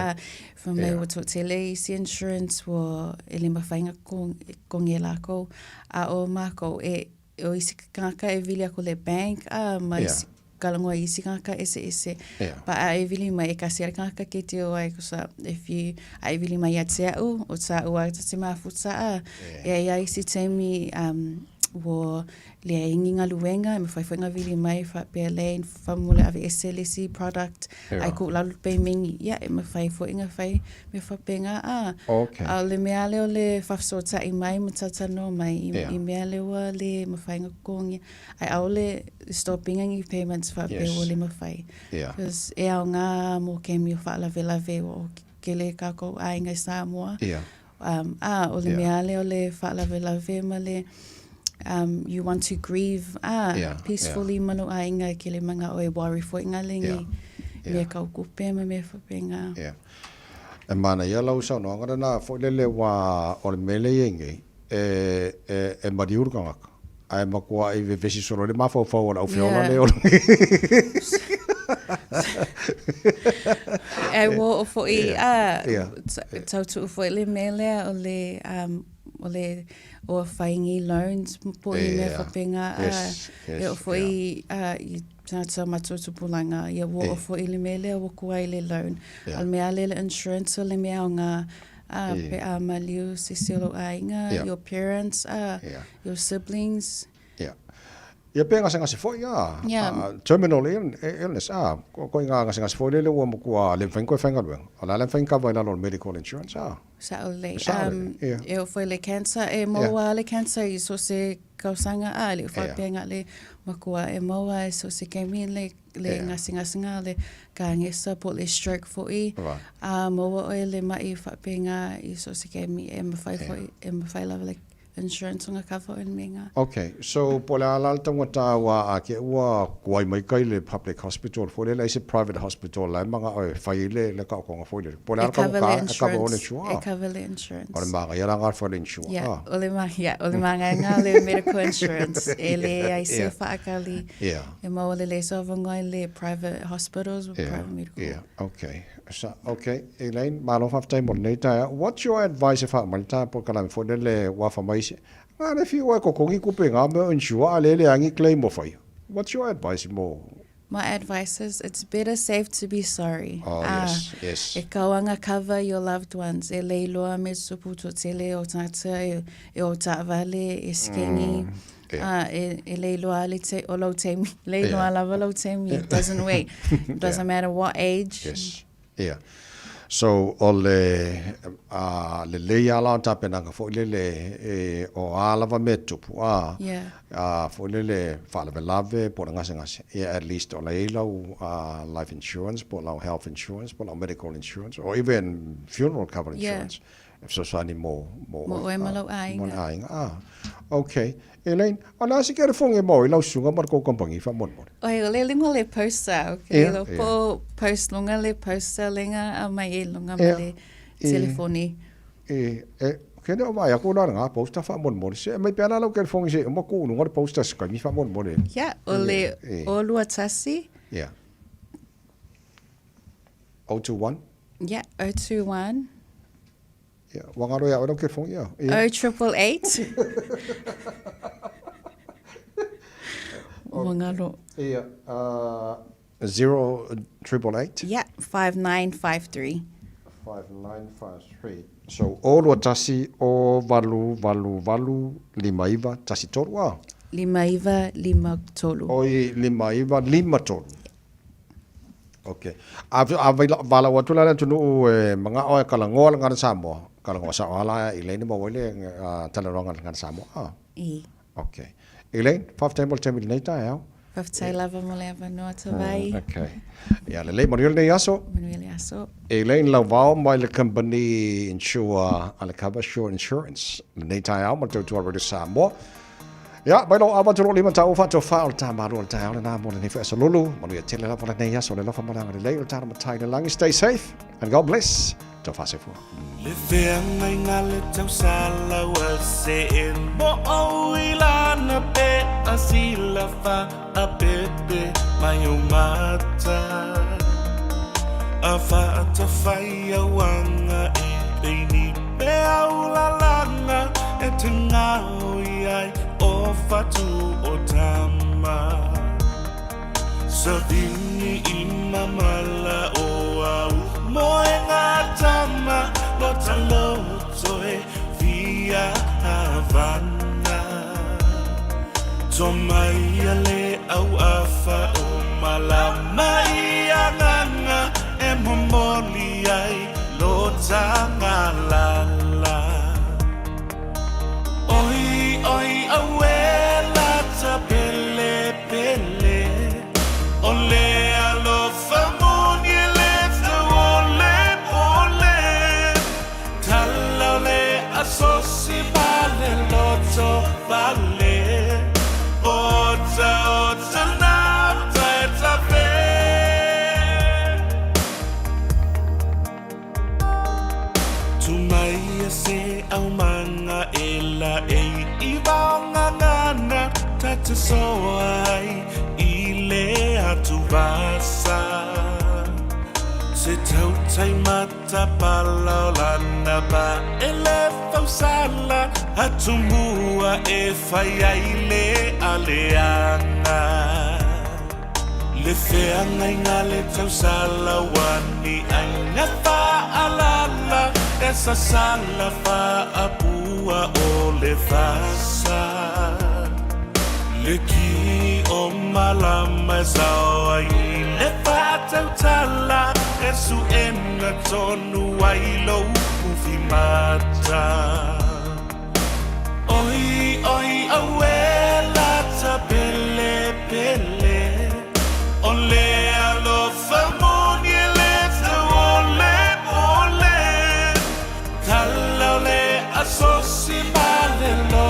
from mai wa to tele EC insurance wa ele mawhainga konge lako o mako o isi kanga e vili ako le bank ma isi kalangoa isi kanga ese pa e vili mai e kasi kanga ke te o ai kusa if you ai vili mai ate au o ta ua te mafuta ia isi temi wo le inga luenga me fai fanga vili mai fa pe lane famule ave SLC product ai ko la pe mingi me fai fo inga fai me fa penga le meale o le fa sota I mai mutata no mai I meale wa le me fai ngongi ai au le stopping I payments fa pe o le me fai because e au nga mo ke mi fa la ve o ke le ka ko ai nga Samoa o le meale o le fa la ve ma le you want to grieve peacefully manu ainga ke le manga o e worry fo inga lengi me ka kupe me fa penga e mana ia lau sa no ngara na fo le wa o le mele yengi e madiur kanga ai makua I ve vesi solo le mafo fo o fiona le o e wo fo tau tu fo le mele o le o whaingi loans po I me whapenga e o fwoi I tangata matoto pulanga ia wo o fwoi le mele o kuai le loan al mea le insurance o le mea o ngā pe a maliu se silo ainga your parents your siblings ia pe ngase foi terminal illness ko ngase foi le wo mo ko le fenko fenga lo ala le fenka vai la medical insurance sa ole e o foi le cancer e mo le cancer I so se kausanga le fa penga le makua e mo so se kemi le ngase le ka ngesa po le stroke foi mo o le mai fa penga I so se kemi e mo fai foi e mo fai la le insurance nga cover in minga. Okay, so pole alal tangata wa ake wa kuai mai kai le public hospital for le is private hospital la manga o faile le ka ko nga pole al ka cover le insurance. Ora manga ya nga for insurance. Yeah, ole manga nga le medical insurance ele ai se fa akali. Yeah. E mo le so vangai le private hospitals with private medical. Yeah, okay. So, okay, Elaine, malo fa time mo later. What's your advice if I'm malta po kala for le wa fa mai. And if you work on claim for you. What's your advice more? My advice is it's better safe to be sorry. Oh, yes. Ikaw ang cover your loved ones. E leiloa me suputo tele o tata e o ta'vale e skingy. E leiloa le te o lo te mi. Leiloa lava lo te mi. It doesn't wait. It doesn't matter what age. Yes. Yeah. So ole le ala tapenanga fo le o ala va metu fo le fa le lave por ngase at least ole life insurance por health insurance por medical insurance or even funeral cover insurance if so sani mo okay Elaine ana si kere fonge mo ila sunga mar ko kompangi fa mon oi ole linga le poster okay lo po post lunga le poster linga mai lunga le telefoni kene o mai ko na nga poster fa mon se mai pena lo kere fonge se mo ko no poster ska mi fa mon ole o lua tasi 021 021 wangaro ya o kere fonge 0888 Wangaro. 0888. 5953. 5953. So all tasi o valu limaiva tasi tolua. Limaiva lima tolu. Oi limaiva lima tolu. Okay. Vala watula na tunu mga o kalangoa ngana Samoa. Kalangoa sa ala Elaine mo wale talaronga ngana Samoa. Okay. Elaine, 5 time will tell me later, yeah? 5 time lava mo leva no atavai. Okay. Yeah, le Manuel Yaso. Elaine Lavao, my company insure Alacaba Sure Insurance. Later, I'm going to already Samoa. Yeah, by law, I want to roll him to file time out all town and I'm more than if it's a Lulu. Manuel Tilla for the Nayas or the Lava Malanga later time of time long. Stay safe and God bless. To Fasifo. Living in a little sala was saying, Mo Ilana be a silafa a baby, my mata. A fata fire wanga e baby, beaula lana, et now I offer to Otama. Savini imamala o moenga tama lotalotoe via Havana Tomaya le au afa o malama ianganga e momoli ai lotanga lala Oi awela tapele pele ole alofa Sosi vale loto vale Ota nafta etape Tumaya se au manga ela ibanga nana Tata soai ile atubasa Se tau tai mata palaulana ba elefau sala Atumua e faiaile aleana Le feanga ingale tau sala wani Aina fa alala Esa sala fa apua o le fasa Le ki o malama zawa ile fa tau tala Esu enga tonu wailo ufimata Oi awela tapele pele Ole alofa moniele te ole Kala ole asosi bale lo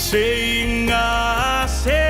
saying I say.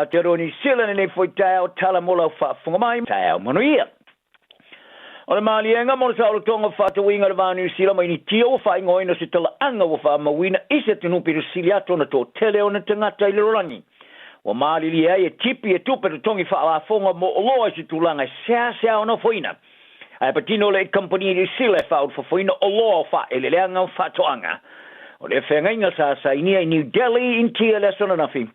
Aotearoa New Zealand nei foi tau tala mola whaafunga mai tau manuia. O le maalienga mo le saulotonga whaatawinga le vā New Zealand mai ni tio whaingoina se tala anga wa whaamawina ise tunu pirusilia tona tō tele o na tangata i le rangi. Wa maali e tipi e tupe te tongi whaafunga mo oloa se tulanga sea o na whaina. Ai patino le company New Zealand whaud whaina oloa wha ele leanga whaatoanga. O le whengainga sa inia i New Delhi in tia le sona nafi.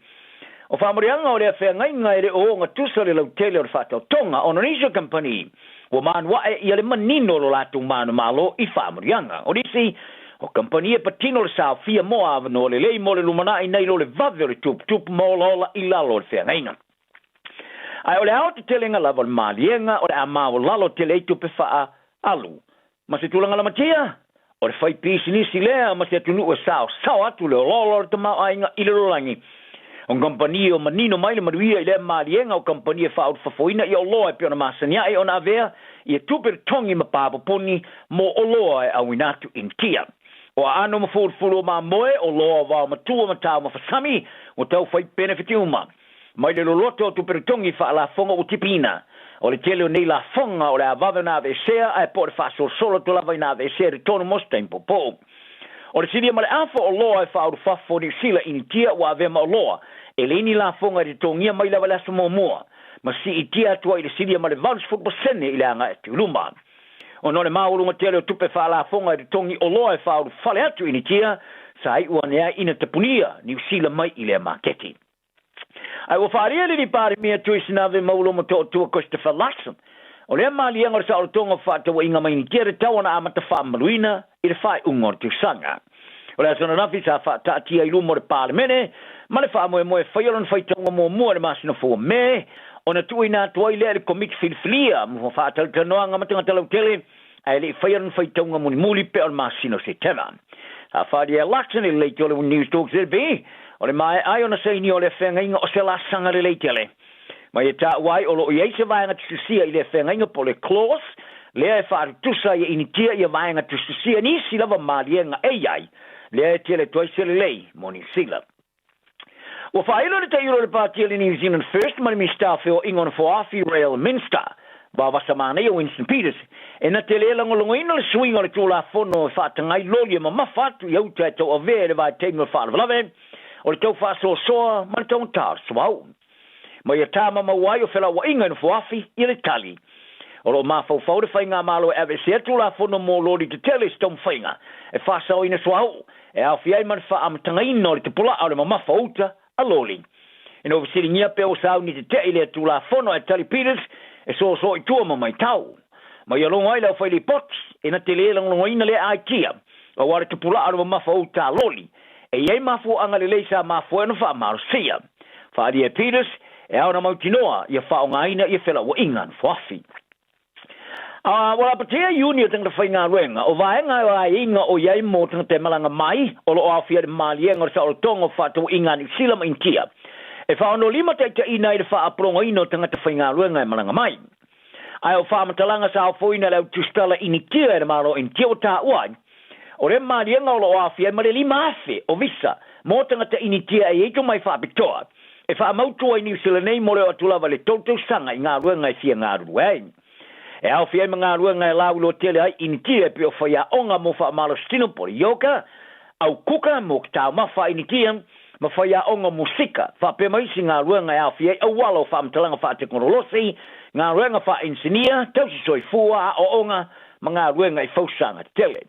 O whamurianga o lea whengainga e re o ngā tusa le lau tele o le whātau tonga o Indonesia Company. Wa manwa e ia le manino lo lātung manu malo i whamurianga. O risi, o company e patino le sao fia moa avano le lei mo le lumana i nei lo le vave o le tup mo lola i lalo le whengainga. Ai o le hao te telenga lava le maalienga o le ama o lalo tele i tupe wha alu. Ma se tulanga la matia? O le whai pisi nisi lea ma se atunu e sao atu le o lolo le tamau ainga i le rolangi. O company o manino mai le maruia i le maalienga o company e whaut whafoina i o loa e piona masania e o na vea i e tuper tongi ma papaponi mo o loa e awinatu in tia. O ano ma fulu ma moe o loa wao matua ma tau ma whasami o tau whai benefiti uma. Mai le loloto o tuper tongi wha la fonga o tipina. O le tele o nei la fonga o le avave na vesea e po le whasol solo to lava i na vesea ritono mosta in popo. O le siria ma le afa o loa e whaut whafo ni sila in tia wa avema o loa. E leini la fonga de tongia mai la wala mo moa. Ma si i tia tua i le siria ma le vans football sene i le anga e te uluma. O no le maurunga tele o tupe wha la fonga de tongi o loa e whauru whale atu i ni tia, sa ai ua nea ina tapunia ni usila mai i le maketi. Ai wa whaarea li pare mea tui sinave mauloma to tua Christopher Larson. O le maalianga o sa o tonga whatawa inga mai ni tia re tawana amata wha maluina i le whai ungor tu sanga. O le asana nafi sa whaatatia i lumo le parlemene, ma le wha moe whaiolon whaitonga mo mua le masina fua me, o na tui nā tuai lea le komiti filfilia, mo whaatal tanoanga matanga talau tele, ai le whaiolon whaitonga muli pe o le masina se tema. Sa whadia laksan le leite o le News Talk ZB, o le mai ai o na seini o le whengainga o se lasanga le leite le. Ma e ta wai o lo i eise vaenga tususia i le whengainga po le clause, lea e whaari tusa i initia i a vaenga tususia nisi lava maalienga ei, lea e tele toise le lei, moni sila. Wa whaelo le tairo le pātia le New Zealand First, mani mi stafe o ingon Foafi Rail Minster, ba wasamane o Winston Peters, e na tele langolongo ino le swinga le tūla fono e whātangai lolia ma mawhatu i auta e tau avea le vai teimno whaalawalawe, o le tau whāsoa soa, mani tau tār swau. Ma ia tāma mawai o whela wa inga ino Foafi i le tali. O lo mafau fau de whainga malo e ave se tūla fono mo lori te tele stom whainga, e whāsao ina swau, e au fiai man wha amatangaino le te pula au le ma mawhauta, aloli. Ino visiringia pe o sau ni te ile tu la fono e Tali Peters e so I tua mai tau. Ma ia longa ai lau whai li pots e na te le longa ina le ai kia. O ware te pula aru mafa o ta loli. E iei mafu anga le leisa mafu e na wha marusia. Whaari e Peters e au na mautinoa ia wha o ngaina ia whela o ingan whafi. Wala patea uni o tanga whai ngā ruenga. O vaenga o ai inga o iei mo tanga te malanga mai o lo awhia de malienga o sa o tonga whata o ingan I sila mai kia. E whaono lima teita ina I le wha apronga ino tanga te whai ngā ruenga e malanga mai. Ai o wha matalanga sa o foina leo tustala ini kia e maro in kia o tā uai. O re malienga o lo awhia ma le lima afe o visa mo tanga te ini kia e eito mai wha apitoa. E wha mautua I New Zealand nei mo leo atulawa le tautou sanga I ngā ruenga I fia ngā ruenga. E au fia mga ruenga e lau lo tele ai ini kia pe o whaia onga mo wha malo stinopori yoka au kuka mo kitau mawha ini kia ma whaia onga musika wha pe maisi ngā ruenga e au fia au walo wha mtalanga wha teknololosi ngā ruenga wha insinia tausi soi fua o onga mga ruenga I fausanga tele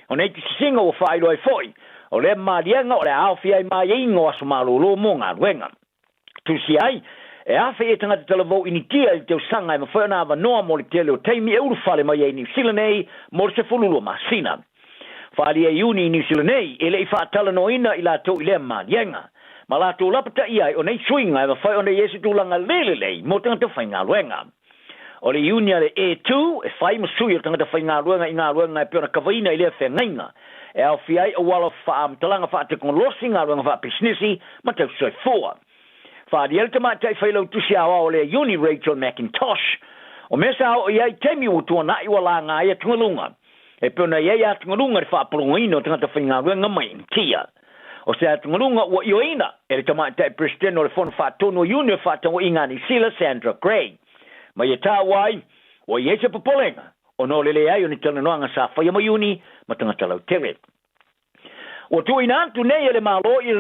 o nei ki singa o wha ilo ai foi o le marianga o le au fia I mai ingo aso malo lo mo ngā ruenga tusi ai e awhi e tangata talavo ini kia I teo sanga e mawhana awa noa mo le tele o teimi e uru whale mai e New Zealand nei mo le se fululu masina. Whali e uni I New Zealand nei e le I whaatala no ina I la tau I lea marienga. Ma la tau lapata I ai o nei swinga e mawhai o nei esi tūlanga lelelei mo tangata whai ngā luenga. O le uni a le E2 e whai masui o tangata whai ngā luenga I ngā luenga e peona kawaina I lea whengainga. E au fiai o wala whaamtalanga whaatekongolosi ngā luenga whaapisnisi ma tau soi fua. Whaari el te mātai whailau tusi awa o le uni Rachel McIntosh. O mesa o iai teimi o tua nai wala ngā ia tungalunga. E peona iai a tungalunga re whaapulunga ino tangata whainga ruenga mai kia. O se a tungalunga ua ioina. E le te mātai president o le whonu whaatono uni o whaatango inga ni Sila Sandra Gray. Mai e tā wai, o iai se papolenga. O no lele ai o ni talanoanga sa whaia mai uni ma tangata lau tere. O tu ina tu nei le malo I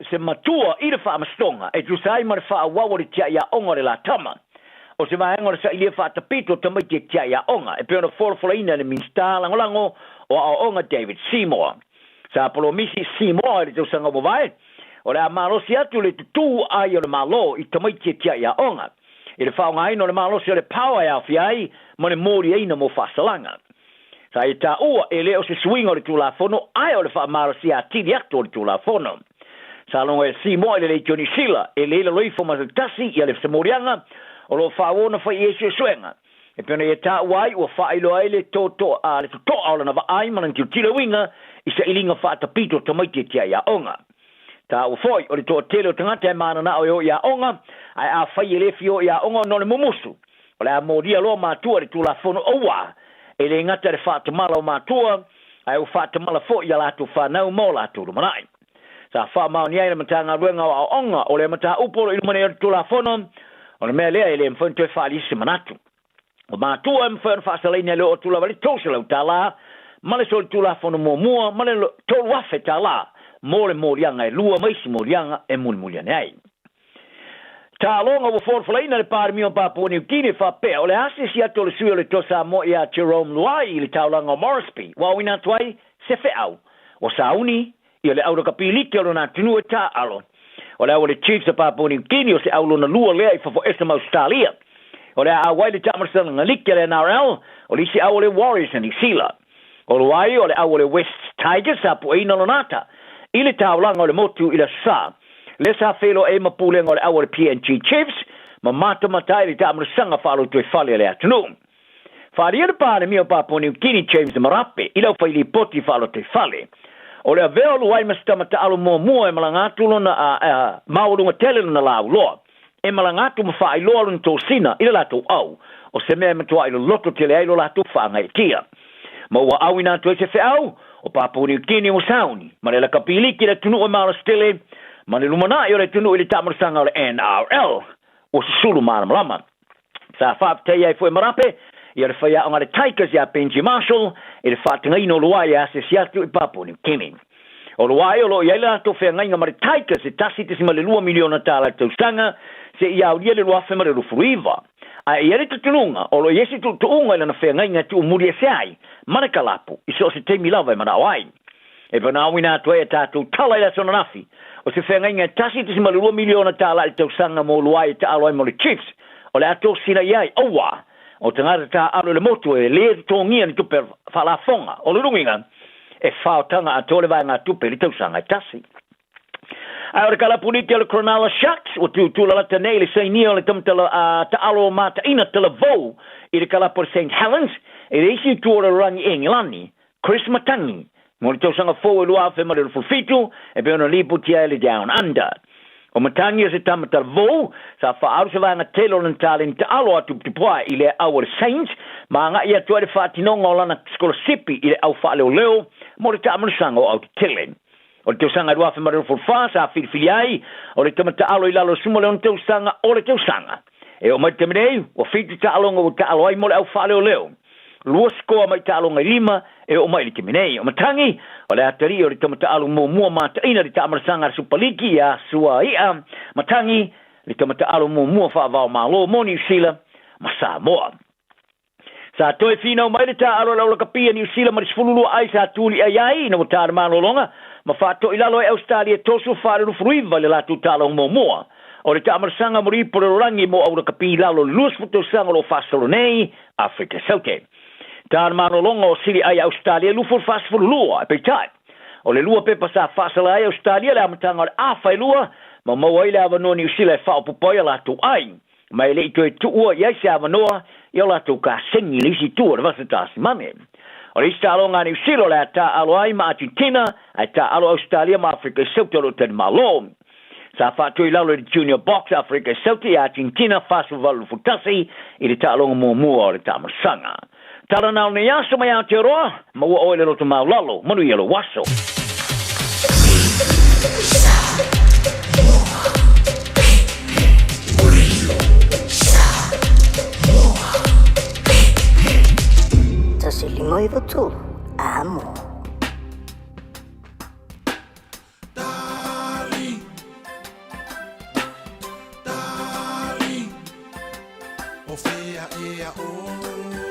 se matua I le whaamastonga e tu sai ma le whaawawa le tia ia onga le la tama. O se vaenga le sa I le whaatapito tamai te tia ia onga e peona whorofora ina le minsta langolango o a onga David Seymour. Sa apolo misi Seymour le tau sanga wawai. O le a malo si atu le tutu ai o le malo I tamai te tia ia onga. I le whaonga ino le malo si o le power au fiai ma le mori eina mo whasalanga. Sa e tā ua e leo se swinga o le tūlafono ai o le whaamara si a tiri acto o le tūlafono. Sa longa e si moa le le Johnny Sila e le le loifo ma tasi I le samorianga o lo whaawona whai e sue suenga. E pena e tā ua ai ua whailo ai le toto a le toto aula na wa ai manan tiu tila winga I sa ilinga whaatapito tamaiti tia ia onga. Tā ua foi o le toa tele o tangata e mana na o ia onga ai a whai e le fio ia onga no le mumusu. O le a moria loa mātua le tūlafono oua. E le ngata le whaatamala o mātua, ai o whaatamala fo I a lātou whanau mō lātou rumanai. Sa whaamau ni aina matanga ruenga o onga o le mata uporo ilumane o tula whono, o le mea lea e le mwhuntu e whaalisi manatu. O mātua e mwhuntu whaasalaini le o tula wali tōsila o tā lā, male so le tula whono mō mua, male tōlu wafe tā lā, mō le mōrianga e lua maisi mōrianga e muli muliane ai. Tā longa o whorwhalaina le pāri mi o Papua New Guinea whapea. O le ase si ato le sui o le tosa mo I a Jerome Luai I le taulanga o Moresby. Wa wina tuai se wheau. O sauni I o le aura kapilike o na tunu e tā alo. O le au le Chiefs of Papua New Guinea o se au lona lua lea I whafo esa Australia. O le awai le tamarasana ngalike le NRL. O le isi au le Warriors ni Sila. O Luai o le au le West Tigers apu e ina lonata. I le taulanga o le motu I le saa. Le sa felo e mapulenga o le awa le PNG Chiefs, ma mata matai le tamara sanga whalo tue whale le atunu. Whari ere pāne mi o Papua New Guinea James Marape, I lau whaili poti whalo tue whale. O le aveo luai mastamata alo mua e malangatu lona maurunga tele lona lau loa. E malangatu ma whaai loa lona tō sina, I le lato au, o se mea matua I lo loto tele ai lo lato whaanga e tia. Ma ua au ina tue se wheau, o Papua New Guinea o sauni, ma le la kapiliki le tunu o mara stele, ma le lumana I o le tunu I le tamarasanga o le NRL o se sulu malamalama. Sa whaaptei ai fwe Marape I o le whaia o ngare Tigers I a Benji Marshall I le whaatinga ino luai a se siatu I Papua New Guinea. O luai o lo I aila to whea ngainga mare Tigers I tasi te sima le 2 miliona tāla taustanga se I au lia le luafe mare lufuruiva. A I ere tutununga o lo yesi tutunga ila na whea ngainga tu umuri e seai mare kalapu I se o se teimi lava I mana awai. E pana wina to e tatu tala ia sona nafi. O se whenga inga tasi te simalu 2 miliona tala i tau sanga mo luai te aloai mo le Chiefs. O le ato sina iai, aua. O te ngata ta alo le motu e le tongia ni tupe whalafonga. O le runginga e whaotanga a tole vai ngā tupe li tau sanga i tasi. Ai ora kala puniti le Cronulla Sharks o tu la tenei le sainia le tamtala ta alo mata ina tala vou i le kala por St. Helens e le isi tuora rangi Engilani Chris Matangi mo le tau sanga fou e lua fe ma le fulfitu e pe ona lipu tia le Down Under o Matangi se tamtala vou sa fa au se vanga telo le talent ta alo atu tupua i le Our Saints ma nga ia tuare whatinonga o lana scholarship i le au wha leo mo le tamana sanga o au telen. O le teu sanga rua fe marero fulfa sa filfili ai o le tamata alo i lalo sumo le on teu sanga o le teu sanga e o mai temenei o fiti ta alonga o ta alo ai mo le au fale o leo lua skoa mai ta alonga lima e o mai le temenei o matangi o le atari o le tamata alo mo mua mata ina le ta amarasanga supaliki ya sua ia matangi le tamata alo mo mua fa vao malo mo New Zealand ma Samoa sa toi fina o mai le ta alo la kapia New Zealand ma disfululu ai sa tuli ai ai na mo ta malolonga ma fato ilalo e Australia tosu fare no fruiva le latu talo momoa o le tamarasanga mori por rangi mo au kapi lalo lus futo sanga lo fasolo nei Africa Saute tar mano longo sili ai Australia lu for fast for lua pe tai o le lua pe pasa fasala ai Australia la matanga a fai lua ma mo ile ava no New Zealand fa po poia latu ai mai le tu o ia se ava no ia latu ka sengi lisi tu o vasata mame o le istalo ngā New Zealand le ta alo ai ma Argentina, ai ta alo Australia ma Africa Sauti o ten malo. Sa fatu i lalo le Junior Box Africa Sauti Argentina fasu valu futasi i le ta alo mo mua o le ta masanga. Tala nao ne yaso mai Aotearoa, ma ua oe le roto mau lalo, manu i alo waso. Silimo i tu amo. O fea e a o